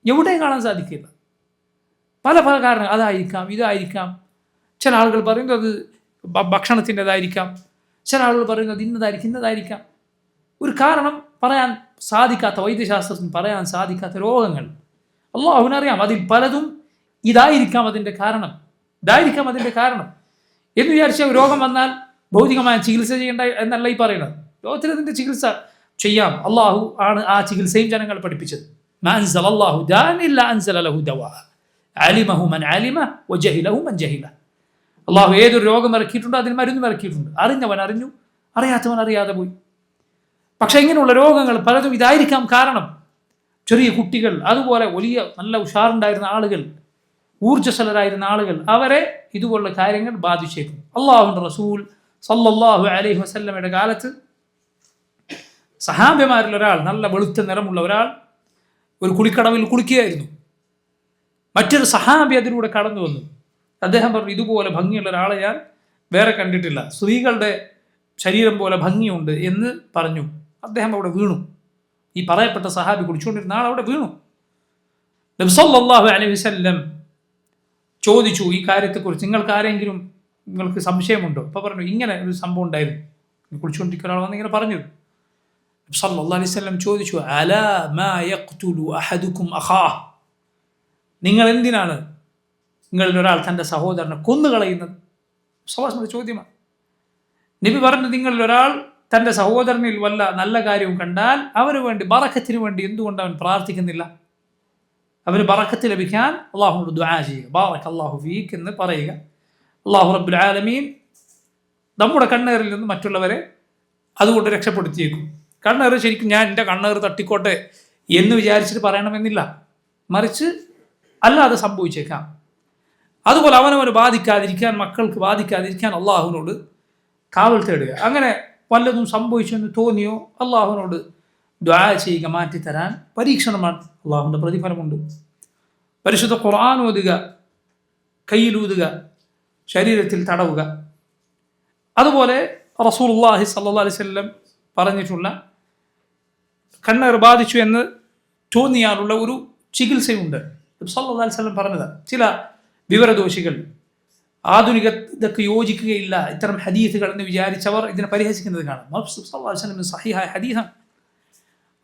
എവിടെയും കാണാൻ സാധിക്കില്ല. പല കാരണങ്ങൾ, അതായിരിക്കാം, ഇതായിരിക്കാം. ചില ആളുകൾ പറയുന്നത് ഭക്ഷണത്തിൻ്റെതായിരിക്കാം, ചില ആളുകൾ പറയുന്നത് ഇന്നതായിരിക്കാം. ഒരു കാരണം പറയാൻ സാധിക്കാത്ത, വൈദ്യശാസ്ത്രത്തിന് പറയാൻ സാധിക്കാത്ത രോഗങ്ങൾ അള്ളാഹുവിനറിയാം. അതിൽ പലതും ഇതായിരിക്കാം അതിൻ്റെ കാരണം എന്ന് വിചാരിച്ച രോഗം വന്നാൽ ഭൗതികമായ ചികിത്സ ചെയ്യേണ്ട എന്നല്ല ഈ പറയുന്നത്. ലോകത്തിൽ അതിൻ്റെ ചികിത്സ ചെയ്യാം. അള്ളാഹു ആണ് ആ ചികിത്സയും ജനങ്ങൾ പഠിപ്പിച്ചത്. അള്ളാഹു ഏതൊരു രോഗം ഇറക്കിയിട്ടുണ്ടോ അതിന് മരുന്നും ഇറക്കിയിട്ടുണ്ട്. അറിഞ്ഞവൻ അറിഞ്ഞു, അറിയാത്തവൻ അറിയാതെ പോയി. പക്ഷെ ഇങ്ങനെയുള്ള രോഗങ്ങൾ പലതും ഇതായിരിക്കാം കാരണം. ചെറിയ കുട്ടികൾ, അതുപോലെ വലിയ നല്ല ഉഷാറുണ്ടായിരുന്ന ആളുകൾ, ഊർജ്ജസ്വലരായിരുന്ന ആളുകൾ, അവരെ ഇതുപോലുള്ള കാര്യങ്ങൾ ബാധിച്ചേക്കും. അള്ളാഹുവിൻ്റെ റസൂൽ സല്ലല്ലാഹു അലൈഹി വസല്ലമയുടെ കാലത്ത് സഹാബിമാരിൽ ഒരാൾ, നല്ല വെളുത്ത നിറമുള്ള ഒരാൾ ഒരു കുളിക്കടവിൽ കുളിക്കുകയായിരുന്നു. മറ്റൊരു സഹാബി അതിലൂടെ കടന്നു വന്നു. അദ്ദേഹം പറഞ്ഞു, ഇതുപോലെ ഭംഗിയുള്ള ഒരാളെ ഞാൻ വേറെ കണ്ടിട്ടില്ല, സ്ത്രീകളുടെ ശരീരം പോലെ ഭംഗിയുണ്ട് എന്ന് പറഞ്ഞു. അദ്ദേഹം അവിടെ വീണു. ഈ പറയപ്പെട്ട സഹാബി കുളിച്ചുകൊണ്ടിരുന്ന ആൾ അവിടെ വീണു. നബി സല്ലല്ലാഹു അലൈഹി വസല്ലം ചോദിച്ചു, ഈ കാര്യത്തെക്കുറിച്ച് നിങ്ങൾക്ക് സംശയമുണ്ടോ? അപ്പോൾ പറഞ്ഞു, ഇങ്ങനെ ഒരു സംഭവം ഉണ്ടായിരുന്നു, കുളിച്ചുകൊണ്ടിരിക്കുന്ന ഒരാൾ വന്ന് ഇങ്ങനെ പറഞ്ഞു. നബി സല്ലല്ലാഹു അലൈഹി വസല്ലം ചോദിച്ചു, അലാ മാ യഖ്തുലു അഹദുക്കും അഖാഹ്, നിങ്ങൾ എന്തിനാണ് നിങ്ങളിൽ ഒരാൾ തൻ്റെ സഹോദരനെ കൊന്നുകളയുന്നത്? സവാസ്മയുടെ ചോദ്യമാണ്. നബി പറഞ്ഞു, നിങ്ങളിൽ ഒരാൾ തൻ്റെ സഹോദരനിൽ വല്ല നല്ല കാര്യവും കണ്ടാൽ അവന് വേണ്ടി, ബറക്കത്തിന് വേണ്ടി എന്തുകൊണ്ട് അവൻ പ്രാർത്ഥിക്കുന്നില്ല? അവന് ബറക്കത്ത് ലഭിക്കാൻ അള്ളാഹുവിനോട് ദുആ ചെയ്യുക, ബാറക അല്ലാഹു ഫീക്ക് എന്ന് പറയുക. അല്ലാഹു റബ്ബുൽ ആലമീൻ നമ്മുടെ കണ്ണേറിൽ നിന്ന് മറ്റുള്ളവരെ അതുകൊണ്ട് രക്ഷപ്പെടുത്തിയേക്കും. കണ്ണേറ് ശരിക്കും ഞാൻ എൻ്റെ കണ്ണേറ് തട്ടിക്കോട്ടെ എന്ന് വിചാരിച്ചിട്ട് പറയണമെന്നില്ല, മറിച്ച് അല്ലാതെ സംഭവിച്ചേക്കാം. അതുപോലെ അവനവന് ബാധിക്കാതിരിക്കാൻ, മക്കൾക്ക് ബാധിക്കാതിരിക്കാൻ അള്ളാഹുവിനോട് കാവൽ തേടുക. അങ്ങനെ വല്ലതും സംഭവിച്ചെന്ന് തോന്നിയോ അള്ളാഹുവിനോട് ദുആ ചെയ്യുക, മാറ്റിത്തരാൻ. പരീക്ഷണമാണ്, അള്ളാഹുവിൻ്റെ പ്രതിഫലമുണ്ട്. പരിശുദ്ധ ഖുർആൻ ഓതുക, കയ്യിലൂതുക, ശരീരത്തിൽ തടവുക. അതുപോലെ റസൂലുള്ളാഹി സ്വല്ലല്ലാഹു അലൈഹി വസല്ലം പറഞ്ഞിട്ടുള്ള കണ്ണേർ ബാധിച്ചു എന്ന് തോന്നിയാലുള്ള ഒരു ചികിത്സയുണ്ട്. സല്ലല്ലാഹു അലൈഹി വസല്ലം പറഞ്ഞത് ചില വിവരദോഷികൾ, ആധുനിക ഇതൊക്കെ യോജിക്കുകയില്ല ഇത്തരം ഹദീസുകൾ എന്ന് വിചാരിച്ചവർ ഇതിനെ പരിഹസിക്കുന്നത് കാണാം. സല്ലല്ലാഹു അലൈഹി വസല്ലം സഹീഹായ ഹദീസാണ്.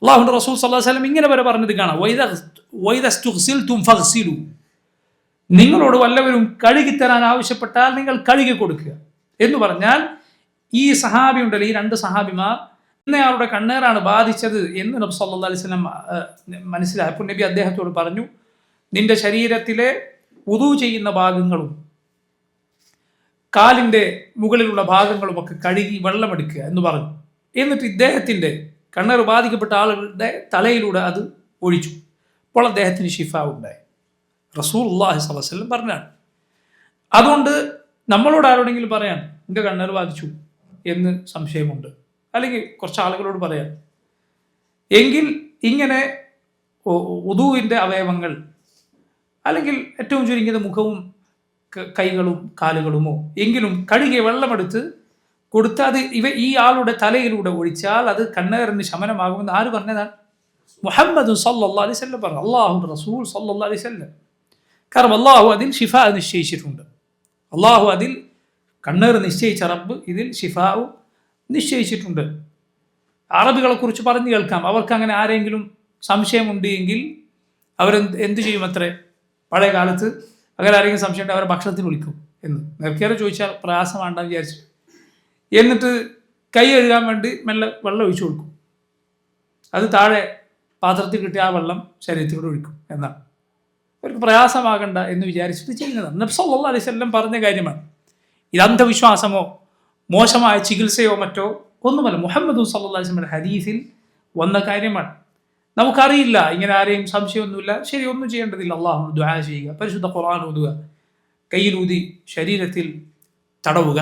അല്ലാഹുവിൻ്റെ റസൂൽ സല്ലല്ലാഹു അലൈഹി വസല്ലം ഇങ്ങനെ വരെ പറഞ്ഞത് കാണാം, വൈദസ്തുഗ്സിൽതും ഫഗ്സിലു, നിങ്ങളോട് വല്ലവരും കഴുകിത്തരാൻ ആവശ്യപ്പെട്ടാൽ നിങ്ങൾ കഴുകി കൊടുക്കുക എന്ന് പറഞ്ഞാൽ, ഈ സഹാബി ഉണ്ടല്ലോ, ഈ രണ്ട് സഹാബിമാർ ഇന്നയാളുടെ കണ്ണേറാണ് ബാധിച്ചത് എന്ന് നബി സല്ലല്ലാഹു അലൈഹി വസല്ലം മനസ്സിലായപ്പോൾ നബി അദ്ദേഹത്തോട് പറഞ്ഞു, നിന്റെ ശരീരത്തിലെ വുദു ചെയ്യുന്ന ഭാഗങ്ങളും കാലിൻ്റെ മുകളിലുള്ള ഭാഗങ്ങളുമൊക്കെ കഴുകി വെള്ളമെടുക്കുക എന്ന് പറഞ്ഞു. എന്നിട്ട് ഇദ്ദേഹത്തിൻ്റെ കണ്ണേറ് ബാധിക്കപ്പെട്ട ആളുകളുടെ തലയിലൂടെ അത് ഒഴിച്ചു. അപ്പോൾ അദ്ദേഹത്തിന് ശിഫ ഉണ്ടായി. റസൂലുള്ളാഹി സ്വല്ലല്ലാഹു അലൈഹി വസല്ലം പറഞ്ഞാണ്. അതുകൊണ്ട് നമ്മളോട് ആരോടെങ്കിലും പറയാൻ എൻ്റെ കണ്ണേറ് ബാധിച്ചു എന്ന് സംശയമുണ്ട്, അല്ലെങ്കിൽ കുറച്ച് ആളുകളോട് പറയാം എങ്കിൽ ഇങ്ങനെ വുദൂഇൻ്റെ അവയവങ്ങൾ, അല്ലെങ്കിൽ ഏറ്റവും ചുരുങ്ങിയത് മുഖവും കൈകളും കാലുകളുമോ എങ്കിലും കഴുകിയ വെള്ളമെടുത്ത് കൊടുത്ത് അത് ഈ ആളുടെ തലയിലൂടെ ഒഴിച്ചാൽ അത് കണ്ണേറിന് ശമനമാകുമെന്ന് ആര് പറഞ്ഞതാണ്? മുഹമ്മദ് സല്ലല്ലാഹു അലൈഹി വസല്ലം പറഞ്ഞു. അല്ലാഹുവിൻ്റെ റസൂൽ സല്ലല്ലാഹു അലൈഹി വസല്ലം. കാരണം അള്ളാഹു അതിൽ ഷിഫ നിശ്ചയിച്ചിട്ടുണ്ട്. അള്ളാഹു അതിൽ കണ്ണേറ് നിശ്ചയിച്ച റബ്ബ് ഇതിൽ ഷിഫാവും നിശ്ചയിച്ചിട്ടുണ്ട്. അറബികളെ കുറിച്ച് പറഞ്ഞു കേൾക്കാം. അവർക്ക് അങ്ങനെ ആരെങ്കിലും സംശയമുണ്ട് എങ്കിൽ അവരെന്ത് ചെയ്യും? അത്രേ പഴയ കാലത്ത് അങ്ങനെ ആരെങ്കിലും സംശയം ഉണ്ട് അവരെ ഭക്ഷണത്തിന് വിളിക്കും എന്ന്. നേർക്കേറെ ചോദിച്ചാൽ പ്രയാസമാണെന്ന് വിചാരിച്ചു. എന്നിട്ട് കൈ കഴുകാൻ വേണ്ടി മെല്ലെ വെള്ളം ഒഴിച്ചു കൊടുക്കും. അത് താഴെ പാത്രത്തിൽ കിട്ടിയ ആ വെള്ളം ശരീരത്തിലൂടെ ഒഴിക്കും എന്നാണ്. അവർക്ക് പ്രയാസമാകണ്ട എന്ന് വിചാരിച്ചിട്ട് ചെയ്യുന്നതാണ്. നബി സല്ലല്ലാഹു അലൈഹി വസല്ലം പറഞ്ഞ കാര്യമാണ്. ഇത് അന്ധവിശ്വാസമോ മോശമായ ചികിത്സയോ മറ്റോ ഒന്നുമല്ല. മുഹമ്മദ് സല്ലല്ലാഹു അലൈഹി വസല്ലം ഹദീസിൽ വന്ന കാര്യമാണ്. നമുക്കറിയില്ല, ഇങ്ങനെ ആരെയും സംശയമൊന്നുമില്ല, ശരി, ഒന്നും ചെയ്യേണ്ടതില്ല. അള്ളാഹുവിനോട് ദുആ ചെയ്യുക, പരിശുദ്ധ ഖുർആൻ ഓതുക, കയ്യിലൂതി ശരീരത്തിൽ തടവുക.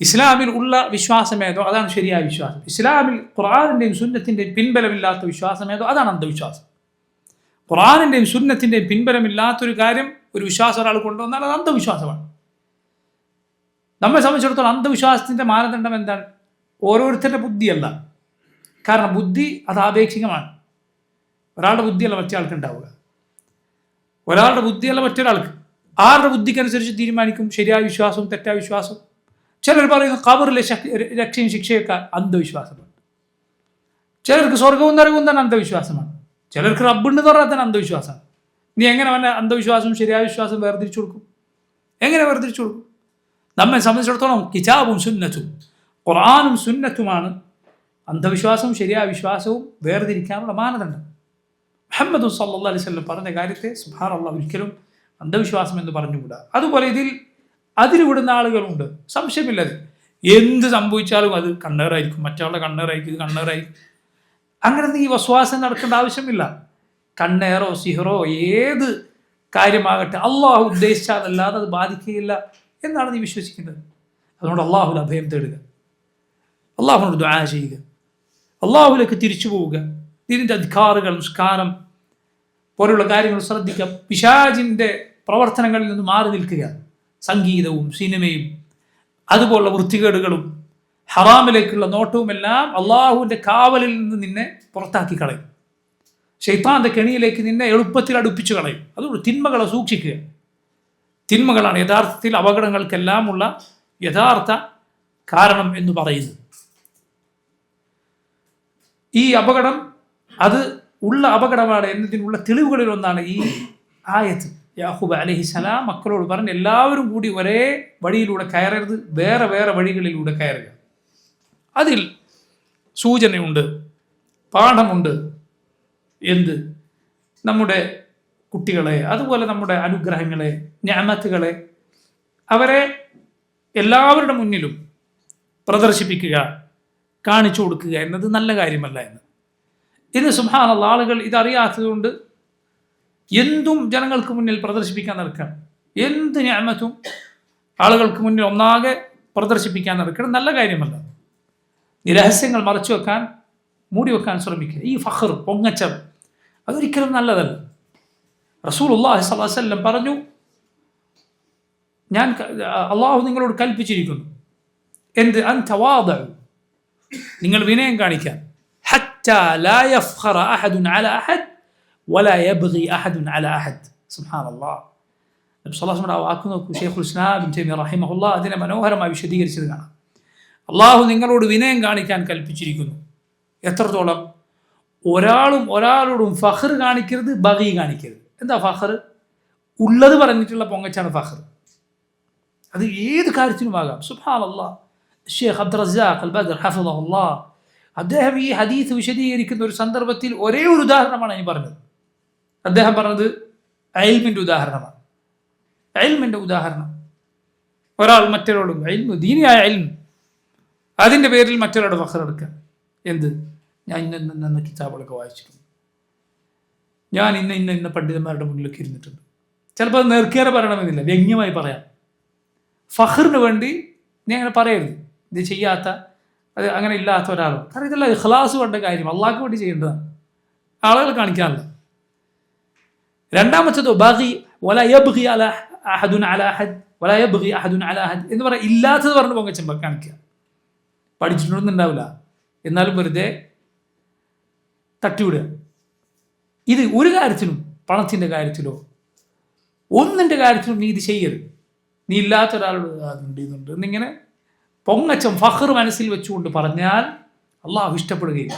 ഇസ്ലാമിൽ ഉള്ള വിശ്വാസമേതോ അതാണ് ശരിയായ വിശ്വാസം. ഇസ്ലാമിൽ ഖുർആനിൻ്റെയും സുന്നത്തിൻ്റെയും പിൻബലമില്ലാത്ത വിശ്വാസമേതോ അതാണ് അന്ധവിശ്വാസം. ഖുർആനിൻ്റെയും സുന്നത്തിൻ്റെയും പിൻബലമില്ലാത്തൊരു കാര്യം ഒരു വിശ്വാസം ഒരാൾ കൊണ്ടുവന്നാൽ അത് അന്ധവിശ്വാസമാണ്. നമ്മെ സംബന്ധിച്ചിടത്തോളം അന്ധവിശ്വാസത്തിൻ്റെ മാനദണ്ഡം എന്താണ്? ഓരോരുത്തരുടെ ബുദ്ധിയല്ല. കാരണം ബുദ്ധി അത് ആപേക്ഷികമാണ്. ഒരാളുടെ ബുദ്ധിയല്ല മറ്റേ ആൾക്ക് ഉണ്ടാവുക, ഒരാളുടെ ബുദ്ധിയല്ല മറ്റൊരാൾക്ക്. ആരുടെ ബുദ്ധിക്കനുസരിച്ച് തീരുമാനിക്കും ശരിയായ വിശ്വാസവും തെറ്റായ വിശ്വാസവും. ചിലർ പറയുന്നു ഖബറിലെ രക്ഷയും ശിക്ഷയൊക്കെ അന്ധവിശ്വാസമാണ്. ചിലർക്ക് സ്വർഗവും നരകവും തന്നെ അന്ധവിശ്വാസമാണ്. ചിലർക്ക് റബ്ബുണ്ടെന്ന് പറഞ്ഞാൽ തന്നെ അന്ധവിശ്വാസമാണ്. നീ എങ്ങനെ അവൻ്റെ അന്ധവിശ്വാസവും ശരിയായ വിശ്വാസം വേർതിരിച്ചു കൊടുക്കും? എങ്ങനെ വേർതിരിച്ചു കൊടുക്കും? നമ്മെ സംബന്ധിച്ചിടത്തോളം കിതാബും സുന്നത്തും, ഖുർആനും സുന്നത്തുമാണ് അന്ധവിശ്വാസവും ശരിയായ വിശ്വാസവും വേർതിരിക്കാനുള്ള മാനദണ്ഡം. മുഹമ്മദ് സല്ലല്ലാഹു അലൈഹി വസല്ലം പറഞ്ഞ കാര്യത്തെ സുബ്ഹാനല്ലാഹ് ഒരിക്കലും അന്ധവിശ്വാസം എന്ന് പറഞ്ഞുകൂടാ. അതുപോലെ ഇതിൽ അതിരുവിടുന്ന ആളുകളുണ്ട്, സംശയമില്ലത്. എന്ത് സംഭവിച്ചാലും അത് കണ്ണേറായിരിക്കും, മറ്റയാളുടെ കണ്ണേറായിരിക്കും, ഇത് കണ്ണേറായിരിക്കും. അങ്ങനെ നീ വസ്വാസം നടക്കേണ്ട ആവശ്യമില്ല. കണ്ണേറോ സിഹറോ ഏത് കാര്യമാകട്ടെ അള്ളാഹു ഉദ്ദേശിച്ചാലല്ലാതെ അത് ബാധിക്കുകയില്ല എന്നാണ് നീ വിശ്വസിക്കേണ്ടത്. അതുകൊണ്ട് അള്ളാഹുവിൽ അഭയം തേടുക, അള്ളാഹുവിനോട് ദുആ ചെയ്യുക, അള്ളാഹുവിലേക്ക് തിരിച്ചു പോവുക. ഇതിൻ്റെ അധികാറുകൾ, നിസ്കാരം പോലുള്ള കാര്യങ്ങൾ ശ്രദ്ധിക്കുക. പിശാചിൻ്റെ പ്രവർത്തനങ്ങളിൽ നിന്ന് മാറി നിൽക്കുക. സംഗീതവും സിനിമയും അതുപോലുള്ള വൃത്തികേടുകളും ഹറാമിലേക്കുള്ള നോട്ടവും എല്ലാം അള്ളാഹുവിൻ്റെ കാവലിൽ നിന്ന് നിന്നെ പുറത്താക്കി കളയും. ശൈത്താൻ്റെ കെണിയിലേക്ക് നിന്നെ എളുപ്പത്തിൽ അടുപ്പിച്ചു കളയും. അതുകൊണ്ട് തിന്മകളെ സൂക്ഷിക്കുക. തിന്മകളാണ് യഥാർത്ഥത്തിൽ അപകടങ്ങൾക്കെല്ലാമുള്ള യഥാർത്ഥ കാരണം എന്ന് പറയുന്നത്. ഈ അപകടം അത് ഉള്ള അപകടമാണ് എന്നതിനുള്ള തെളിവുകളിൽ ഒന്നാണ് ഈ ആയത്ത്. യാഖൂബ് അലൈഹിസ്സലാം മക്കളോട് പറഞ്ഞ് എല്ലാവരും കൂടി ഒരേ വഴിയിലൂടെ കയറരുത്, വേറെ വേറെ വഴികളിലൂടെ കയറുക. അതിൽ സൂചനയുണ്ട്, പാഠമുണ്ട്. എന്ത്? നമ്മുടെ കുട്ടികളെ, അതുപോലെ നമ്മുടെ അനുഗ്രഹങ്ങളെ, നിഅമത്തുകളെ അവരെ എല്ലാവരുടെ മുന്നിലും പ്രദർശിപ്പിക്കുക, കാണിച്ചു കൊടുക്കുക എന്നത് നല്ല കാര്യമല്ല എന്ന്. ഇത് സുബ്ഹാനല്ലാഹ് ആളുകൾ ഇതറിയാത്തതുകൊണ്ട് എന്തും ജനങ്ങൾക്ക് മുന്നിൽ പ്രദർശിപ്പിക്കാൻ നടക്കണം. എന്ത് നിഅമത്തും ആളുകൾക്ക് മുന്നിൽ ഒന്നാകെ പ്രദർശിപ്പിക്കാൻ നടക്കണം, നല്ല കാര്യമല്ല. ഈ രഹസ്യങ്ങൾ മറച്ചു വെക്കാൻ, മൂടി വെക്കാൻ ശ്രമിക്കുക. ഈ ഫഖർ, പൊങ്ങച്ചം, അതൊരിക്കലും നല്ലതല്ല. റസൂലുള്ളാഹി സ്വല്ലല്ലാഹു അലൈഹി വസല്ലം പറഞ്ഞു, അള്ളാഹു നിങ്ങളോട് കൽപ്പിച്ചിരിക്കുന്നു എന്ത്? അൻ തവാദഉ, നിങ്ങൾ വിനയം കാണിക്കാൻ. ഹത്താ ലാ യഫ്ഖറ അഹദുൻ അലാ അഹദ് വലാ യബ്ഗി അഹദുൻ അലാ അഹദ്. സുബ്ഹാനല്ലാഹ്. നബി സ്വല്ലല്ലാഹു അലൈഹി വസല്ലം വാക്ക് നോക്കൂ. ശൈഖുൽ ഇസ്ലാം ഇബ്നു തൈമിയ്യ റഹിമഹുല്ലാഹ് അതിനെ മനോഹരമായി വിശദീകരിച്ചത് കാണാം. അള്ളാഹു നിങ്ങളോട് വിനയം കാണിക്കാൻ കൽപ്പിച്ചിരിക്കുന്നു. എത്രത്തോളം? ഒരാളോടും ഫഖർ കാണിക്കരുത്, ബഗി കാണിക്കരുത്. എന്താ ഫഖർ? ഉള്ളത് പറഞ്ഞിട്ടുള്ള പൊങ്ങച്ചാണ് ഫഖർ. അത് ഏത് കാര്യത്തിനുമാകാം. സുബ്ഹാനല്ലാഹ്. ഷെയ്ഖ് അബ്ദുർ റസാഖ് അൽ ബദർ ഹഫിളഹുല്ലാഹ് അദ്ദേഹം ഈ ഹദീസ് വിശദീകരിക്കുന്ന ഒരു സന്ദർഭത്തിൽ ഒരേ ഒരു ഉദാഹരണമാണ് ഈ പറഞ്ഞത്. അദ്ദേഹം പറഞ്ഞത് ഇൽമിൻ്റെ ഉദാഹരണമാണ്. ഇൽമിൻ്റെ ഉദാഹരണം. ഒരാൾ മറ്റൊരാളും ഇൽമു, ദീനിയായ ഇൽമു, അതിൻ്റെ പേരിൽ മറ്റൊരാളുടെ ഫഖർ എടുക്കുക. എന്ത്? ഞാൻ ഇന്ന കിതാബുകളൊക്കെ വായിച്ചിട്ടുണ്ട്, ഞാൻ ഇന്ന പണ്ഡിതന്മാരുടെ മുന്നിലൊക്കെ ഇരുന്നിട്ടുണ്ട്. ചിലപ്പോൾ അത് നേർക്കേറെ പറയണമെന്നില്ല, വ്യംഗ്യമായി പറയാം. ഫഖറിന് വേണ്ടി നീ അങ്ങനെ പറയരുത്. ഇത് ചെയ്യാത്ത, അത് അങ്ങനെ ഇല്ലാത്ത ഒരാളും. കാരണം ഇതല്ല ഇഖ്ലാസ് വേണ്ട കാര്യം, അള്ളാഹ്ക്ക് വേണ്ടി ചെയ്യേണ്ടതാണ്, ആളുകൾ കാണിക്കാനല്ല. രണ്ടാമത്തേത് ബഗി വലാ യബ്ഗി അലാ അഹദുൻ അലാ അഹദ് വലാ യബ്ഗി അഹദുൻ അലാ അഹദ് എന്ന് പറയാം. ഇല്ലാത്തത് പറഞ്ഞ് പൊങ്ങച്ചം കാണിക്കുക. പഠിച്ചിട്ടൊന്നും ഉണ്ടാവില്ല, എന്നാലും വെറുതെ തട്ടിവിടുക. ഇത് ഒരു കാര്യത്തിലും, പണത്തിൻ്റെ കാര്യത്തിലോ ഒന്നിൻ്റെ കാര്യത്തിലും നീ ഇത് ചെയ്യരുത്. നീ ഇല്ലാത്ത ഒരാളോട് അതുണ്ട് ഇതുണ്ട് എന്നിങ്ങനെ പൊങ്ങച്ചം ഫഖർ മനസ്സിൽ വെച്ചുകൊണ്ട് പറഞ്ഞാൽ അള്ളാഹു ഇഷ്ടപ്പെടുകയില്ല.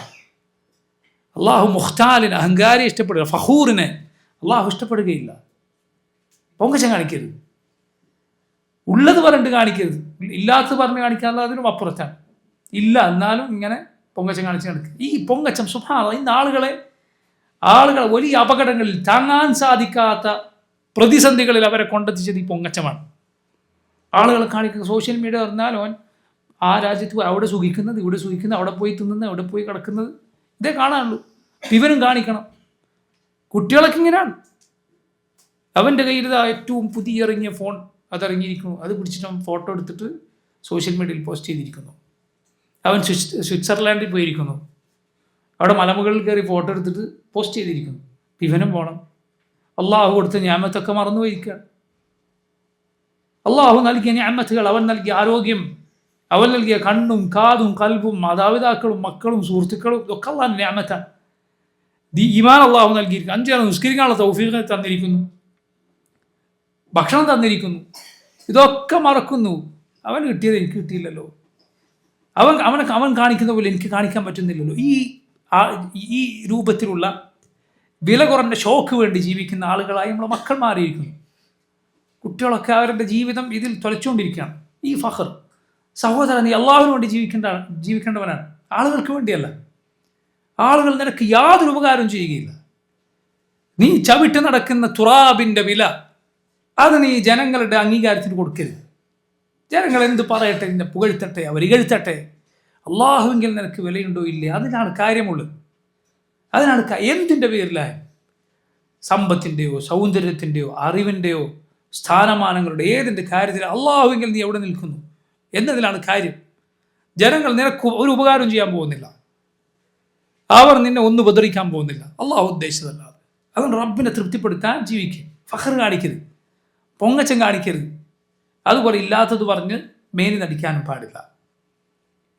അള്ളാഹു മുഖ്താലിന്, അഹങ്കാരി ഇഷ്ടപ്പെടുക, ഫഖൂറിനെ അള്ളാഹു ഇഷ്ടപ്പെടുകയില്ല. പൊങ്ങച്ചം കാണിക്കരുത്, ഉള്ളത് പറഞ്ഞിട്ട് കാണിക്കരുത്, ഇല്ലാത്തത് പറഞ്ഞ് കാണിക്കാനുള്ള അതിനും അപ്പുറത്താണ്. ഇല്ല എന്നാലും ഇങ്ങനെ പൊങ്ങച്ചം കാണിച്ച് കാണിക്കുക. ഈ പൊങ്ങച്ചം സുബ്ഹാനല്ലാഹ് ഇന്ന് ആളുകളെ വലിയ അപകടങ്ങളിൽ, താങ്ങാൻ സാധിക്കാത്ത പ്രതിസന്ധികളിൽ അവരെ കൊണ്ടെത്തിച്ചത് ഈ പൊങ്ങച്ചമാണ്. ആളുകൾ കാണിക്കുക. സോഷ്യൽ മീഡിയ പറഞ്ഞാൽ അവൻ ആ രാജ്യത്ത് അവിടെ സുഖിക്കുന്നത്, ഇവിടെ സുഖിക്കുന്നത്, അവിടെ പോയി തിന്നുന്നത്, അവിടെ പോയി കിടക്കുന്നത്, ഇതേ കാണാനുള്ളൂ. ഇവനും കാണിക്കണം. കുട്ടികളൊക്കെ ഇങ്ങനെയാണ്. അവൻ്റെ കയ്യിൽ ഏറ്റവും പുതിയ ഇറങ്ങിയ ഫോൺ അതിറങ്ങിയിരിക്കുന്നു, അത് പിടിച്ചിട്ട് അവൻ ഫോട്ടോ എടുത്തിട്ട് സോഷ്യൽ മീഡിയയിൽ പോസ്റ്റ് ചെയ്തിരിക്കുന്നു. അവൻ സ്വിറ്റ്സർലാൻഡിൽ പോയിരിക്കുന്നു, അവിടെ മലമുകളിൽ കയറി ഫോട്ടോ എടുത്തിട്ട് പോസ്റ്റ് ചെയ്തിരിക്കുന്നു. ഇവനും പോകണം. അള്ളാഹു കൊടുത്ത നിഅമത്തൊക്കെ മറന്നു പോയിരിക്കുകയാണ്. അള്ളാഹു നൽകിയ നിഅമത്തുകൾ, അവൻ നൽകിയ ആരോഗ്യം, അവൻ നൽകിയ കണ്ണും കാതും കൽബും മാതാപിതാക്കളും മക്കളും സുഹൃത്തുക്കളും ഇതൊക്കെ അള്ളാഹു നിഅമത്താണ്. ഈമാൻ അള്ളാഹു നൽകിയിരിക്കുന്നു. 5 നേരം നിസ്കരിക്കാനുള്ള തൗഫീഖ് തന്നിരിക്കുന്നു, ഭക്ഷണം തന്നിരിക്കുന്നു. ഇതൊക്കെ മറക്കുന്നു. അവൻ കിട്ടിയത് എനിക്ക് കിട്ടിയില്ലല്ലോ, അവൻ കാണിക്കുന്ന പോലെ എനിക്ക് കാണിക്കാൻ പറ്റുന്നില്ലല്ലോ. ഈ രൂപത്തിലുള്ള വില കുറഞ്ഞ ഷോക്ക് വേണ്ടി ജീവിക്കുന്ന ആളുകളായി നമ്മളെ മക്കൾ മാറിയിരിക്കുന്നു. കുട്ടികളൊക്കെ അവരുടെ ജീവിതം ഇതിൽ തുലച്ചുകൊണ്ടിരിക്കുകയാണ്. ഈ ഫഖർ, സഹോദരൻ, നീ അള്ളാഹുവിന് വേണ്ടി ജീവിക്കേണ്ടവനാണ്, ആളുകൾക്ക് വേണ്ടിയല്ല. ആളുകൾ നിനക്ക് യാതൊരു ഉപകാരവും ചെയ്യുകയില്ല. നീ ചവിട്ട് നടക്കുന്ന തുറാബിൻ്റെ വില അത് നീ ജനങ്ങളുടെ അംഗീകാരത്തിന് കൊടുക്കരുത്. ജനങ്ങൾ എന്ത് പറയട്ടെ, നിന്നെ പുകഴ്ത്തട്ടെ, അവരികഴ്ത്തട്ടെ, അള്ളാഹുവിൽ നിനക്ക് വിലയുണ്ടോ ഇല്ലേ, അതിനാണ് കാര്യമുള്ളത്. അതിനാണ് എന്തിൻ്റെ പേരിലായ സമ്പത്തിൻ്റെയോ സൗന്ദര്യത്തിൻ്റെയോ അറിവിൻ്റെയോ സ്ഥാനമാനങ്ങളുടെ ഏതിൻ്റെ കാര്യത്തിൽ അള്ളാഹുവിൽ നീ എവിടെ നിൽക്കുന്നു എന്നതിലാണ് കാര്യം. ജനങ്ങൾ നിനക്ക് ഒരു ഉപകാരം ചെയ്യാൻ പോകുന്നില്ല, അവർ നിന്നെ ഒന്ന് ഉപദ്രവിക്കാൻ പോകുന്നില്ല, അള്ളാഹു ഉദ്ദേശിച്ചതല്ലാതെ. അതുകൊണ്ട് റബ്ബിനെ തൃപ്തിപ്പെടുത്താൻ ജീവിക്കുക. ഫഖർ കാണിക്കരുത്, പൊങ്ങച്ചം കാണിക്കരുത്. അതുപോലെ ഇല്ലാത്തത് പറഞ്ഞ് മേനി നടിക്കാനും പാടില്ല.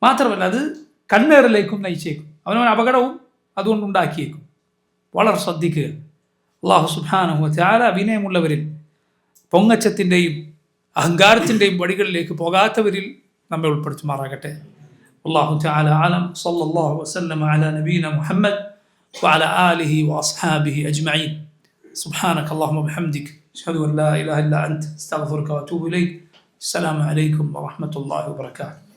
മാത്രമല്ല അത് കണ്ണേറിലേക്കും നയിച്ചേക്കും, അവനവൻ അപകടവും അതുകൊണ്ട് ഉണ്ടാക്കിയേക്കും. വളരെ ശ്രദ്ധിക്കുക. അല്ലാഹു സുബ്ഹാനഹു വ തആല വിനയമുള്ളവരിൽ, പൊങ്ങച്ചത്തിൻ്റെയും അഹങ്കാരത്തിൻ്റെയും വഴികളിലേക്ക് പോകാത്തവരിൽ നമ്മെ ഉൾപ്പെടുത്തുമാറാകട്ടെ. അല്ലാഹു തആല അലം. സല്ലല്ലാഹു വസല്ലമ അലാ നബീന മുഹമ്മദ് വഅലാ ആലിഹി വഅസ്ഹാബിഹി അജ്മഈൻ. സുബ്ഹാനക അല്ലാഹുമ്മ വബിഹംദിക അഷ്ഹദു അൻ ലാ ഇലാഹ ഇല്ലാ അൻത അസ്തഗ്ഫിറുക വഅതൂബു ഇലൈക്. അസ്സലാമു അലൈക്കും വറഹ്മത്തുള്ളാഹി വബറകാതുഹു.